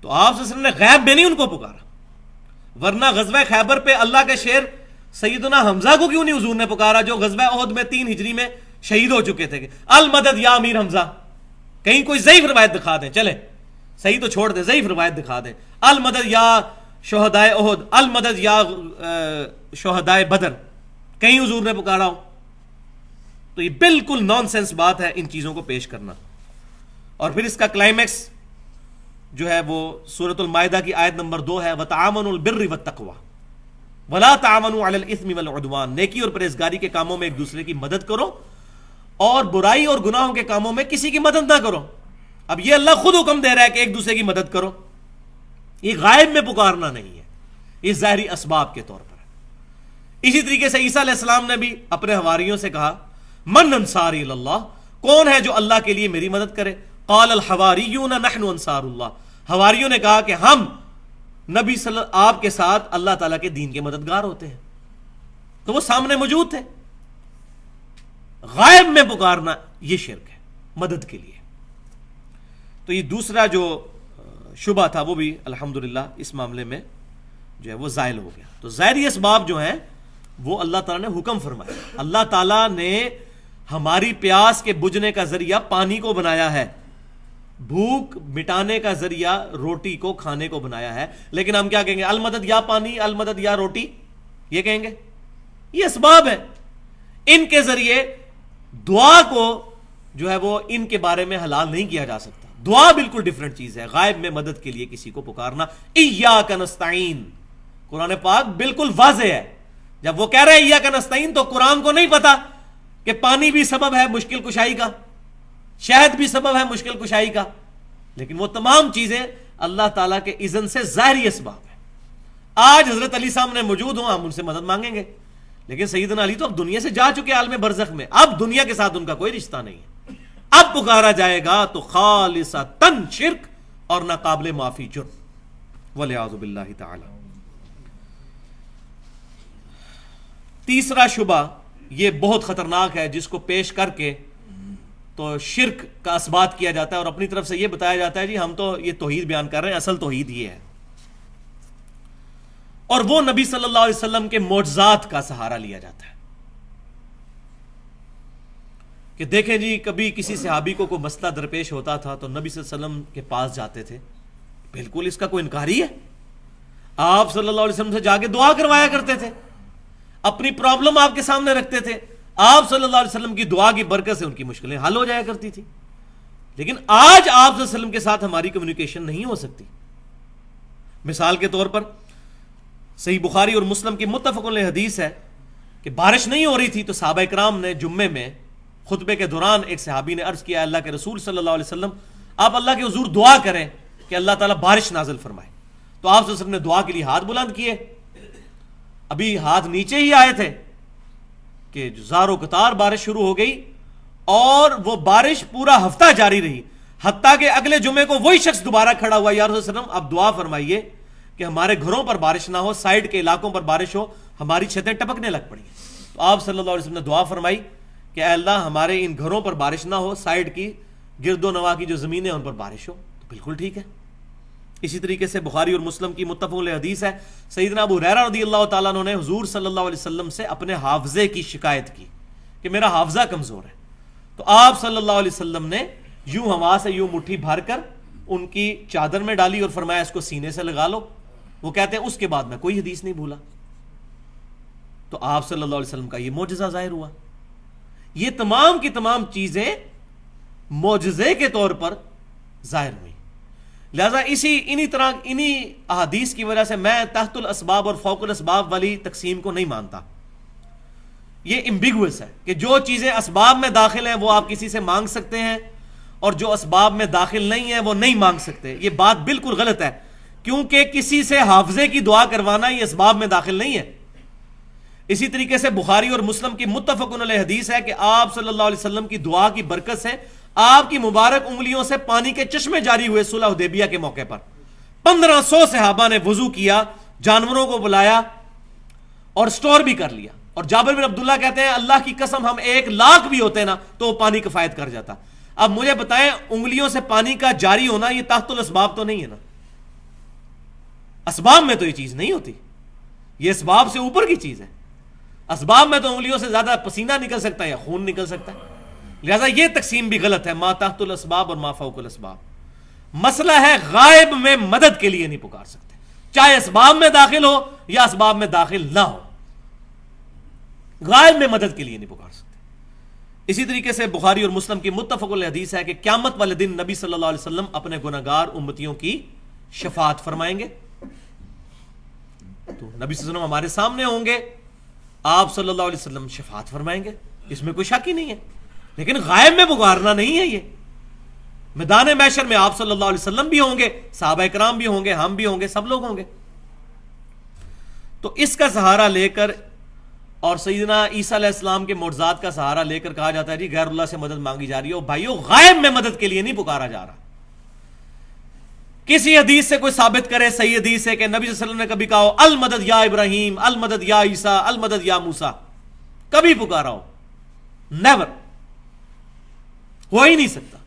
تو آپ صلی اللہ علیہ وسلم نے غیب میں نہیں ان کو پکارا. ورنہ غزوہ خیبر پہ اللہ کے شیر سیدنا حمزہ کو کیوں نہیں حضور نے پکارا، جو غزوہ احد میں 3 ہجری میں شہید ہو چکے تھے؟ المدد یا امیر حمزہ. کہیں کوئی ضعیف روایت دکھا دیں، چلے صحیح تو چھوڑ دیں، ضعیف روایت دکھا دیں. المدد یا شہدائے احد، المدد یا شہدائے بدر، کہیں حضور نے پکارا ہو؟ تو یہ بالکل نان سینس بات ہے ان چیزوں کو پیش کرنا. اور پھر اس کا کلائمیکس جو ہے وہ سورۃ المائدہ کی آیت نمبر 2 ہے، وَتَعَامَنُوا الْبِرِّ وَالتَّقْوَى وَلَا تَعَامَنُوا عَلَى الْإِثْمِ وَالْعُدْوَانِ. نیکی اور پرہیزگاری کے کاموں میں ایک دوسرے کی مدد کرو اور برائی اور گناہوں کے کاموں میں کسی کی مدد نہ کرو. اب یہ اللہ خود حکم دے رہا ہے کہ ایک دوسرے کی مدد کرو. یہ غائب میں پکارنا نہیں ہے، یہ ظاہری اسباب کے طور پر ہے. اسی طریقے سے عیسیٰ علیہ السلام نے بھی اپنے حواریوں سے کہا، من انصاری اللہ، کون ہے جو اللہ کے لیے میری مدد کرے؟ قال الحواریون نحن انصار اللہ. حواریوں نے کہا کہ ہم نبی صلی آپ کے ساتھ اللہ تعالیٰ کے دین کے مددگار ہوتے ہیں. تو وہ سامنے موجود تھے. غائب میں پکارنا یہ شرک ہے مدد کے لیے. تو یہ دوسرا جو شبہ تھا وہ بھی الحمدللہ اس معاملے میں جو ہے وہ زائل ہو گیا. تو ظاہری اسباب جو ہیں وہ اللہ تعالیٰ نے حکم فرمایا. اللہ تعالیٰ نے ہماری پیاس کے بجھنے کا ذریعہ پانی کو بنایا ہے، بھوک مٹانے کا ذریعہ روٹی کو کھانے کو بنایا ہے. لیکن ہم کیا کہیں گے؟ المدد یا پانی، المدد یا روٹی، یہ کہیں گے. یہ اسباب ہیں، ان کے ذریعے دعا کو جو ہے وہ ان کے بارے میں حلال نہیں کیا جا سکتا. دعا بالکل ڈیفرنٹ چیز ہے. غائب میں مدد کے لیے کسی کو پکارنا، ایاک نستعین، قرآن پاک بالکل واضح ہے. جب وہ کہہ رہے ہیں ایاک نستعین تو قرآن کو نہیں پتا کہ پانی بھی سبب ہے مشکل کشائی کا، شہد بھی سبب ہے مشکل کشائی کا. لیکن وہ تمام چیزیں اللہ تعالیٰ کے اذن سے ظاہری اسباب ہیں. آج حضرت علی سامنے موجود ہوں، ہم ان سے مدد مانگیں گے، لیکن سیدنا علی تو اب دنیا سے جا چکے عالم برزخ میں، اب دنیا کے ساتھ ان کا کوئی رشتہ نہیں ہے. اب پکارا جائے گا تو خالصتاً شرک اور ناقابل معافی جرم، والعیاذ باللہ تعالی. تیسرا شبہ یہ بہت خطرناک ہے، جس کو پیش کر کے تو شرک کا اثبات کیا جاتا ہے اور اپنی طرف سے یہ بتایا جاتا ہے جی ہم تو یہ توحید بیان کر رہے ہیں، اصل توحید یہ ہے. اور وہ نبی صلی اللہ علیہ وسلم کے معجزات کا سہارا لیا جاتا ہے کہ دیکھیں جی کبھی کسی صحابی کو کوئی مسئلہ درپیش ہوتا تھا تو نبی صلی اللہ علیہ وسلم کے پاس جاتے تھے. بالکل اس کا کوئی انکاری ہے؟ آپ صلی اللہ علیہ وسلم سے جا کے دعا کروایا کرتے تھے، اپنی پرابلم آپ کے سامنے رکھتے تھے، آپ صلی اللہ علیہ وسلم کی دعا کی برکت سے ان کی مشکلیں حل ہو جایا کرتی تھی. لیکن آج آپ صلی اللہ علیہ وسلم کے ساتھ ہماری کمیونیکیشن نہیں ہو سکتی. مثال کے طور پر صحیح بخاری اور مسلم کی متفق علیہ حدیث ہے کہ بارش نہیں ہو رہی تھی تو صحابہ کرام نے جمعے میں خطبے کے دوران ایک صحابی نے عرض کیا، اللہ کے رسول صلی اللہ علیہ وسلم آپ اللہ کے حضور دعا کریں کہ اللہ تعالیٰ بارش نازل فرمائے. تو آپ صلی اللہ علیہ وسلم نے دعا کے لیے ہاتھ بلند کیے. ابھی ہاتھ نیچے ہی آئے تھے کہ زار و قطار بارش شروع ہو گئی, اور وہ بارش پورا ہفتہ جاری رہی, حتیٰ کہ اگلے جمعے کو وہی شخص دوبارہ کھڑا ہوا, یا رسول اللہ اب دعا فرمائیے کہ ہمارے گھروں پر بارش نہ ہو, سائڈ کے علاقوں پر بارش ہو, ہماری چھتیں ٹپکنے لگ پڑی. تو آپ صلی اللہ علیہ وسلم نے دعا فرمائی کہ اے اللہ ہمارے ان گھروں پر بارش نہ ہو, سائڈ کی گرد و نواح کی جو زمینیں ان پر بارش ہو. تو بالکل ٹھیک ہے. اسی طریقے سے بخاری اور مسلم کی متفق علیہ حدیث ہے, سیدنا ابو ہریرہ رضی اللہ تعالیٰ عنہ نے حضور صلی اللہ علیہ وسلم سے اپنے حافظے کی شکایت کی کہ میرا حافظہ کمزور ہے. تو آپ صلی اللہ علیہ وسلم نے یوں ہوا سے یوں مٹھی بھر کر ان کی چادر میں ڈالی اور فرمایا اس کو سینے سے لگا لو. وہ کہتے ہیں اس کے بعد میں کوئی حدیث نہیں بھولا. تو آپ صلی اللہ علیہ وسلم کا یہ معجزہ ظاہر ہوا. یہ تمام کی تمام چیزیں معجزے کے طور پر ظاہر ہوئی. لہذا انہی احادیث کی وجہ سے میں تحت الاسباب اور فوق الاسباب والی تقسیم کو نہیں مانتا. یہ امبیگوس ہے کہ جو چیزیں اسباب میں داخل ہیں وہ آپ کسی سے مانگ سکتے ہیں, اور جو اسباب میں داخل نہیں ہیں وہ نہیں مانگ سکتے. یہ بات بالکل غلط ہے, کیونکہ کسی سے حافظے کی دعا کروانا یہ اسباب میں داخل نہیں ہے. اسی طریقے سے بخاری اور مسلم کی متفق علیہ حدیث ہے کہ آپ صلی اللہ علیہ وسلم کی دعا کی برکت سے آپ کی مبارک انگلیوں سے پانی کے چشمے جاری ہوئے. صلح حدیبیہ کے موقع پر 1500 صحابہ نے وضو کیا, جانوروں کو بلایا اور سٹور بھی کر لیا. اور جابر بن عبداللہ کہتے ہیں اللہ کی قسم ہم 1,00,000 بھی ہوتے نا تو وہ پانی کفایت کر جاتا. اب مجھے بتائیں انگلیوں سے پانی کا جاری ہونا یہ تحت الاسباب تو نہیں ہے نا؟ اسباب میں تو یہ چیز نہیں ہوتی, یہ اسباب سے اوپر کی چیز ہے. اسباب میں تو انگلیوں سے زیادہ پسینہ نکل سکتا ہے یا خون نکل سکتا ہے. لہذا یہ تقسیم بھی غلط ہے, ما تحت الاسباب اور ما فوق الاسباب. مسئلہ ہے غائب میں مدد کے لیے نہیں پکار سکتے, چاہے اسباب میں داخل ہو یا اسباب میں داخل نہ ہو, غائب میں مدد کے لیے نہیں پکار سکتے. اسی طریقے سے بخاری اور مسلم کی متفق علیہ حدیث ہے کہ قیامت والے دن نبی صلی اللہ علیہ وسلم اپنے گناہگار امتیوں کی شفاعت فرمائیں گے. تو نبی صلی اللہ علیہ وسلم ہمارے سامنے ہوں گے, آپ صلی اللہ علیہ وسلم شفاعت فرمائیں گے, اس میں کوئی شک ہی نہیں ہے. لیکن غائب میں پکارنا نہیں ہے. یہ میدان محشر میں آپ صلی اللہ علیہ وسلم بھی ہوں گے, صحابہ کرام بھی ہوں گے, ہم بھی ہوں گے, سب لوگ ہوں گے. تو اس کا سہارا لے کر اور سیدنا عیسیٰ علیہ السلام کے معجزات کا سہارا لے کر کہا جاتا ہے جی غیر اللہ سے مدد مانگی جا رہی ہے. بھائیو غائب میں مدد کے لیے نہیں پکارا جا رہا. کسی حدیث سے کوئی ثابت کرے, صحیح حدیث ہے کہ نبی صلی اللہ علیہ وسلم نے کبھی کہا ہو المدد یا ابراہیم, المدد یا عیسیٰ, المدد یا موسیٰ, کبھی پکارا ہو؟ نیور, ہو ہی نہیں سکتا.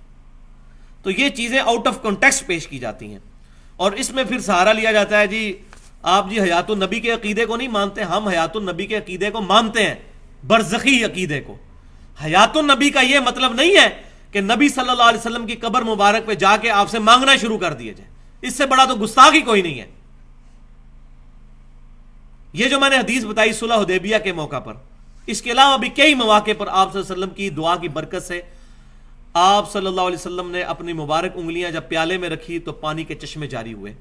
تو یہ چیزیں آؤٹ آف کانٹیکسٹ پیش کی جاتی ہیں, اور اس میں پھر سہارا لیا جاتا ہے جی آپ جی حیات النبی کے عقیدے کو نہیں مانتے. ہم حیات النبی کے عقیدے کو مانتے ہیں, برزخی عقیدے کو. حیات النبی کا یہ مطلب نہیں ہے کہ نبی صلی اللہ علیہ وسلم کی قبر مبارک پہ جا کے آپ سے مانگنا شروع کر دیا جائے. اس سے بڑا تو گستاخی کوئی نہیں ہے. یہ جو میں نے حدیث بتائی صلح حدیبیہ کے موقع پر, اس کے علاوہ بھی کئی مواقع پر آپ صلی اللہ علیہ وسلم کی دعا کی برکت سے آپ صلی اللہ علیہ وسلم نے اپنی مبارک انگلیاں جب پیالے میں رکھی تو پانی کے چشمے جاری ہوئے.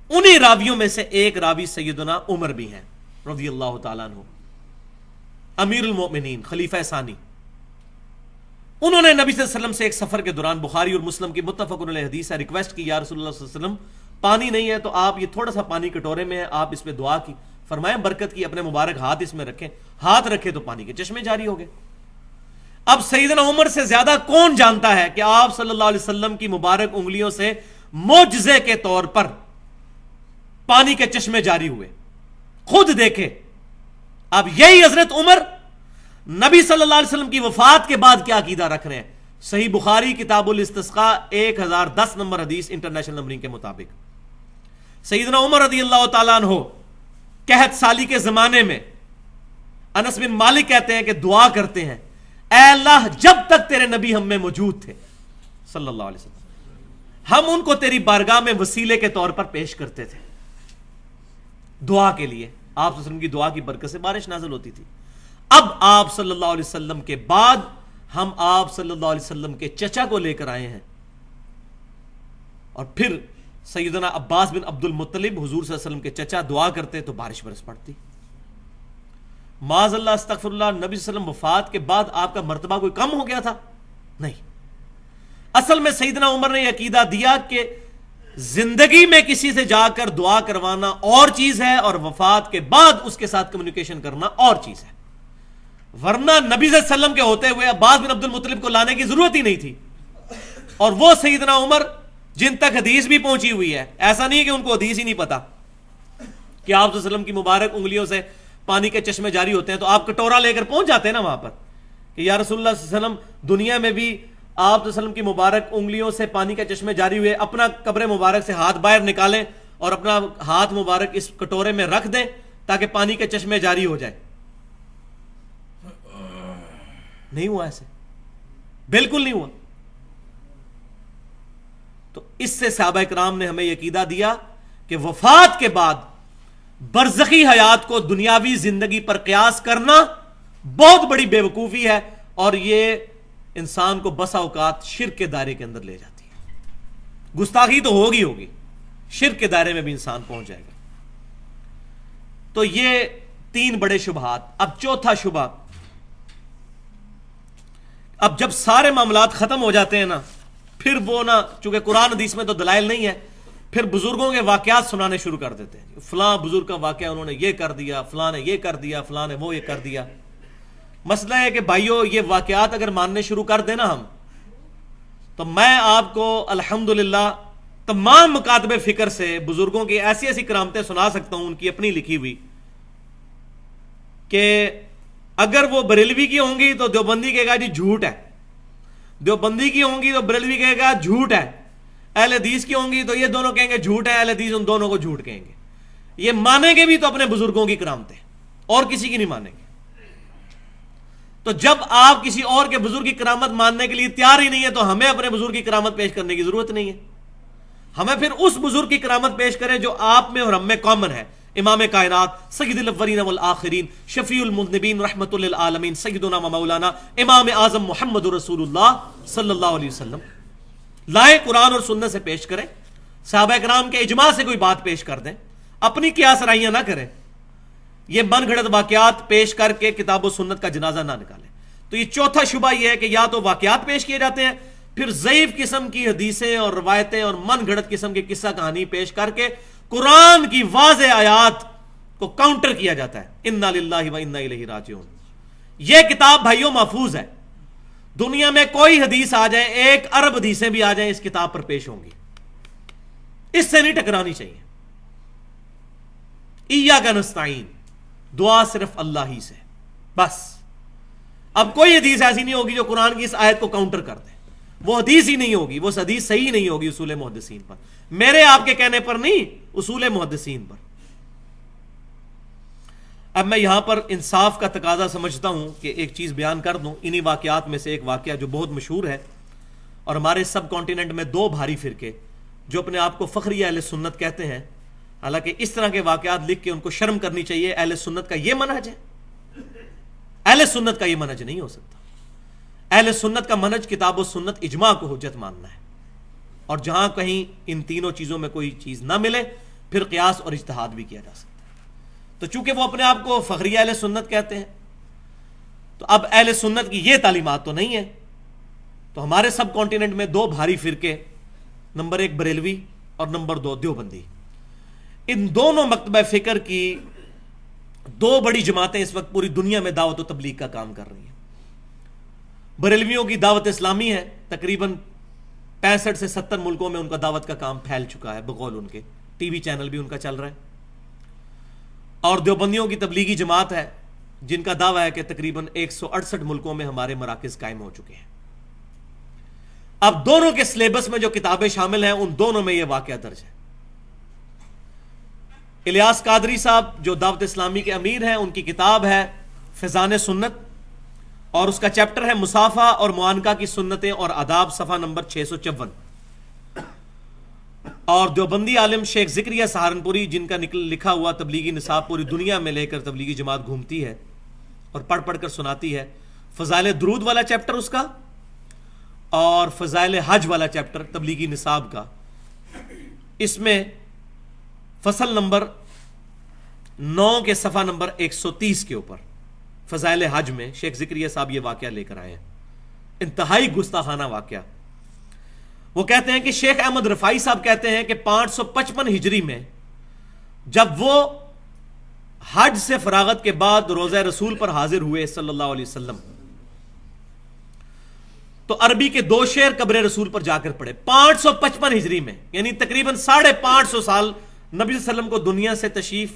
انہی راویوں میں سے ایک راوی سیدنا عمر بھی ہیں رضی اللہ تعالیٰ عنہ, امیر المؤمنین, خلیفہ ثانی. انہوں نے نبی صلی اللہ علیہ وسلم سے ایک سفر کے دوران, بخاری اور مسلم کی متفق علیہ حدیث ہے, ریکویسٹ کی یا رسول اللہ صلی اللہ علیہ وسلم پانی نہیں ہے تو آپ یہ تھوڑا سا پانی کٹورے میں ہے, آپ اس پہ دعا کی, فرمائیں برکت کی, اپنے مبارک ہاتھ اس میں رکھیں. ہاتھ رکھے تو پانی کے چشمے جاری ہو گئے. اب سیدنا عمر سے زیادہ کون جانتا ہے کہ آپ صلی اللہ علیہ وسلم کی مبارک انگلیوں سے معجزے کے طور پر پانی کے چشمے جاری ہوئے. خود دیکھے. اب یہی حضرت عمر نبی صلی اللہ علیہ وسلم کی وفات کے بعد کیا عقیدہ رکھ رہے ہیں. صحیح بخاری کتاب الاستسقاء 1010 نمبر حدیث انٹرنیشنل نمبرنگ کے مطابق, سیدنا عمر رضی اللہ تعالیٰ عنہ قحط سالی کے زمانے میں انس بن مالک کہتے ہیں کہ دعا کرتے ہیں اے اللہ جب تک تیرے نبی ہم میں موجود تھے صلی اللہ علیہ وسلم ہم ان کو تیری بارگاہ میں وسیلے کے طور پر پیش کرتے تھے دعا کے لیے. آپ صلی اللہ علیہ وسلم کی دعا کی برکت سے بارش نازل ہوتی تھی. اب آپ صلی اللہ علیہ وسلم کے بعد ہم آپ صلی اللہ علیہ وسلم کے چچا کو لے کر آئے ہیں, اور پھر سیدنا عباس بن عبد المطلب حضور صلی اللہ علیہ وسلم کے چچا دعا کرتے تو بارش برس پڑتی. معاذ اللہ استغفر اللہ, نبی صلی اللہ علیہ وسلم وفات کے بعد آپ کا مرتبہ کوئی کم ہو گیا تھا؟ نہیں. اصل میں سیدنا عمر نے یہ عقیدہ دیا کہ زندگی میں کسی سے جا کر دعا کروانا اور چیز ہے، اور وفات کے بعد اس کے ساتھ کمیونیکیشن کرنا اور چیز ہے. ورنہ نبی صلی اللہ علیہ وسلم کے ہوتے ہوئے عباس بن عبد المطلب کو لانے کی ضرورت ہی نہیں تھی. اور وہ سیدنا عمر جن تک حدیث بھی پہنچی ہوئی ہے، ایسا نہیں کہ ان کو حدیث ہی نہیں پتا کہ آپ صلی اللہ علیہ وسلم کی مبارک انگلیوں سے پانی کے چشمے جاری ہوتے ہیں، تو آپ کٹورا لے کر پہنچ جاتے ہیں نا وہاں پر کہ یا رسول اللہ صلی اللہ علیہ وسلم، دنیا میں بھی آپ صلی اللہ علیہ وسلم کی مبارک انگلیوں سے پانی کے چشمے جاری ہوئے، اپنا قبر مبارک سے ہاتھ باہر نکالیں اور اپنا ہاتھ مبارک اس کٹورے میں رکھ دیں تاکہ پانی کے چشمے جاری ہو جائے. نہیں ہوا ایسے، بالکل نہیں ہوا. تو اس سے صحابہ کرام نے ہمیں یہ عقیدہ دیا کہ وفات کے بعد برزخی حیات کو دنیاوی زندگی پر قیاس کرنا بہت بڑی بے وقوفی ہے، اور یہ انسان کو بسا اوقات شرک کے دائرے کے اندر لے جاتی ہے. گستاخی تو ہوگی، شرک کے دائرے میں بھی انسان پہنچ جائے گا. تو یہ 3 بڑے شبہات. اب چوتھا شبہ، اب جب سارے معاملات ختم ہو جاتے ہیں نا، پھر وہ نا، چونکہ قرآن حدیث میں تو دلائل نہیں ہے، پھر بزرگوں کے واقعات سنانے شروع کر دیتے ہیں. فلاں بزرگ کا واقعہ، انہوں نے یہ کر دیا، فلاں نے یہ کر دیا، فلاں نے وہ یہ کر دیا. مسئلہ ہے کہ بھائیو، یہ واقعات اگر ماننے شروع کر دیں نا ہم، تو میں آپ کو الحمدللہ تمام مکاتب فکر سے بزرگوں کی ایسی ایسی کرامتیں سنا سکتا ہوں، ان کی اپنی لکھی ہوئی، کہ اگر وہ بریلوی کی ہوں گی تو دیوبندی کہے گا جی جھوٹ ہے، دیوبندی کی ہوں گی تو بریلوی کہے گا جھوٹ ہے، اہل حدیث کی ہوں گی تو یہ دونوں کہیں گے جھوٹ ہے، اہل حدیث ان دونوں کو جھوٹ کہیں گے. یہ مانیں گے بھی تو اپنے بزرگوں کی کرامتیں، اور کسی کی نہیں مانیں گے. تو جب آپ کسی اور کے بزرگ کی کرامت ماننے کے لیے تیار ہی نہیں ہے، تو ہمیں اپنے بزرگ کی کرامت پیش کرنے کی ضرورت نہیں ہے. ہمیں پھر اس بزرگ کی کرامت پیش کریں جو آپ میں اور ہم میں کامن ہے. امام کائنات، سید الاولین والآخرین، شفیع المذنبین، رحمت للعالمین، سیدنا و مولانا امام اعظم محمد رسول اللہ صلی اللہ علیہ وسلم. لائیں قرآن اور سنت سے پیش کریں، صحابہ کرام کے اجماع سے کوئی بات پیش کر دیں، اپنی قیاس رائیاں نہ کریں. یہ من گھڑت واقعات پیش کر کے کتاب و سنت کا جنازہ نہ نکالیں. تو یہ چوتھا شبہ یہ ہے کہ یا تو واقعات پیش کیے جاتے ہیں، پھر ضعیف قسم کی حدیثیں اور روایتیں اور من گھڑت قسم کی قصہ کہانی پیش کر کے قرآن کی واضح آیات کو کاؤنٹر کیا جاتا ہے. انا للہ و انا الیہ راجعون. یہ کتاب بھائیوں محفوظ ہے. دنیا میں کوئی حدیث آ جائے، 1 ارب حدیثیں بھی آ جائیں، اس کتاب پر پیش ہوں گی. اس سے نہیں ٹکرانی چاہیے. ایاک نستعین، دعا صرف اللہ ہی سے، بس. اب کوئی حدیث ایسی نہیں ہوگی جو قرآن کی اس آیت کو کاؤنٹر کر دے. وہ حدیث ہی نہیں ہوگی، وہ حدیث صحیح نہیں ہوگی اصول محدثین پر، میرے آپ کے کہنے پر نہیں، اصول محدثین پر. اب میں یہاں پر انصاف کا تقاضا سمجھتا ہوں کہ ایک چیز بیان کر دوں. انہی واقعات میں سے ایک واقعہ جو بہت مشہور ہے، اور ہمارے سب کانٹیننٹ میں 2 بھاری فرقے جو اپنے آپ کو فخری اہل سنت کہتے ہیں، حالانکہ اس طرح کے واقعات لکھ کے ان کو شرم کرنی چاہیے. اہل سنت کا یہ منہج ہے؟ اہل سنت کا یہ منہج نہیں ہو سکتا. اہل سنت کا منہج کتاب و سنت اجماع کو حجت ماننا ہے، اور جہاں کہیں ان تینوں چیزوں میں کوئی چیز نہ ملے پھر قیاس اور اجتہاد بھی کیا جا سکتا ہے. تو چونکہ وہ اپنے آپ کو فخری اہل سنت کہتے ہیں، تو اب اہل سنت کی یہ تعلیمات تو نہیں ہے. تو ہمارے سب کانٹیننٹ میں 2 بھاری فرقے، نمبر 1 بریلوی اور نمبر 2 دیوبندی. ان دونوں مکتبہ فکر کی 2 بڑی جماعتیں اس وقت پوری دنیا میں دعوت و تبلیغ کا کام کر رہی ہیں. بریلویوں کی دعوت اسلامی ہے، تقریباً 65 سے 70 ملکوں میں ان کا دعوت کا کام پھیل چکا ہے، بقول ان کے ٹی وی چینل بھی ان کا چل رہا ہے. اور دیوبندیوں کی تبلیغی جماعت ہے جن کا دعویٰ ہے کہ تقریباً 168 ملکوں میں ہمارے مراکز قائم ہو چکے ہیں. اب دونوں کے سلیبس میں جو کتابیں شامل ہیں، ان دونوں میں یہ واقعہ درج ہے. الیاس قادری صاحب جو دعوت اسلامی کے امیر ہیں، ان کی کتاب ہے فیضان سنت، اور اس کا چیپٹر ہے مصافحہ اور معانقہ کی سنتیں اور آداب، صفحہ نمبر 654. اور دیوبندی عالم شیخ ذکریہ سہارنپوری جن کا لکھا ہوا تبلیغی نصاب پوری دنیا میں لے کر تبلیغی جماعت گھومتی ہے اور پڑھ پڑھ کر سناتی ہے، فضائل درود والا چیپٹر اس کا، اور فضائل حج والا چیپٹر تبلیغی نصاب کا. اس میں فصل نمبر 9 کے صفحہ نمبر 130 کے اوپر فضائل حج میں شیخ ذکریہ صاحب یہ واقعہ لے کر آئے ہیں. انتہائی گستاخانہ واقعہ. وہ کہتے ہیں کہ شیخ احمد رفائی صاحب کہتے ہیں کہ 555 ہجری میں جب وہ حج سے فراغت کے بعد روضہ رسول پر حاضر ہوئے صلی اللہ علیہ وسلم، تو عربی کے 2 شعر قبر رسول پر جا کر پڑھے 555 ہجری میں، یعنی تقریباً 550 سال نبی صلی اللہ علیہ وسلم کو دنیا سے تشریف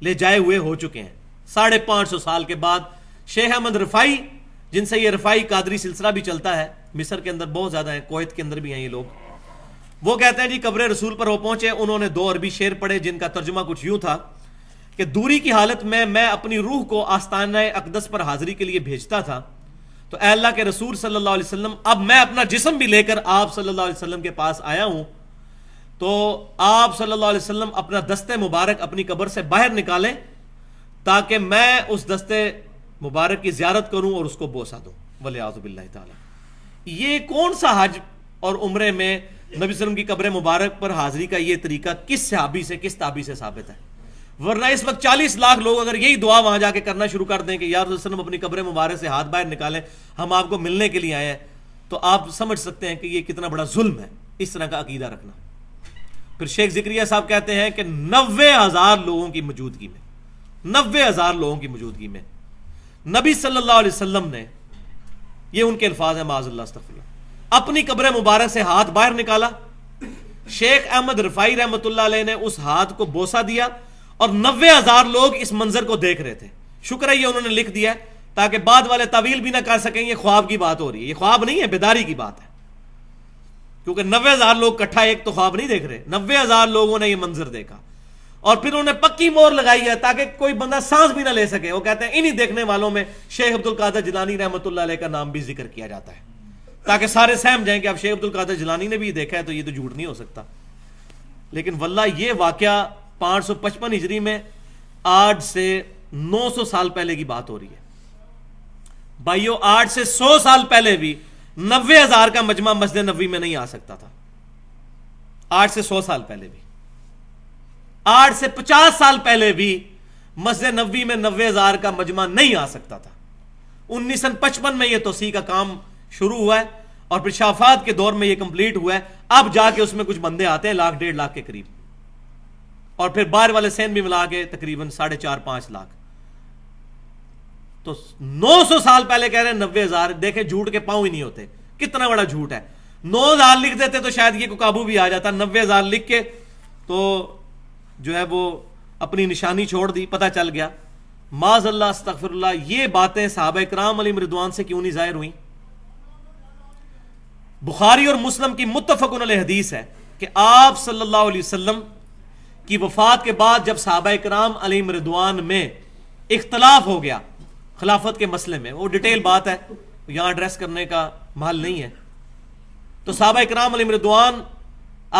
لے جائے ہوئے ہو چکے ہیں۔ 550 سال کے بعد شیخ احمد رفائی، جن سے یہ رفائی قادری سلسلہ بھی چلتا ہے، مصر کے اندر بہت زیادہ ہیں، کویت کے اندر بھی ہیں یہ لوگ، وہ کہتے ہیں جی قبر رسول پر وہ پہنچے، انہوں نے 2 عربی شعر پڑھے جن کا ترجمہ کچھ یوں تھا کہ دوری کی حالت میں اپنی روح کو آستانہ اقدس پر حاضری کے لیے بھیجتا تھا، تو اے اللہ کے رسول صلی اللہ علیہ وسلم، اب میں اپنا جسم بھی لے کر آپ صلی اللہ علیہ وسلم کے پاس آیا ہوں، تو آپ صلی اللہ علیہ وسلم اپنا دستے مبارک اپنی قبر سے باہر نکالیں تاکہ میں اس دستے مبارک کی زیارت کروں اور اس کو بوسہ دوں، ولیعوذ باللہ تعالی۔ یہ کون سا حج اور عمرے میں نبی صلی اللہ علیہ وسلم کی قبر مبارک پر حاضری کا یہ طریقہ کس صحابی سے، کس تابعی سے ثابت ہے؟ ورنہ اس وقت 40 لاکھ لوگ اگر یہی دعا وہاں جا کے کرنا شروع کر دیں کہ یا رسول اللہ علیہ وسلم اپنی قبر مبارک سے ہاتھ باہر نکالیں، ہم آپ کو ملنے کے لیے آئے ہیں، تو آپ سمجھ سکتے ہیں کہ یہ کتنا بڑا ظلم ہے اس طرح کا عقیدہ رکھنا۔ پھر شیخ ذکریہ صاحب کہتے ہیں کہ 90,000 لوگوں کی موجودگی میں، 90,000 لوگوں کی موجودگی میں نبی صلی اللہ علیہ وسلم نے، یہ ان کے الفاظ ہیں معاذ اللہ استغفر اللہ، اپنی قبر مبارک سے ہاتھ باہر نکالا، شیخ احمد رفائی رحمۃ اللہ علیہ نے اس ہاتھ کو بوسہ دیا، اور 90,000 لوگ اس منظر کو دیکھ رہے تھے۔ شکر ہے یہ انہوں نے لکھ دیا تاکہ بعد والے تعویل بھی نہ کر سکیں یہ خواب کی بات ہو رہی ہے، یہ خواب نہیں ہے، بیداری کی بات ہے، کیونکہ 90,000 لوگ اکٹھا ایک تو خواب نہیں دیکھ رہے، 90,000 لوگوں نے یہ منظر دیکھا، اور پھر انہوں نے پکی مور لگائی ہے تاکہ کوئی بندہ سانس بھی نہ لے سکے۔ وہ کہتے ہیں انہی دیکھنے والوں میں شیخ عبد القادر جیلانی رحمۃ اللہ علیہ کا نام بھی ذکر کیا جاتا ہے تاکہ سارے سہم جائیں کہ اب شیخ عبد القادر جیلانی نے بھی یہ دیکھا ہے تو یہ تو جھوٹ نہیں ہو سکتا۔ لیکن واللہ یہ واقعہ 555 ہجری میں آج سے 900 سال پہلے کی بات ہو رہی ہے بھائیو۔ آج سے 100 سال پہلے بھی 90,000 کا مجمع مسجد نبوی میں نہیں آ سکتا تھا، آج سے 100 سال پہلے بھی، آج سے 50 سال پہلے بھی مسجد نبوی میں 90,000 کا مجمع نہیں آ سکتا تھا۔ 1955 میں یہ توسیع کا کام شروع ہوا ہے اور پھر شافات کے دور میں یہ کمپلیٹ ہوا ہے، اب جا کے اس میں کچھ بندے آتے ہیں 1,00,000 1.5 لاکھ کے قریب، اور پھر باہر والے سین بھی ملا کے تقریباً 4.5-5 لاکھ۔ تو 900 سال پہلے کہہ رہے ہیں 90,000، دیکھیں جھوٹ کے پاؤں ہی نہیں ہوتے، کتنا بڑا جھوٹ ہے۔ 9,000 لکھ دیتے تو شاید یہ کو قابو بھی آ جاتا، 90,000 لکھ کے تو جو ہے وہ اپنی نشانی چھوڑ دی، پتہ چل گیا۔ معاذ اللہ استغفر اللہ، یہ باتیں صحابہ کرام علیہم رضوان سے کیوں نہیں ظاہر ہوئیں؟ بخاری اور مسلم کی متفق علیہ حدیث ہے کہ آپ صلی اللہ علیہ وسلم کی وفات کے بعد جب صحابہ کرام علیہم رضوان میں اختلاف ہو گیا خلافت کے مسئلے میں، وہ ڈیٹیل بات ہے، یہاں ایڈریس کرنے کا محل نہیں ہے، تو صحابہ کرام علیہم رضوان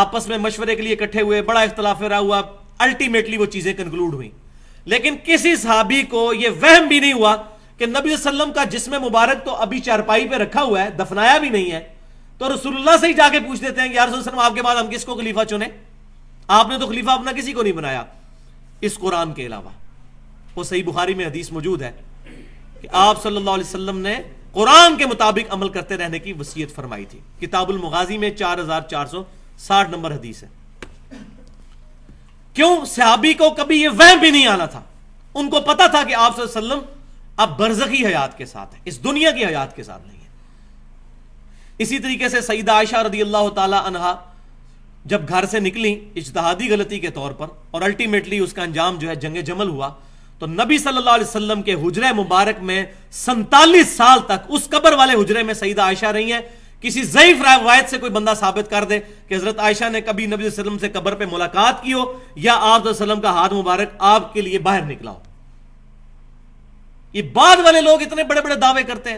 آپس میں مشورے کے لیے اکٹھے ہوئے، بڑا اختلاف رہا ہوا، الٹیمیٹلی وہ چیزیں کنکلوڈ ہوئیں، لیکن کسی صحابی کو یہ وہم بھی نہیں ہوا کہ نبی صلی اللہ علیہ وسلم کا جسم مبارک تو ابھی چارپائی پہ رکھا ہوا ہے، دفنایا بھی نہیں ہے، تو رسول اللہ سے ہی جا کے پوچھ دیتے ہیں کہ یا رسول اللہ صلی اللہ علیہ وسلم آپ کے بعد ہم کس کو خلیفہ چنیں؟ آپ نے تو خلیفہ اپنا کسی کو نہیں بنایا اس قرآن کے علاوہ۔ وہ صحیح بخاری میں حدیث موجود ہے کہ آپ صلی اللہ علیہ وسلم نے قرآن کے مطابق عمل کرتے رہنے کی وصیت فرمائی تھی، کتاب المغازی میں 4460 نمبر حدیث ہے۔ کیوں؟ صحابی کو کبھی یہ وہم بھی نہیں آنا تھا، ان کو پتا تھا کہ آپ صلی اللہ علیہ وسلم اب برزخی حیات کے ساتھ ہے، اس دنیا کی حیات کے ساتھ نہیں ہے۔ اسی طریقے سے سیدہ عائشہ رضی اللہ تعالی عنہا جب گھر سے نکلی اجتہادی غلطی کے طور پر، اور الٹیمیٹلی اس کا انجام جو ہے جنگ جمل ہوا، تو نبی صلی اللہ علیہ وسلم کے حجرے مبارک میں 47 سال تک اس قبر والے حجرے میں سیدہ عائشہ رہی ہیں۔ کسی ضعیف روایت سے کوئی بندہ ثابت کر دے کہ حضرت عائشہ نے کبھی نبی صلی اللہ علیہ وسلم سے قبر پہ ملاقات کی ہو یا آپ صلی اللہ علیہ وسلم کا ہاتھ مبارک آپ کے لیے باہر نکلا ہو۔ یہ بعد والے لوگ اتنے بڑے بڑے دعوے کرتے ہیں،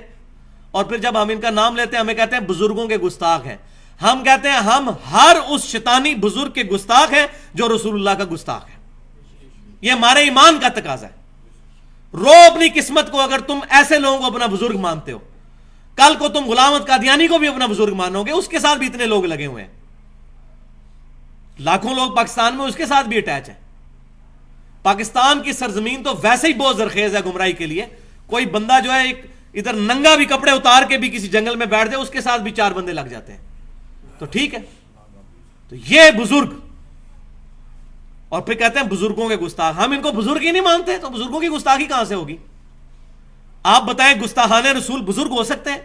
اور پھر جب ہم ان کا نام لیتے ہیں ہمیں کہتے ہیں بزرگوں کے گستاخ ہیں۔ ہم کہتے ہیں ہم ہر اس شیطانی بزرگ کے گستاخ ہیں جو رسول اللہ کا گستاخ ہے۔ یہ ہمارے ایمان کا تقاضا ہے۔ رو اپنی قسمت کو اگر تم ایسے لوگوں کو اپنا بزرگ مانتے ہو، کل کو تم غلام احمد قادیانی کو بھی اپنا بزرگ مانو گے، اس کے ساتھ بھی اتنے لوگ لگے ہوئے ہیں، لاکھوں لوگ پاکستان میں اس کے ساتھ بھی اٹیچ ہیں۔ پاکستان کی سرزمین تو ویسے ہی بہت زرخیز ہے گمراہی کے لیے، کوئی بندہ جو ہے ایک ادھر ننگا بھی کپڑے اتار کے بھی کسی جنگل میں بیٹھ جائے اس کے ساتھ بھی 4 بندے لگ جاتے ہیں۔ تو ٹھیک ہے. تو یہ بزرگ، اور پھر کہتے ہیں بزرگوں کے گستاخ. ہم ان کو بزرگ ہی نہیں مانتے تو بزرگوں کی گستاخی کہاں سے ہوگی؟ آپ بتائیں گستاخان رسول بزرگ ہو سکتے ہیں؟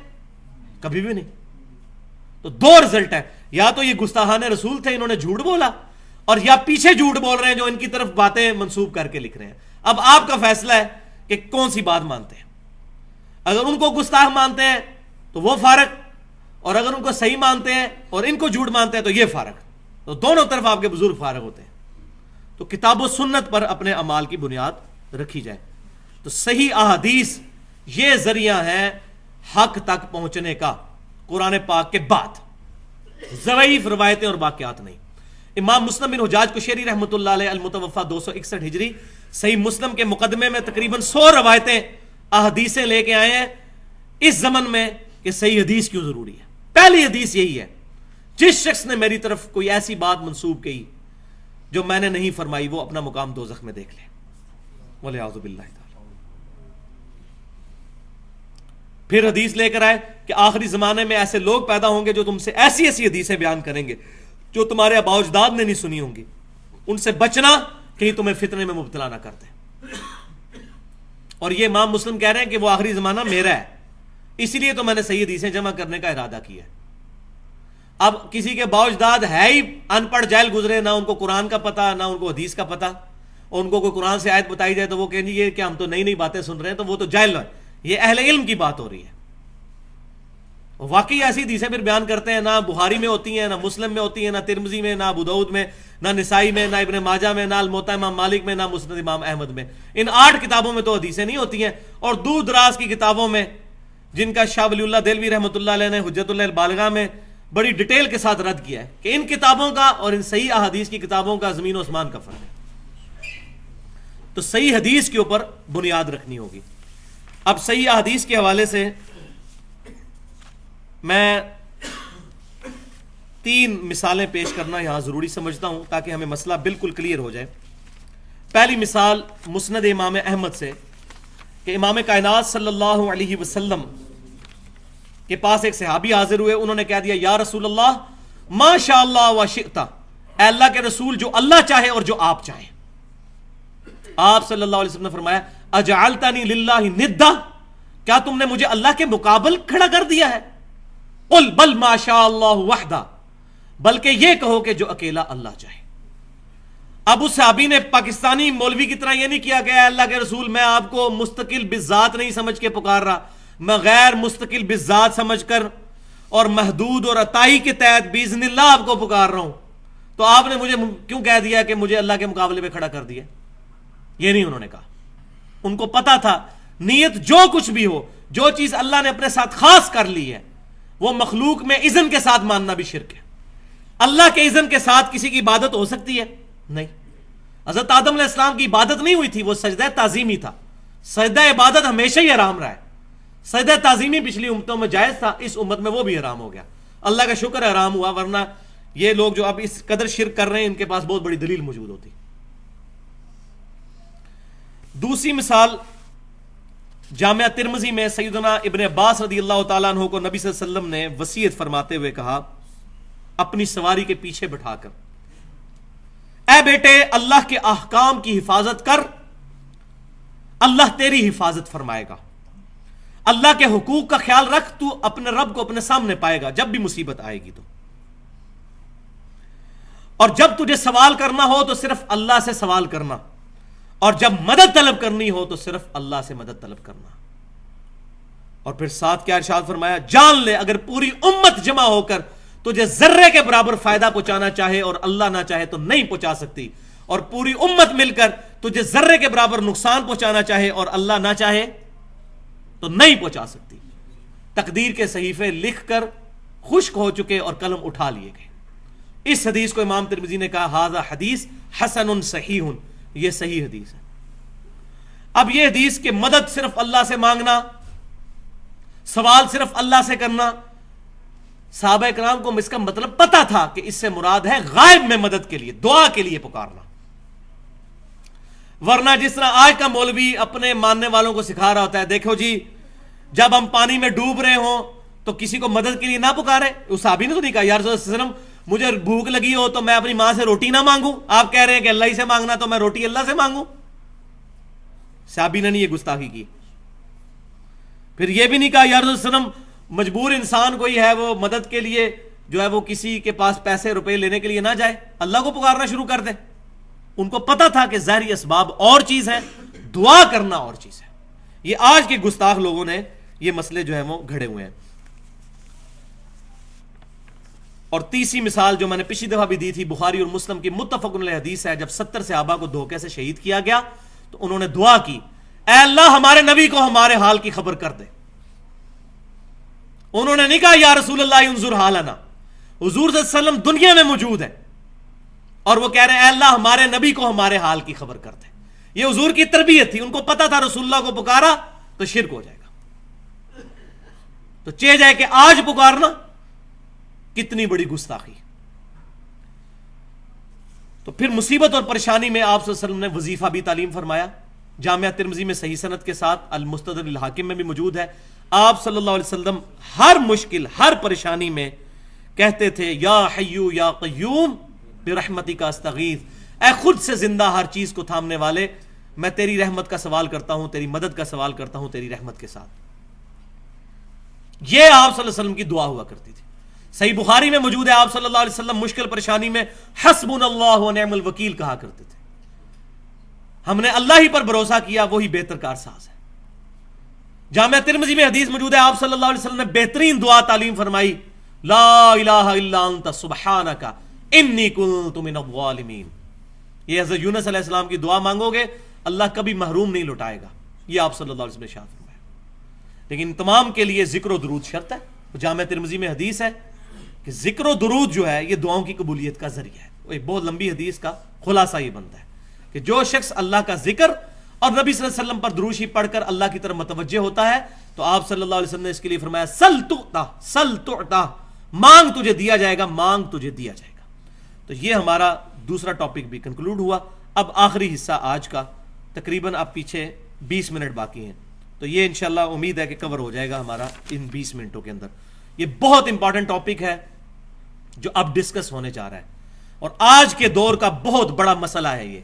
کبھی بھی نہیں. تو دو رزلٹ ہے، یا تو یہ گستاخان رسول تھے، انہوں نے جھوٹ بولا، اور یا پیچھے جھوٹ بول رہے ہیں جو ان کی طرف باتیں منسوب کر کے لکھ رہے ہیں. اب آپ کا فیصلہ ہے کہ کون سی بات مانتے ہیں. اگر ان کو گستاخ مانتے ہیں تو وہ فارغ، اور اگر ان کو صحیح مانتے ہیں اور ان کو جھوٹ مانتے ہیں تو یہ فارغ. تو دونوں طرف آپ کے بزرگ فارغ ہوتے ہیں. تو کتاب و سنت پر اپنے اعمال کی بنیاد رکھی جائے. تو صحیح احادیث یہ ذریعہ ہے حق تک پہنچنے کا، قرآن پاک کے بعد. ضعیف روایتیں اور واقعات نہیں. امام مسلم بن حجاج قشیری رحمۃ اللہ علیہ المتوفی 261 ہجری صحیح مسلم کے مقدمے میں تقریباً 100 روایتیں احادیثیں لے کے آئے ہیں اس زمن میں کہ صحیح حدیث کیوں ضروری ہے. پہلی حدیث یہی ہے، جس شخص نے میری طرف کوئی ایسی بات منسوب کی جو میں نے نہیں فرمائی وہ اپنا مقام دوزخ میں دیکھ لے. والعیاذ باللہ تعالی. پھر حدیث لے کر آئے کہ آخری زمانے میں ایسے لوگ پیدا ہوں گے جو تم سے ایسی ایسی حدیثیں بیان کریں گے جو تمہارے آباء و اجداد نے نہیں سنی ہوں گی. ان سے بچنا کہیں تمہیں فتنے میں مبتلا نہ کر دیں. اور یہ امام مسلم کہہ رہے ہیں کہ وہ آخری زمانہ میرا ہے، اسی لیے تو میں نے صحیح حدیثیں جمع کرنے کا ارادہ کیا. اب کسی کے آباء و اجداد ہے ہی ان پڑھ جاہل گزرے، نہ ان کو قرآن کا پتہ نہ ان کو حدیث کا پتہ، اور ان کو کوئی قرآن سے آیت بتائی جائے تو وہ کہیں گے یہ کہ ہم تو نئی نئی باتیں سن رہے ہیں، تو وہ تو جاہل ہے. یہ اہل علم کی بات ہو رہی ہے. واقعی ایسی حدیثیں پھر بیان کرتے ہیں، نہ بخاری میں ہوتی ہیں، نہ مسلم میں ہوتی ہیں، نہ ترمذی میں، نہ ابو داؤد میں، نہ نسائی میں، نہ ابن ماجہ میں، نہ الموطا امام مالک میں، نہ مسند امام احمد میں. ان 8 کتابوں میں تو حدیثیں نہیں ہوتی ہیں. اور دور دراز کی کتابوں میں جن کا شاہ ولی اللہ دہلوی رحمۃ اللہ علیہ نے حجت اللہ البالغہ میں بڑی ڈیٹیل کے ساتھ رد کیا ہے کہ ان کتابوں کا اور ان صحیح احادیث کی کتابوں کا زمین و آسمان کا فرق ہے. تو صحیح حدیث کے اوپر بنیاد رکھنی ہوگی. اب صحیح احادیث کے حوالے سے میں 3 مثالیں پیش کرنا یہاں ضروری سمجھتا ہوں تاکہ ہمیں مسئلہ بالکل کلیئر ہو جائے. پہلی مثال مسند امام احمد سے کہ امام کائنات صلی اللہ علیہ وسلم کے پاس ایک صحابی حاضر ہوئے. انہوں نے کہہ دیا یا رسول اللہ ما شاء اللہ و شئت، اے اللہ کے رسول جو اللہ چاہے اور جو آپ چاہیں. آپ صلی اللہ علیہ وسلم نے فرمایا اجعلتنی للہ ندا، کیا تم نے مجھے اللہ کے مقابل کھڑا کر دیا ہے؟ قل بل ما شاء اللہ وحدہ، بلکہ یہ کہو کہ جو اکیلا اللہ چاہے. اب اس صحابی نے پاکستانی مولوی کی طرح یہ نہیں کیا کہ اے اللہ کے رسول میں آپ کو مستقل بالذات نہیں سمجھ کے پکار رہا، میں غیر مستقل بالذات سمجھ کر اور محدود اور عطائی کے تحت باذن اللہ آپ کو پکار رہا ہوں، تو آپ نے مجھے کیوں کہہ دیا کہ مجھے اللہ کے مقابلے پہ کھڑا کر دیا؟ یہ نہیں انہوں نے کہا. ان کو پتا تھا نیت جو کچھ بھی ہو، جو چیز اللہ نے اپنے ساتھ خاص کر لی ہے وہ مخلوق میں اذن کے ساتھ ماننا بھی شرک ہے. اللہ کے اذن کے ساتھ کسی کی عبادت ہو سکتی ہے؟ نہیں. حضرت آدم علیہ السلام کی عبادت نہیں ہوئی تھی، وہ سجدہ تعظیمی تھا. سجدہ عبادت ہمیشہ ہی حرام رہا ہے. سجدہ تعظیمی پچھلی امتوں میں جائز تھا، اس امت میں وہ بھی حرام ہو گیا. اللہ کا شکر ہے حرام ہوا، ورنہ یہ لوگ جو اب اس قدر شرک کر رہے ہیں ان کے پاس بہت بڑی دلیل موجود ہوتی. دوسری مثال جامعہ ترمذی میں سیدنا ابن عباس رضی اللہ تعالیٰ عنہ کو نبی صلی اللہ علیہ وسلم نے وصیت فرماتے ہوئے کہا اپنی سواری کے پیچھے بٹھا کر، اے بیٹے اللہ کے احکام کی حفاظت کر، اللہ تیری حفاظت فرمائے گا. اللہ کے حقوق کا خیال رکھ، تو اپنے رب کو اپنے سامنے پائے گا جب بھی مصیبت آئے گی تو. اور جب تجھے سوال کرنا ہو تو صرف اللہ سے سوال کرنا، اور جب مدد طلب کرنی ہو تو صرف اللہ سے مدد طلب کرنا. اور پھر ساتھ کیا ارشاد فرمایا، جان لے اگر پوری امت جمع ہو کر تجھے ذرے کے برابر فائدہ پہنچانا چاہے اور اللہ نہ چاہے تو نہیں پہنچا سکتی، اور پوری امت مل کر تجھے ذرے کے برابر نقصان پہنچانا چاہے اور اللہ نہ چاہے تو نہیں پہنچا سکتی. تقدیر کے صحیفے لکھ کر خشک ہو چکے اور قلم اٹھا لیے گئے. اس حدیث کو امام ترمذی نے کہا ھذا حدیث حسن صحیح، یہ صحیح حدیث ہے. اب یہ حدیث کہ مدد صرف اللہ سے مانگنا، سوال صرف اللہ سے کرنا، صحابہ کرام کو اس کا مطلب پتا تھا کہ اس سے مراد ہے غائب میں مدد کے لیے، دعا کے لیے پکارنا. ورنہ جس طرح آج کا مولوی اپنے ماننے والوں کو سکھا رہا ہوتا ہے، دیکھو جی جب ہم پانی میں ڈوب رہے ہوں تو کسی کو مدد کے لیے نہ پکارے. اس صحابی نے تو نہیں کہا یا رسول اللہ صلی اللہ علیہ وسلم مجھے بھوک لگی ہو تو میں اپنی ماں سے روٹی نہ مانگوں, آپ کہہ رہے ہیں کہ اللہ ہی سے مانگنا تو میں روٹی اللہ سے مانگوں. صحابی نے نہیں یہ گستاخی کی. پھر یہ بھی نہیں کہا یا رسول اللہ صلی اللہ علیہ وسلم مجبور انسان کوئی ہے وہ مدد کے لیے جو ہے وہ کسی کے پاس پیسے روپے لینے کے لیے نہ جائے, اللہ کو پکارنا شروع کر دے. ان کو پتا تھا کہ ظاہری اسباب اور چیز ہے, دعا کرنا اور چیز ہے. یہ آج کے گستاخ لوگوں نے یہ مسئلے جو ہیں وہ گھڑے ہوئے ہیں. اور تیسری مثال جو میں نے پچھلی دفعہ بھی دی تھی, بخاری اور مسلم کی متفق علیہ حدیث ہے, جب 70 صحابہ کو دھوکے سے شہید کیا گیا تو انہوں نے دعا کی, اے اللہ ہمارے نبی کو ہمارے حال کی خبر کر دے. انہوں نے نہیں کہا یا رسول اللہ انظر حالنا, حضور صلی اللہ علیہ وسلم دنیا میں موجود ہے اور وہ کہہ رہے ہیں اے اللہ ہمارے نبی کو ہمارے حال کی خبر کر دے. یہ حضور کی تربیت تھی, ان کو پتا تھا رسول اللہ کو پکارا تو شرک ہو جائے گا. تو چاہے جائے کہ آج پکارنا کتنی بڑی گستاخی. تو پھر مصیبت اور پریشانی میں آپ صلی اللہ علیہ وسلم نے وظیفہ بھی تعلیم فرمایا. جامعہ ترمذی میں صحیح سند کے ساتھ, المستدرک الحاکم میں بھی موجود ہے. آپ صلی اللہ علیہ وسلم ہر مشکل, ہر پریشانی میں کہتے تھے یا حیو یا قیوم برحمتک استغیث, اے خود سے زندہ ہر چیز کو تھامنے والے, میں تیری رحمت کا سوال کرتا ہوں, تیری مدد کا سوال کرتا ہوں تیری رحمت کے ساتھ. یہ آپ صلی اللہ علیہ وسلم کی دعا ہوا کرتی تھی. صحیح بخاری میں موجود ہے, آپ صلی اللہ علیہ وسلم مشکل پریشانی میں حسبنا اللہ و نعم الوکیل کہا کرتے تھے. ہم نے اللہ ہی پر بھروسہ کیا, وہی بہتر کارساز ہے. جامعہ ترمذی میں حدیث موجود ہے, آپ صلی اللہ علیہ وسلم نے بہترین دعا تعلیم فرمائی, لا الہ الا انت سبحانک انی کنت من الظالمین. یہ حضرت یونس علیہ السلام کی دعا مانگو گے اللہ کبھی محروم نہیں لوٹائے گا. یہ آپ صلی اللہ علیہ وسلم نے ارشاد فرمایا. لیکن تمام کے لیے ذکر و درود شرط ہے. جامعہ ترمذی میں حدیث ہے کہ ذکر و درود جو ہے یہ دعاؤں کی قبولیت کا ذریعہ ہے. ایک بہت لمبی حدیث کا خلاصہ یہ بنتا ہے کہ جو شخص اللہ کا ذکر اور نبی صلی اللہ علیہ وسلم پر درود شریف پڑھ کر اللہ کی طرف متوجہ ہوتا ہے تو آپ صلی اللہ علیہ وسلم نے اس کے لیے فرمایا سل تعطا, سل تعطا, مانگ تجھے دیا جائے گا, مانگ تجھے دیا جائے گا. تو یہ ہمارا دوسرا ٹاپک بھی کنکلوڈ ہوا. اب آخری حصہ آج کا, تقریباً اب پیچھے 20 منٹ باقی ہیں, تو یہ انشاءاللہ امید ہے کہ کور ہو جائے گا ہمارا ان 20 منٹوں کے اندر. یہ بہت امپورٹنٹ ٹاپک ہے جو اب ڈسکس ہونے جا رہا ہے, اور آج کے دور کا بہت بڑا مسئلہ ہے یہ.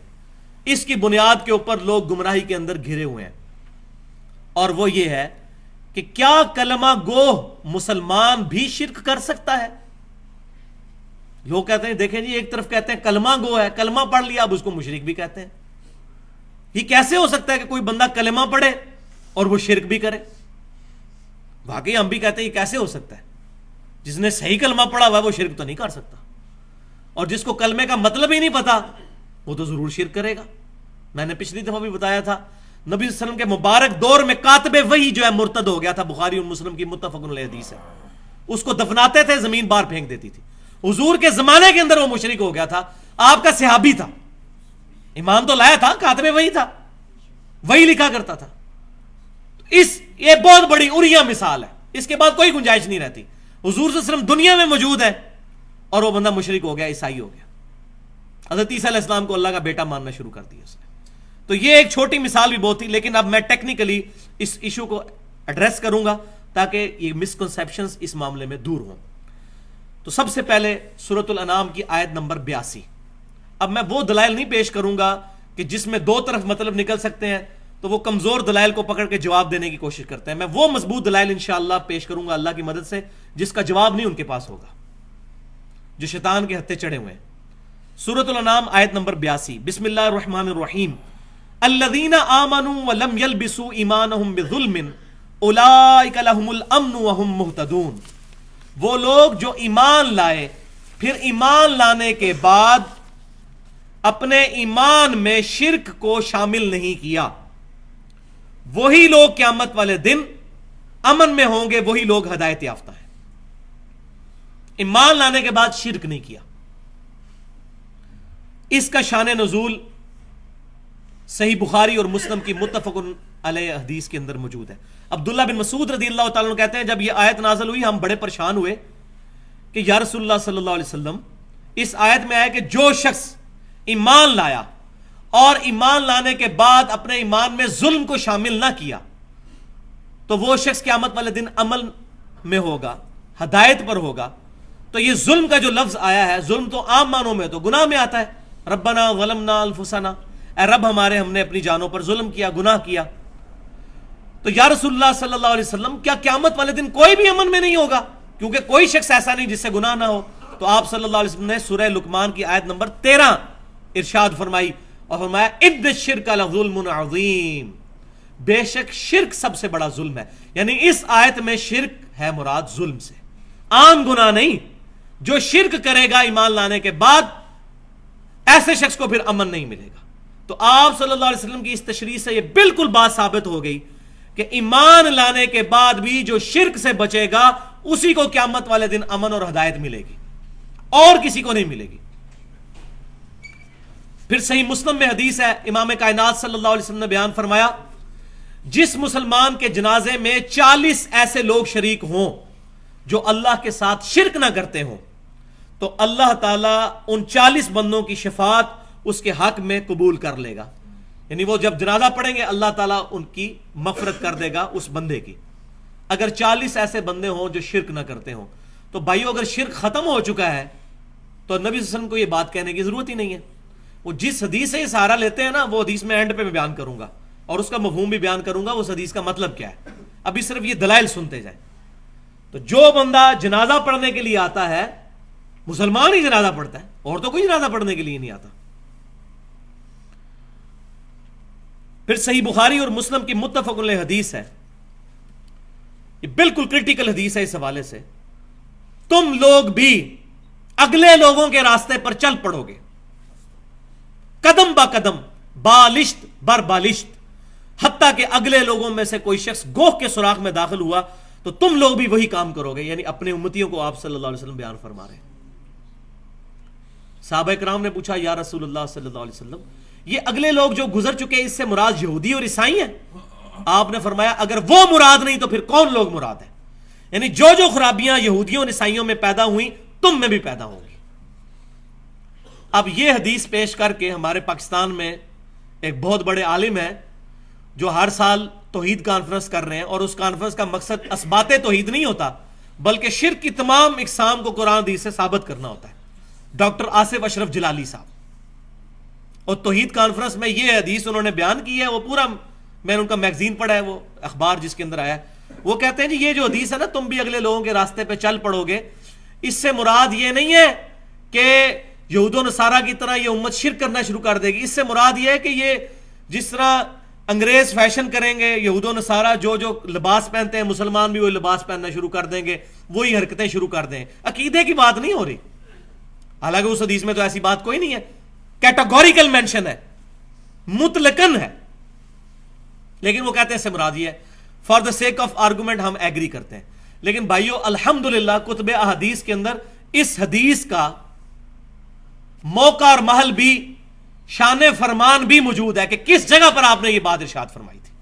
اس کی بنیاد کے اوپر لوگ گمراہی کے اندر گھرے ہوئے ہیں, اور وہ یہ ہے کہ کیا کلمہ گو مسلمان بھی شرک کر سکتا ہے؟ لوگ کہتے ہیں دیکھیں جی, ایک طرف کہتے ہیں کلمہ گو ہے, کلمہ پڑھ لیا, اب اس کو مشرک بھی کہتے ہیں. یہ کیسے ہو سکتا ہے کہ کوئی بندہ کلمہ پڑھے اور وہ شرک بھی کرے؟ واقعی ہم بھی کہتے ہیں یہ کیسے ہو سکتا ہے؟ جس نے صحیح کلمہ پڑھا ہوا ہے وہ شرک تو نہیں کر سکتا, اور جس کو کلمے کا مطلب ہی نہیں پتا وہ تو ضرور شرک کرے گا. میں نے پچھلی دفعہ بھی بتایا تھا, نبی صلی اللہ علیہ وسلم کے مبارک دور میں کاتب وحی جو ہے مرتد ہو گیا تھا. بخاری اور مسلم کی متفق علیہ حدیث ہے. اس کو دفناتے تھے, زمین باہر پھینک دیتی تھی. حضور کے زمانے کے اندر وہ مشرک ہو گیا تھا, آپ کا صحابی تھا, ایمان تو لایا تھا, کاتب وحی تھا, وہی لکھا کرتا تھا. یہ بہت بڑی اریہ مثال ہے, اس کے بعد کوئی گنجائش نہیں رہتی. حضور صلی اللہ علیہ وسلم دنیا میں موجود ہے اور وہ بندہ مشرک ہو گیا, عیسائی ہو گیا. حضرت عیسیٰ علیہ السلام کو اللہ کا بیٹا ماننا شروع کر دیا اس نے. تو یہ ایک چھوٹی مثال بھی بہت تھی, لیکن اب میں ٹیکنیکلی اس ایشو کو ایڈریس کروں گا تاکہ یہ مسکنسیپشنز اس معاملے میں دور ہوں. تو سب سے پہلے سورۃ الانعام کی آیت نمبر 82. اب میں وہ دلائل نہیں پیش کروں گا کہ جس میں دو طرف مطلب نکل سکتے ہیں, تو وہ کمزور دلائل کو پکڑ کے جواب دینے کی کوشش کرتے ہیں. میں وہ مضبوط دلائل انشاءاللہ پیش کروں گا اللہ کی مدد سے جس کا جواب نہیں ان کے پاس ہوگا, جو شیطان کے ہتھے چڑھے ہوئے ہیں. سورۃ الانعام آیت نمبر 82. بسم اللہ الرحمن الرحیم. الذین آمنوا ولم یلبسوا ایمانہم بظلم اولئک لہم الامن وہم مہتدون. وہ لوگ جو ایمان لائے پھر ایمان لانے کے بعد اپنے ایمان میں شرک کو شامل نہیں کیا, وہی لوگ قیامت والے دن امن میں ہوں گے, وہی لوگ ہدایت یافتہ ہیں. ایمان لانے کے بعد شرک نہیں کیا. اس کا شان نزول صحیح بخاری اور مسلم کی متفق علیہ حدیث کے اندر موجود ہے. عبداللہ بن مسعود رضی اللہ تعالیٰ عنہ کہتے ہیں جب یہ آیت نازل ہوئی ہم بڑے پریشان ہوئے کہ یا رسول اللہ صلی اللہ علیہ وسلم, اس آیت میں آیا کہ جو شخص ایمان لایا اور ایمان لانے کے بعد اپنے ایمان میں ظلم کو شامل نہ کیا تو وہ شخص قیامت والے دن امن میں ہوگا, ہدایت پر ہوگا, تو یہ ظلم کا جو لفظ آیا ہے, ظلم تو عام معنوں میں تو گناہ میں آتا ہے. ربنا ظلمنا انفسنا, اے رب ہمارے ہم نے اپنی جانوں پر ظلم کیا, گناہ کیا. تو یا رسول اللہ صلی اللہ علیہ وسلم کیا قیامت والے دن کوئی بھی امن میں نہیں ہوگا؟ کیونکہ کوئی شخص ایسا نہیں جس سے گناہ نہ ہو. تو آپ صلی اللہ علیہ وسلم نے سورہ لقمان کی آیت نمبر 13 ارشاد فرمائی اور فرمایا ان الشرک لظلم عظیم, بے شک شرک سب سے بڑا ظلم ہے. یعنی اس آیت میں شرک ہے مراد ظلم سے, عام گناہ نہیں. جو شرک کرے گا ایمان لانے کے بعد, ایسے شخص کو پھر امن نہیں ملے گا. تو آپ صلی اللہ علیہ وسلم کی اس تشریح سے یہ بالکل بات ثابت ہو گئی کہ ایمان لانے کے بعد بھی جو شرک سے بچے گا اسی کو قیامت والے دن امن اور ہدایت ملے گی, اور کسی کو نہیں ملے گی. پھر صحیح مسلم میں حدیث ہے, امام کائنات صلی اللہ علیہ وسلم نے بیان فرمایا, جس مسلمان کے جنازے میں 40 ایسے لوگ شریک ہوں جو اللہ کے ساتھ شرک نہ کرتے ہوں, تو اللہ تعالیٰ ان 40 بندوں کی شفاعت اس کے حق میں قبول کر لے گا. یعنی وہ جب جنازہ پڑھیں گے اللہ تعالیٰ ان کی مغفرت کر دے گا اس بندے کی, اگر 40 ایسے بندے ہوں جو شرک نہ کرتے ہوں. تو بھائیو, اگر شرک ختم ہو چکا ہے تو نبی صلی اللہ علیہ وسلم کو یہ بات کہنے کی ضرورت ہی نہیں ہے. وہ جس حدیث سے یہ سہارا لیتے ہیں نا, وہ حدیث میں اینڈ پہ میں بیان کروں گا اور اس کا مفہوم بھی بیان کروں گا, اس حدیث کا مطلب کیا ہے. ابھی صرف یہ دلائل سنتے جائیں. تو جو بندہ جنازہ پڑھنے کے لیے آتا ہے, مسلمان ہی جنازہ پڑھتا ہے, اور تو کوئی جنازہ پڑھنے کے لیے نہیں آتا. پھر صحیح بخاری اور مسلم کی متفق علیہ حدیث ہے, یہ بالکل کرٹیکل حدیث ہے اس حوالے سے, تم لوگ بھی اگلے لوگوں کے راستے پر چل پڑو گے, قدم با قدم, بالشت بر بالشت, حتیٰ کہ اگلے لوگوں میں سے کوئی شخص گوہ کے سوراخ میں داخل ہوا تو تم لوگ بھی وہی کام کرو گے. یعنی اپنے امتیوں کو آپ صلی اللہ علیہ وسلم بیان فرما رہے ہیں. صحابہ کرام نے پوچھا یا رسول اللہ صلی اللہ علیہ وسلم, یہ اگلے لوگ جو گزر چکے اس سے مراد یہودی اور عیسائی ہیں؟ آپ نے فرمایا اگر وہ مراد نہیں تو پھر کون لوگ مراد ہیں؟ یعنی جو جو خرابیاں یہودیوں اور عیسائیوں میں پیدا ہوئیں تم میں بھی پیدا ہوں گی. اب یہ حدیث پیش کر کے ہمارے پاکستان میں ایک بہت بڑے عالم ہیں جو ہر سال توحید کانفرنس کر رہے ہیں, اور اس کانفرنس کا مقصد اثبات توحید نہیں ہوتا بلکہ شرک کی تمام اقسام کو قرآن حدیث سے ثابت کرنا ہوتا ہے, ڈاکٹر آصف اشرف جلالی صاحب. اور توحید کانفرنس میں یہ حدیث انہوں نے بیان کی ہے, وہ پورا میں نے ان کا میگزین پڑھا ہے, وہ اخبار جس کے اندر آیا ہے. وہ کہتے ہیں جی یہ جو حدیث ہے نا, تم بھی اگلے لوگوں کے راستے پہ چل پڑو گے, اس سے مراد یہ نہیں ہے کہ یہود و نصارہ کی طرح یہ امت شرک کرنا شروع کر دے گی. اس سے مراد یہ ہے کہ یہ جس طرح انگریز فیشن کریں گے, یہود و نصارہ جو جو لباس پہنتے ہیں مسلمان بھی وہی لباس پہننا شروع کر دیں گے, وہی حرکتیں شروع کر دیں. عقیدے کی بات نہیں ہو رہی, حالانکہ اس حدیث میں تو ایسی بات کوئی نہیں ہے, کیٹاگوریکل مینشن ہے, مطلقاً ہے. لیکن وہ کہتے ہیں اس سے مراد یہ ہے. For the sake of argument ہم ایگری کرتے ہیں. لیکن بھائیو الحمدللہ کتب احادیث کے اندر اس حدیث کا موقع اور محل بھی, شان فرمان بھی موجود ہے کہ کس جگہ پر آپ نے یہ بات ارشاد فرمائی تھی.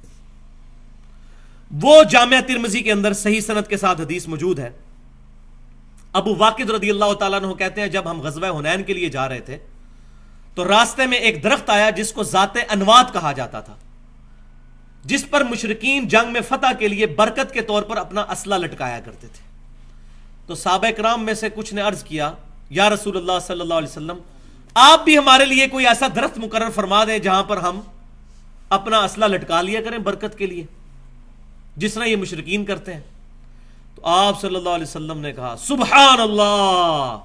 وہ جامعہ ترمذی کے اندر صحیح سند کے ساتھ حدیث موجود ہے. ابو واقد رضی اللہ تعالیٰ عنہ کہتے ہیں جب ہم غزوہ حنین کے لیے جا رہے تھے تو راستے میں ایک درخت آیا جس کو ذات انوات کہا جاتا تھا, جس پر مشرکین جنگ میں فتح کے لیے برکت کے طور پر اپنا اسلحہ لٹکایا کرتے تھے. تو صحابہ کرام میں سے کچھ نے عرض کیا یا رسول اللہ صلی اللہ علیہ وسلم, آپ بھی ہمارے لیے کوئی ایسا درخت مقرر فرما دیں جہاں پر ہم اپنا اسلحہ لٹکا لیا کریں برکت کے لیے, جس طرح یہ مشرکین کرتے ہیں. تو آپ صلی اللہ علیہ وسلم نے کہا سبحان اللہ,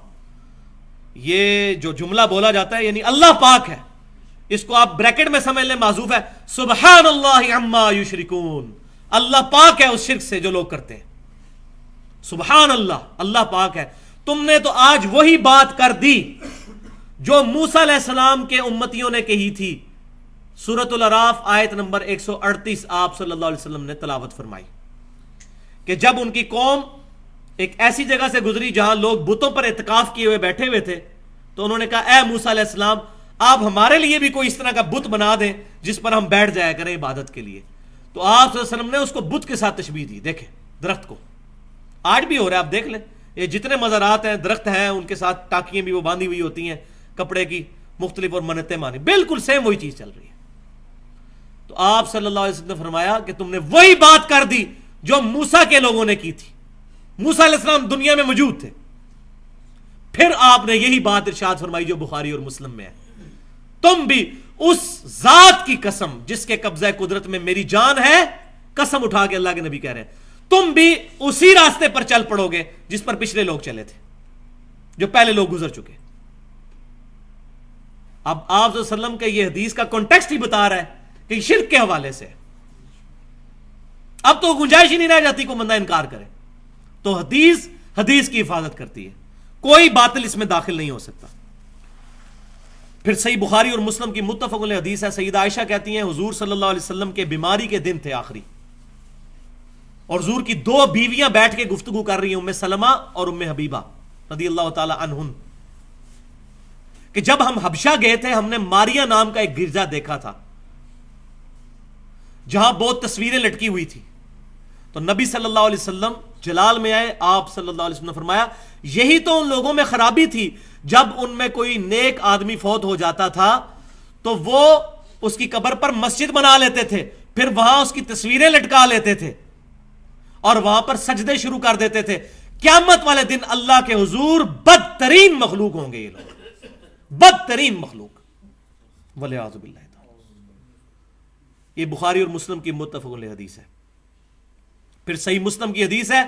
یہ جو جملہ بولا جاتا ہے یعنی اللہ پاک ہے, اس کو آپ بریکٹ میں سمجھ لیں, معذوف ہے سبحان اللہ عما یشرکون, اللہ پاک ہے اس شرک سے جو لوگ کرتے ہیں. سبحان اللہ, اللہ پاک ہے. تم نے تو آج وہی بات کر دی جو موسیٰ علیہ السلام کے امتیوں نے کہی تھی. سورۃ الاعراف آیت نمبر 138 آپ صلی اللہ علیہ وسلم نے تلاوت فرمائی کہ جب ان کی قوم ایک ایسی جگہ سے گزری جہاں لوگ بتوں پر اعتکاف کیے ہوئے بیٹھے ہوئے تھے, تو انہوں نے کہا اے موسیٰ علیہ السلام آپ ہمارے لیے بھی کوئی اس طرح کا بت بنا دیں جس پر ہم بیٹھ جایا کریں عبادت کے لیے. تو آپ صلی اللہ علیہ وسلم نے اس کو بت کے ساتھ تشبیہ دی. دیکھیں درخت کو, آج بھی ہو رہا ہے, آپ دیکھ لیں یہ جتنے مزارات ہیں درخت ہیں ان کے ساتھ ٹاکیاں بھی وہ باندھی ہوئی ہوتی ہیں کپڑے کی مختلف اور منتیں مانی, بالکل سیم وہی چیز چل رہی ہے. تو آپ صلی اللہ علیہ وسلم نے فرمایا کہ تم نے وہی بات کر دی جو موسیٰ کے لوگوں نے کی تھی. موسیٰ علیہ السلام دنیا میں موجود تھے. پھر آپ نے یہی بات ارشاد فرمائی جو بخاری اور مسلم میں ہے, تم بھی اس ذات کی قسم جس کے قبضہ قدرت میں میری جان ہے, قسم اٹھا کے اللہ کے نبی کہہ رہے ہیں, تم بھی اسی راستے پر چل پڑو گے جس پر پچھلے لوگ چلے تھے, جو پہلے لوگ گزر چکے. اب آپ صلی اللہ علیہ وسلم کے یہ حدیث کا کانٹیکسٹ ہی بتا رہا ہے کہ شرک کے حوالے سے اب تو گنجائش ہی نہیں رہ جاتی کوئی بندہ انکار کرے. تو حدیث کی حفاظت کرتی ہے, کوئی باطل اس میں داخل نہیں ہو سکتا. پھر صحیح بخاری اور مسلم کی متفق علیہ حدیث ہے, سیدہ عائشہ کہتی ہیں حضور صلی اللہ علیہ وسلم کے بیماری کے دن تھے آخری, اور حضور کی 2 بیویاں بیٹھ کے گفتگو کر رہی ہیں, ام سلمہ اور ام حبیبہ رضی اللہ تعالی عنہن, کہ جب ہم حبشہ گئے تھے ہم نے ماریا نام کا ایک گرجا دیکھا تھا جہاں بہت تصویریں لٹکی ہوئی تھی. تو نبی صلی اللہ علیہ وسلم جلال میں آئے, آپ صلی اللہ علیہ وسلم نے فرمایا یہی تو ان لوگوں میں خرابی تھی, جب ان میں کوئی نیک آدمی فوت ہو جاتا تھا تو وہ اس کی قبر پر مسجد بنا لیتے تھے, پھر وہاں اس کی تصویریں لٹکا لیتے تھے اور وہاں پر سجدے شروع کر دیتے تھے. قیامت والے دن اللہ کے حضور بدترین مخلوق ہوں گے یہ لوگ, بدترین مخلوق, والعیاذ باللہ. یہ بخاری اور مسلم کی متفق علیہ حدیث ہے. پھر صحیح مسلم کی حدیث ہے,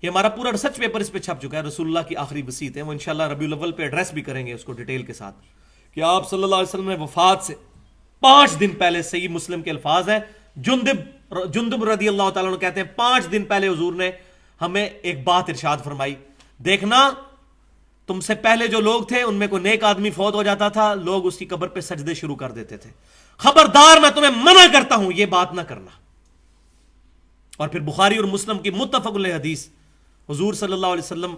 یہ ہمارا پورا ریسرچ پیپر اس پہ چھپ چکا ہے, رسول اللہ کی آخری وصیت ہے, وہ انشاءاللہ ربیع الاول پہ ایڈریس بھی کریں گے اس کو ڈیٹیل کے ساتھ, کہ آپ صلی اللہ علیہ وسلم نے وفات سے 5 دن پہلے, صحیح مسلم کے الفاظ ہیں, جندب رضی اللہ تعالیٰ عنہ کہتے ہیں 5 دن پہلے حضور نے ہمیں ایک بات ارشاد فرمائی, دیکھنا تم سے پہلے جو لوگ تھے ان میں کوئی نیک آدمی فوت ہو جاتا تھا, لوگ اس کی قبر پہ سجدے شروع کر دیتے تھے, خبردار میں تمہیں منع کرتا ہوں یہ بات نہ کرنا. اور پھر بخاری اور مسلم کی متفق علیہ حدیث, حضور صلی اللہ علیہ وسلم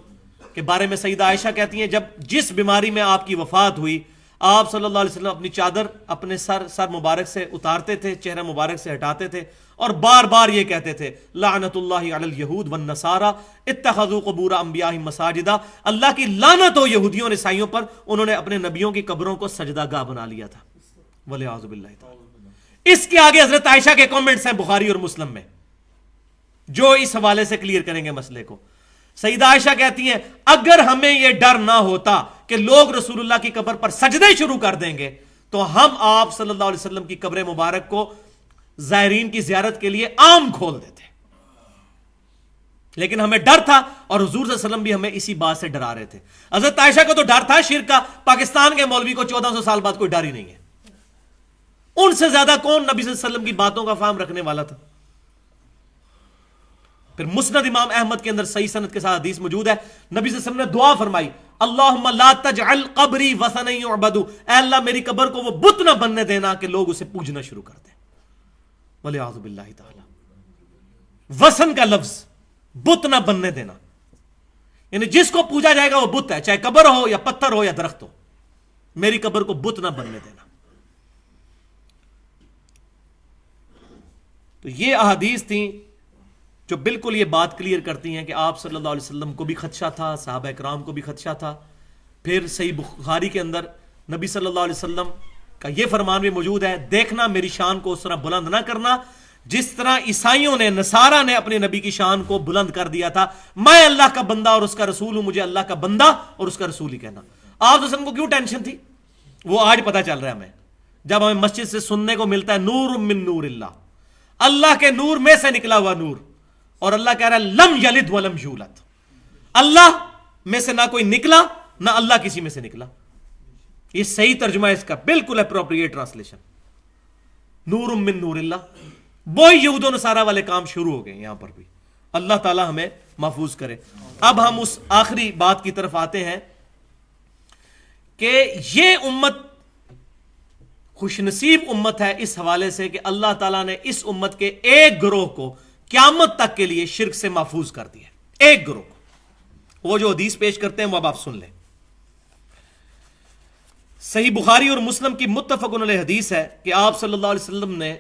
کے بارے میں سیدہ عائشہ کہتی ہیں جب جس بیماری میں آپ کی وفات ہوئی, آپ صلی اللہ علیہ وسلم اپنی چادر اپنے سر مبارک سے اتارتے تھے, چہرہ مبارک سے ہٹاتے تھے, اور بار بار یہ کہتے تھے لعنت اللہ علی الیہود والنصارى اتخذوا قبور انبیائہم مساجدا, اللہ کی لعنت ہو یہودیوں اور عیسائیوں پر, انہوں نے اپنے نبیوں کی قبروں کو سجدہ گاہ بنا لیا تھا, والعیاذ باللہ تعالی. اس کے آگے حضرت عائشہ کے کامنٹس ہیں بخاری اور مسلم میں جو اس حوالے سے کلیئر کریں گے مسئلے کو. سیدہ عائشہ کہتی ہیں اگر ہمیں یہ ڈر نہ ہوتا کہ لوگ رسول اللہ کی قبر پر سجدے شروع کر دیں گے تو ہم آپ صلی اللہ علیہ وسلم کی قبر مبارک کو زائرین کی زیارت کے لیے عام کھول دیتے, لیکن ہمیں ڈر تھا, اور حضور صلی اللہ علیہ وسلم بھی ہمیں اسی بات سے ڈرا رہے تھے. حضرت عائشہ کو تو ڈر تھا شرک کا, پاکستان کے مولوی کو 1400 سال بعد کوئی ڈر ہی نہیں ہے. ان سے زیادہ کون نبی صلی اللہ علیہ وسلم کی باتوں کا فہم رکھنے والا تھا. پھر مسند امام احمد کے اندر صحیح سند کے ساتھ حدیث موجود ہے, نبی صلی اللہ علیہ وسلم نے دعا فرمائی اللہم لا تجعل قبری وثنا یعبد, اے اللہ میری قبر کو وہ بت نہ بننے دینا کہ لوگ اسے پوجنا شروع کر دیں, والعیاذ باللہ تعالی. وثن کا لفظ بت نہ بننے دینا, یعنی جس کو پوجا جائے گا وہ بت ہے, چاہے قبر ہو یا پتھر ہو یا درخت ہو, میری قبر کو بت نہ بننے دینا. تو یہ احادیث تھیں جو بالکل یہ بات کلیئر کرتی ہیں کہ آپ صلی اللہ علیہ وسلم کو بھی خدشہ تھا, صحابہ اکرام کو بھی خدشہ تھا. پھر صحیح بخاری کے اندر نبی صلی اللہ علیہ وسلم کا یہ فرمان بھی موجود ہے, دیکھنا میری شان کو اس طرح بلند نہ کرنا جس طرح عیسائیوں نے, نصارہ نے اپنے نبی کی شان کو بلند کر دیا تھا, میں اللہ کا بندہ اور اس کا رسول ہوں, مجھے اللہ کا بندہ اور اس کا رسول ہی کہنا. آپ صلی اللہ علیہ وسلم کو کیوں ٹینشن تھی, وہ آج پتہ چل رہا ہے ہمیں, جب ہمیں مسجد سے سننے کو ملتا ہے نور من نور اللہ, اللہ کے نور میں سے نکلا ہوا نور, اور اللہ کہہ رہا ہے لم یلد ولم یولد, اللہ میں سے نہ کوئی نکلا نہ اللہ کسی میں سے نکلا. یہ صحیح ترجمہ ہے اس کا, بالکل اپروپریٹ ٹرانسلیشن, نور من نور اللہ. وہی یہود و نصارہ والے کام شروع ہو گئے یہاں پر بھی, اللہ تعالی ہمیں محفوظ کرے. اب ہم اس آخری بات کی طرف آتے ہیں کہ یہ امت خوش نصیب امت ہے اس حوالے سے کہ اللہ تعالیٰ نے اس امت کے ایک گروہ کو قیامت تک کے لیے شرک سے محفوظ کر دیا, ایک گروہ کو. وہ جو حدیث پیش کرتے ہیں وہ اب آپ سن لیں. صحیح بخاری اور مسلم کی متفق علیہ حدیث ہے کہ آپ صلی اللہ علیہ وسلم نے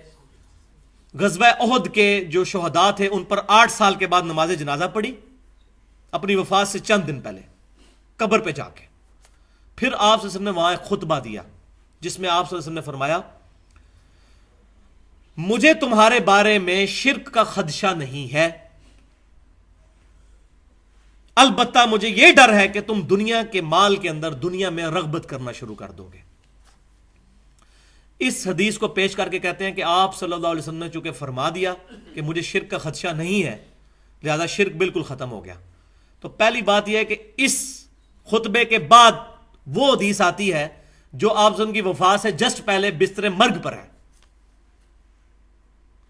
غزوہ احد کے جو شہداء تھے ان پر 8 سال کے بعد نماز جنازہ پڑھی, اپنی وفات سے چند دن پہلے قبر پہ جا کے. پھر آپ صلی اللہ علیہ وسلم نے وہاں ایک خطبہ دیا جس میں آپ صلی اللہ علیہ وسلم نے فرمایا مجھے تمہارے بارے میں شرک کا خدشہ نہیں ہے, البتہ مجھے یہ ڈر ہے کہ تم دنیا کے مال کے اندر دنیا میں رغبت کرنا شروع کر دو گے. اس حدیث کو پیش کر کے کہتے ہیں کہ آپ صلی اللہ علیہ وسلم نے چونکہ فرما دیا کہ مجھے شرک کا خدشہ نہیں ہے, لہذا شرک بالکل ختم ہو گیا. تو پہلی بات یہ ہے کہ اس خطبے کے بعد وہ حدیث آتی ہے جو آپ کی وفات سے جسٹ پہلے بستر مرگ پر ہے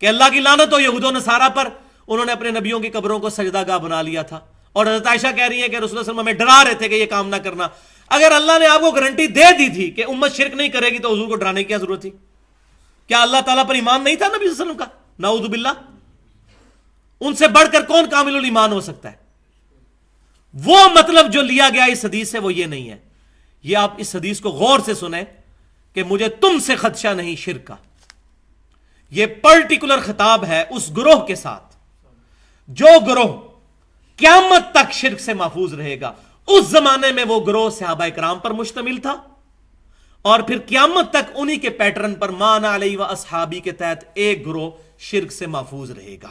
کہ اللہ کی لعنت ہو یہود و نصارہ پر, انہوں نے اپنے نبیوں کی قبروں کو سجدہ گاہ بنا لیا تھا. اور حضرت عائشہ کہہ رہی ہے کہ رسول اللہ صلی اللہ علیہ وسلم ہمیں ڈرا رہے تھے کہ یہ کام نہ کرنا. اگر اللہ نے آپ کو گارنٹی دے دی تھی کہ امت شرک نہیں کرے گی تو حضور کو ڈرانے کی کیا ضرورت تھی؟ کیا اللہ تعالیٰ پر ایمان نہیں تھا نبی صلی اللہ علیہ وسلم کا؟ نعوذ باللہ. ان سے بڑھ کر کون کامل الایمان ہو سکتا ہے؟ وہ مطلب جو لیا گیا اس حدیث سے وہ یہ نہیں ہے. یہ آپ اس حدیث کو غور سے سنیں کہ مجھے تم سے خدشہ نہیں شرک کا. یہ پرٹیکولر خطاب ہے اس گروہ کے ساتھ جو گروہ قیامت تک شرک سے محفوظ رہے گا. اس زمانے میں وہ گروہ صحابہ کرام پر مشتمل تھا, اور پھر قیامت تک انہی کے پیٹرن پر مان علیہ و اصحابی کے تحت ایک گروہ شرک سے محفوظ رہے گا.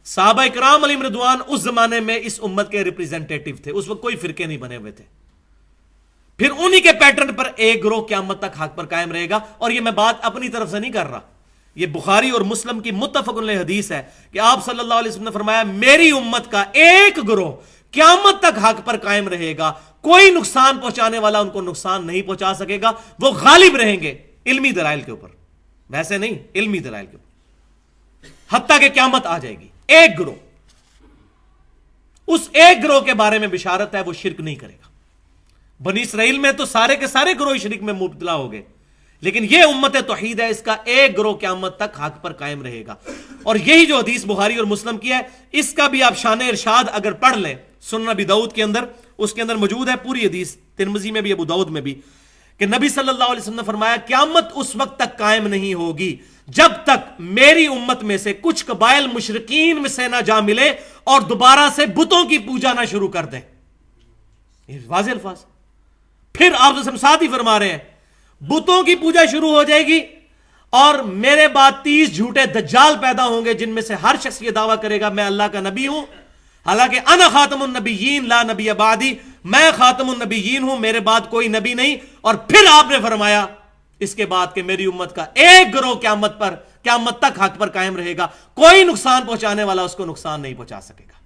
صحابہ کرام علیہم رضوان اس زمانے میں اس امت کے ریپریزنٹیٹو تھے, اس وقت کوئی فرقے نہیں بنے ہوئے تھے. پھر انہی کے پیٹرن پر ایک گروہ قیامت تک حق پر قائم رہے گا. اور یہ میں بات اپنی طرف سے نہیں کر رہا, یہ بخاری اور مسلم کی متفق علیہ حدیث ہے کہ آپ صلی اللہ علیہ وسلم نے فرمایا میری امت کا ایک گروہ قیامت تک حق پر قائم رہے گا, کوئی نقصان پہنچانے والا ان کو نقصان نہیں پہنچا سکے گا, وہ غالب رہیں گے علمی دلائل کے اوپر, ویسے نہیں علمی دلائل کے اوپر, حتیٰ کہ قیامت آ جائے گی. ایک گروہ, اس ایک گروہ کے بارے میں بشارت ہے وہ شرک نہیں کرے گا. بنی اسرائیل میں تو سارے کے سارے گروہ شرک میں مبتلا ہو گئے, لیکن یہ امت توحید ہے, اس کا ایک گروہ قیامت تک حق پر قائم رہے گا. اور یہی جو حدیث بخاری اور مسلم کی ہے, اس کا بھی آپ شان ارشاد اگر پڑھ لیں سنن ابی داؤد کے اندر, اس کے اندر موجود ہے پوری حدیث, ترمذی میں بھی ابو داؤد میں بھی, کہ نبی صلی اللہ علیہ وسلم نے فرمایا قیامت اس وقت تک قائم نہیں ہوگی جب تک میری امت میں سے کچھ قبائل مشرکین میں سے نہ جا ملے اور دوبارہ سے بتوں کی پوجا نہ شروع کر دیں. یہ واضح الفاظ. پھر آپ ساتھ ہی فرما رہے ہیں بتوں کی پوجا شروع ہو جائے گی, اور میرے بعد 30 جھوٹے دجال پیدا ہوں گے جن میں سے ہر شخص یہ دعویٰ کرے گا میں اللہ کا نبی ہوں, حالانکہ انا خاتم النبیین لا نبی بعدی, میں خاتم النبیین ہوں, میرے بعد کوئی نبی نہیں. اور پھر آپ نے فرمایا اس کے بعد کہ میری امت کا ایک گروہ قیامت تک حق پر قائم رہے گا, کوئی نقصان پہنچانے والا اس کو نقصان نہیں پہنچا سکے گا.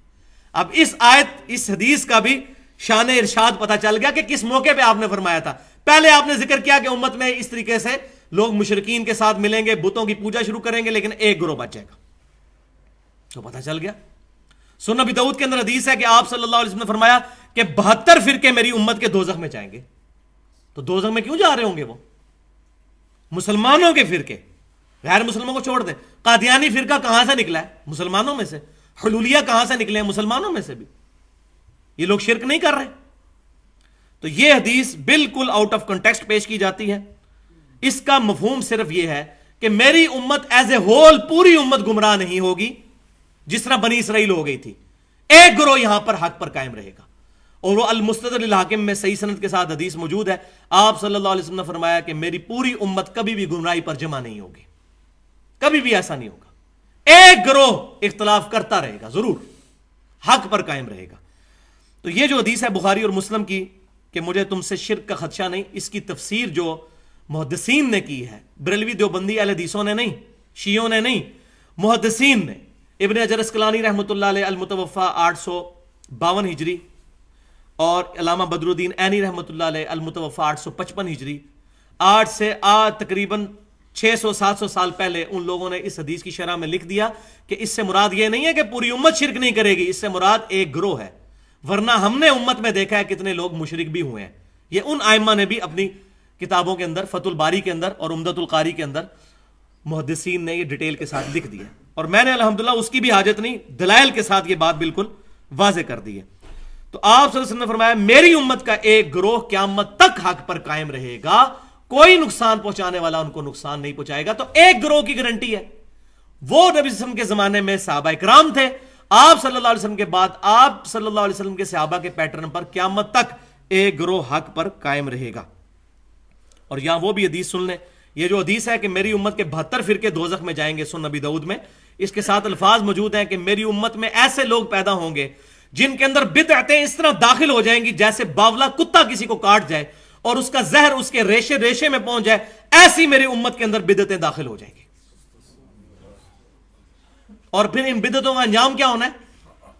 اب اس آیت اس حدیث کا بھی شان ارشاد پتہ چل گیا کہ کس موقع پہ آپ نے فرمایا تھا. پہلے آپ نے ذکر کیا کہ امت میں اس طریقے سے لوگ مشرکین کے ساتھ ملیں گے, بتوں کی پوجا شروع کریں گے, لیکن ایک گروہ بچ جائے گا. تو پتہ چل گیا. سنن ابی داؤد کے اندر حدیث ہے کہ آپ صلی اللہ علیہ وسلم نے فرمایا کہ 72 فرقے میری امت کے دوزخ میں جائیں گے. تو دوزخ میں کیوں جا رہے ہوں گے وہ؟ مسلمانوں کے فرقے, غیر مسلموں کو چھوڑ دیں. قادیانی فرقہ کہاں سے نکلا ہے؟ مسلمانوں میں سے. حلولیہ کہاں سے نکلے ہیں؟ مسلمانوں میں سے بھی. یہ لوگ شرک نہیں کر رہے. تو یہ حدیث بالکل آؤٹ آف کنٹیکسٹ پیش کی جاتی ہے. اس کا مفہوم صرف یہ ہے کہ میری امت ایز اے ہول پوری امت گمراہ نہیں ہوگی جس طرح بنی اسرائیل ہو گئی تھی. ایک گروہ یہاں پر حق پر قائم رہے گا. اور وہ المستدرک للحاکم میں صحیح سند کے ساتھ حدیث موجود ہے. آپ صلی اللہ علیہ وسلم نے فرمایا کہ میری پوری امت کبھی بھی گمراہی پر جمع نہیں ہوگی, کبھی بھی ایسا نہیں ہوگا. ایک گروہ اختلاف کرتا رہے گا, ضرور حق پر قائم رہے گا. تو یہ جو حدیث ہے بخاری اور مسلم کی کہ مجھے تم سے شرک کا خدشہ نہیں, اس کی تفسیر جو محدثین نے کی ہے, بریلوی دیوبندی اہل حدیثوں نے نہیں, شیعوں نے نہیں, محدثین نے. ابن حجر اسقلانی رحمۃ اللہ علیہ المتوفی 852 ہجری, اور علامہ بدر الدین عینی رحمۃ اللہ علیہ المتوفی 855 ہجری, آج سے تقریباً 600-700 سال پہلے ان لوگوں نے اس حدیث کی شرح میں لکھ دیا کہ اس سے مراد یہ نہیں ہے کہ پوری امت شرک نہیں کرے گی, اس سے مراد ایک گروہ ہے. ورنہ ہم نے امت میں دیکھا ہے کتنے لوگ مشرک بھی ہوئے ہیں. یہ ان ائمہ نے بھی اپنی کتابوں کے اندر, فتح الباری کے اندر اور عمدۃ القاری کے اندر, محدثین نے یہ ڈیٹیل کے ساتھ لکھ دیا. اور میں نے الحمدللہ اس کی بھی حاجت نہیں, دلائل کے ساتھ یہ بات بالکل واضح کر دی ہے. تو آپ صلی اللہ علیہ وسلم نے فرمایا میری امت کا ایک گروہ قیامت تک حق پر قائم رہے گا, کوئی نقصان پہنچانے والا ان کو نقصان نہیں پہنچائے گا. تو ایک گروہ کی گارنٹی ہے, وہ نبی صلی اللہ علیہ وسلم کے زمانے میں صحابہ کرام تھے. آپ صلی اللہ علیہ وسلم کے بعد آپ صلی اللہ علیہ وسلم کے صحابہ کے پیٹرن پر قیامت تک ایک گروہ حق پر قائم رہے گا. اور یہاں وہ بھی حدیث سن لیں, یہ جو حدیث ہے کہ میری امت کے 72 فرقے دوزخ میں جائیں گے, سنن ابی داؤد میں, اس کے ساتھ الفاظ موجود ہیں کہ میری امت میں ایسے لوگ پیدا ہوں گے جن کے اندر بدعتیں اس طرح داخل ہو جائیں گی جیسے باولا کتا کسی کو کاٹ جائے اور اس کا زہر اس کے ریشے ریشے میں پہنچ جائے، ایسی میری امت کے اندر بدعتیں داخل ہو جائیں گی. اور پھر ان بدعتوں کا انجام کیا ہونا ہے؟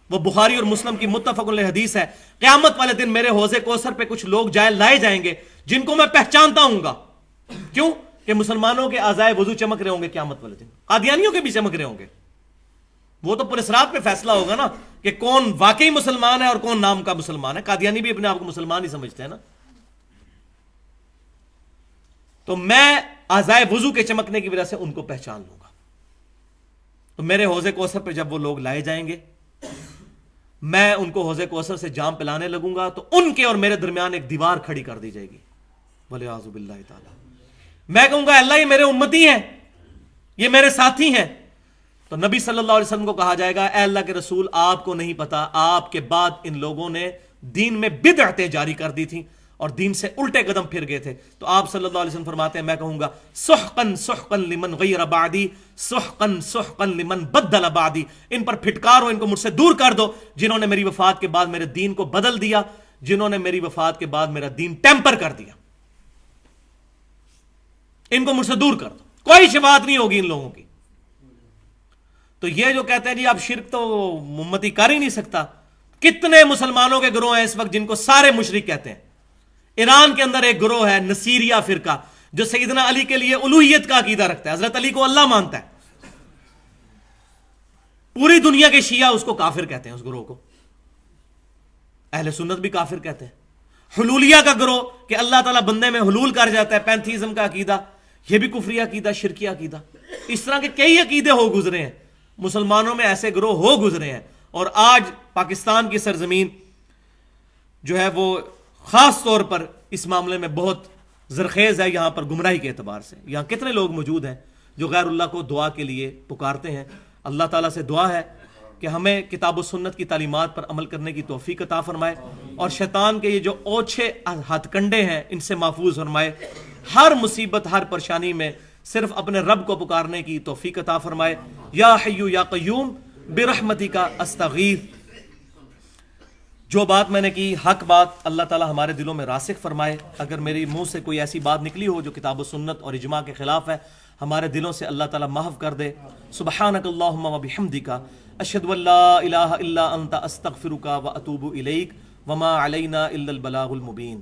وہ بخاری اور مسلم کی متفق علیہ حدیث ہے، قیامت والے دن میرے حوض کوثر پہ کچھ لوگ لائے جائیں گے جن کو میں پہچانتا ہوں گا. کیوں؟ کہ مسلمانوں کے اعضائے وضو چمک رہے ہوں گے قیامت والے دن، قادیانیوں کے بھی چمک رہے ہوں گے. وہ تو پورے صراط پہ فیصلہ ہوگا نا کہ کون واقعی مسلمان ہے اور کون نام کا مسلمان ہے. قادیانی بھی اپنے آپ کو مسلمان ہی سمجھتے ہیں نا. تو میں اعضائے وضو کے چمکنے کی وجہ سے ان کو پہچان لوں گا. تو میرے حوض کوثر پہ جب وہ لوگ لائے جائیں گے، میں ان کو حوض کوثر سے جام پلانے لگوں گا تو ان کے اور میرے درمیان ایک دیوار کھڑی کر دی جائے گی. وَلِعَاذُ بِاللَّهِ تعالی. میں کہوں گا اللہ یہ میرے امتی ہیں، یہ میرے ساتھی ہیں. تو نبی صلی اللہ علیہ وسلم کو کہا جائے گا اے اللہ کے رسول، آپ کو نہیں پتا آپ کے بعد ان لوگوں نے دین میں بدعتیں جاری کر دی تھیں اور دین سے الٹے قدم پھر گئے تھے. تو آپ صلی اللہ علیہ وسلم فرماتے ہیں میں کہوں گا سحقن سحقن لمن غیر بعدی سحقن سحقن لمن بدل بعدی. ان پر پھٹکار ہو، ان کو مجھ سے دور کر دو جنہوں نے میری وفات کے بعد میرے دین کو بدل دیا، جنہوں نے میری وفات کے بعد میرا دین ٹیمپر کر دیا. ان کو مجھ سے دور کر دو، کوئی شفاعت نہیں ہوگی ان لوگوں کی. تو یہ جو کہتے ہیں جی اب شرک تو امتی کر ہی نہیں سکتا، کتنے مسلمانوں کے گروہ ہیں اس وقت جن کو سارے مشرک کہتے ہیں. ایران کے اندر ایک گروہ ہے نصیریہ فرقہ جو سیدنا علی کے لیے الوہیت کا عقیدہ رکھتا ہے، حضرت علی کو اللہ مانتا ہے. پوری دنیا کے شیعہ اس کو کافر کہتے ہیں، اس گروہ کو. اہل سنت بھی کافر کہتے ہیں. حلولیہ کا گروہ کہ اللہ تعالیٰ بندے میں حلول کر جاتا ہے، پینتھیزم کا عقیدہ، یہ بھی کفری عقیدہ، شرکی عقیدہ. اس طرح کے کئی عقیدے ہو گزرے ہیں مسلمانوں میں، ایسے گروہ ہو گزرے ہیں. اور آج پاکستان کی سرزمین جو ہے وہ خاص طور پر اس معاملے میں بہت زرخیز ہے. یہاں پر گمراہی کے اعتبار سے یہاں کتنے لوگ موجود ہیں جو غیر اللہ کو دعا کے لیے پکارتے ہیں. اللہ تعالیٰ سے دعا ہے کہ ہمیں کتاب و سنت کی تعلیمات پر عمل کرنے کی توفیق عطا فرمائے اور شیطان کے یہ جو اوچھے ہتھ کنڈے ہیں ان سے محفوظ فرمائے. ہر مصیبت ہر پریشانی میں صرف اپنے رب کو پکارنے کی توفیق عطا فرمائے. یا حیو یا قیوم برحمتک استغیث. جو بات میں نے کی حق بات اللہ تعالیٰ ہمارے دلوں میں راسخ فرمائے. اگر میری منہ سے کوئی ایسی بات نکلی ہو جو کتاب و سنت اور اجماع کے خلاف ہے، ہمارے دلوں سے اللہ تعالیٰ محو کر دے. سبحانک اللہم و بحمدک اشہد ان لا الہ الا انت استغفرک و اتوب الیک وما علینا الا البلاغ المبین.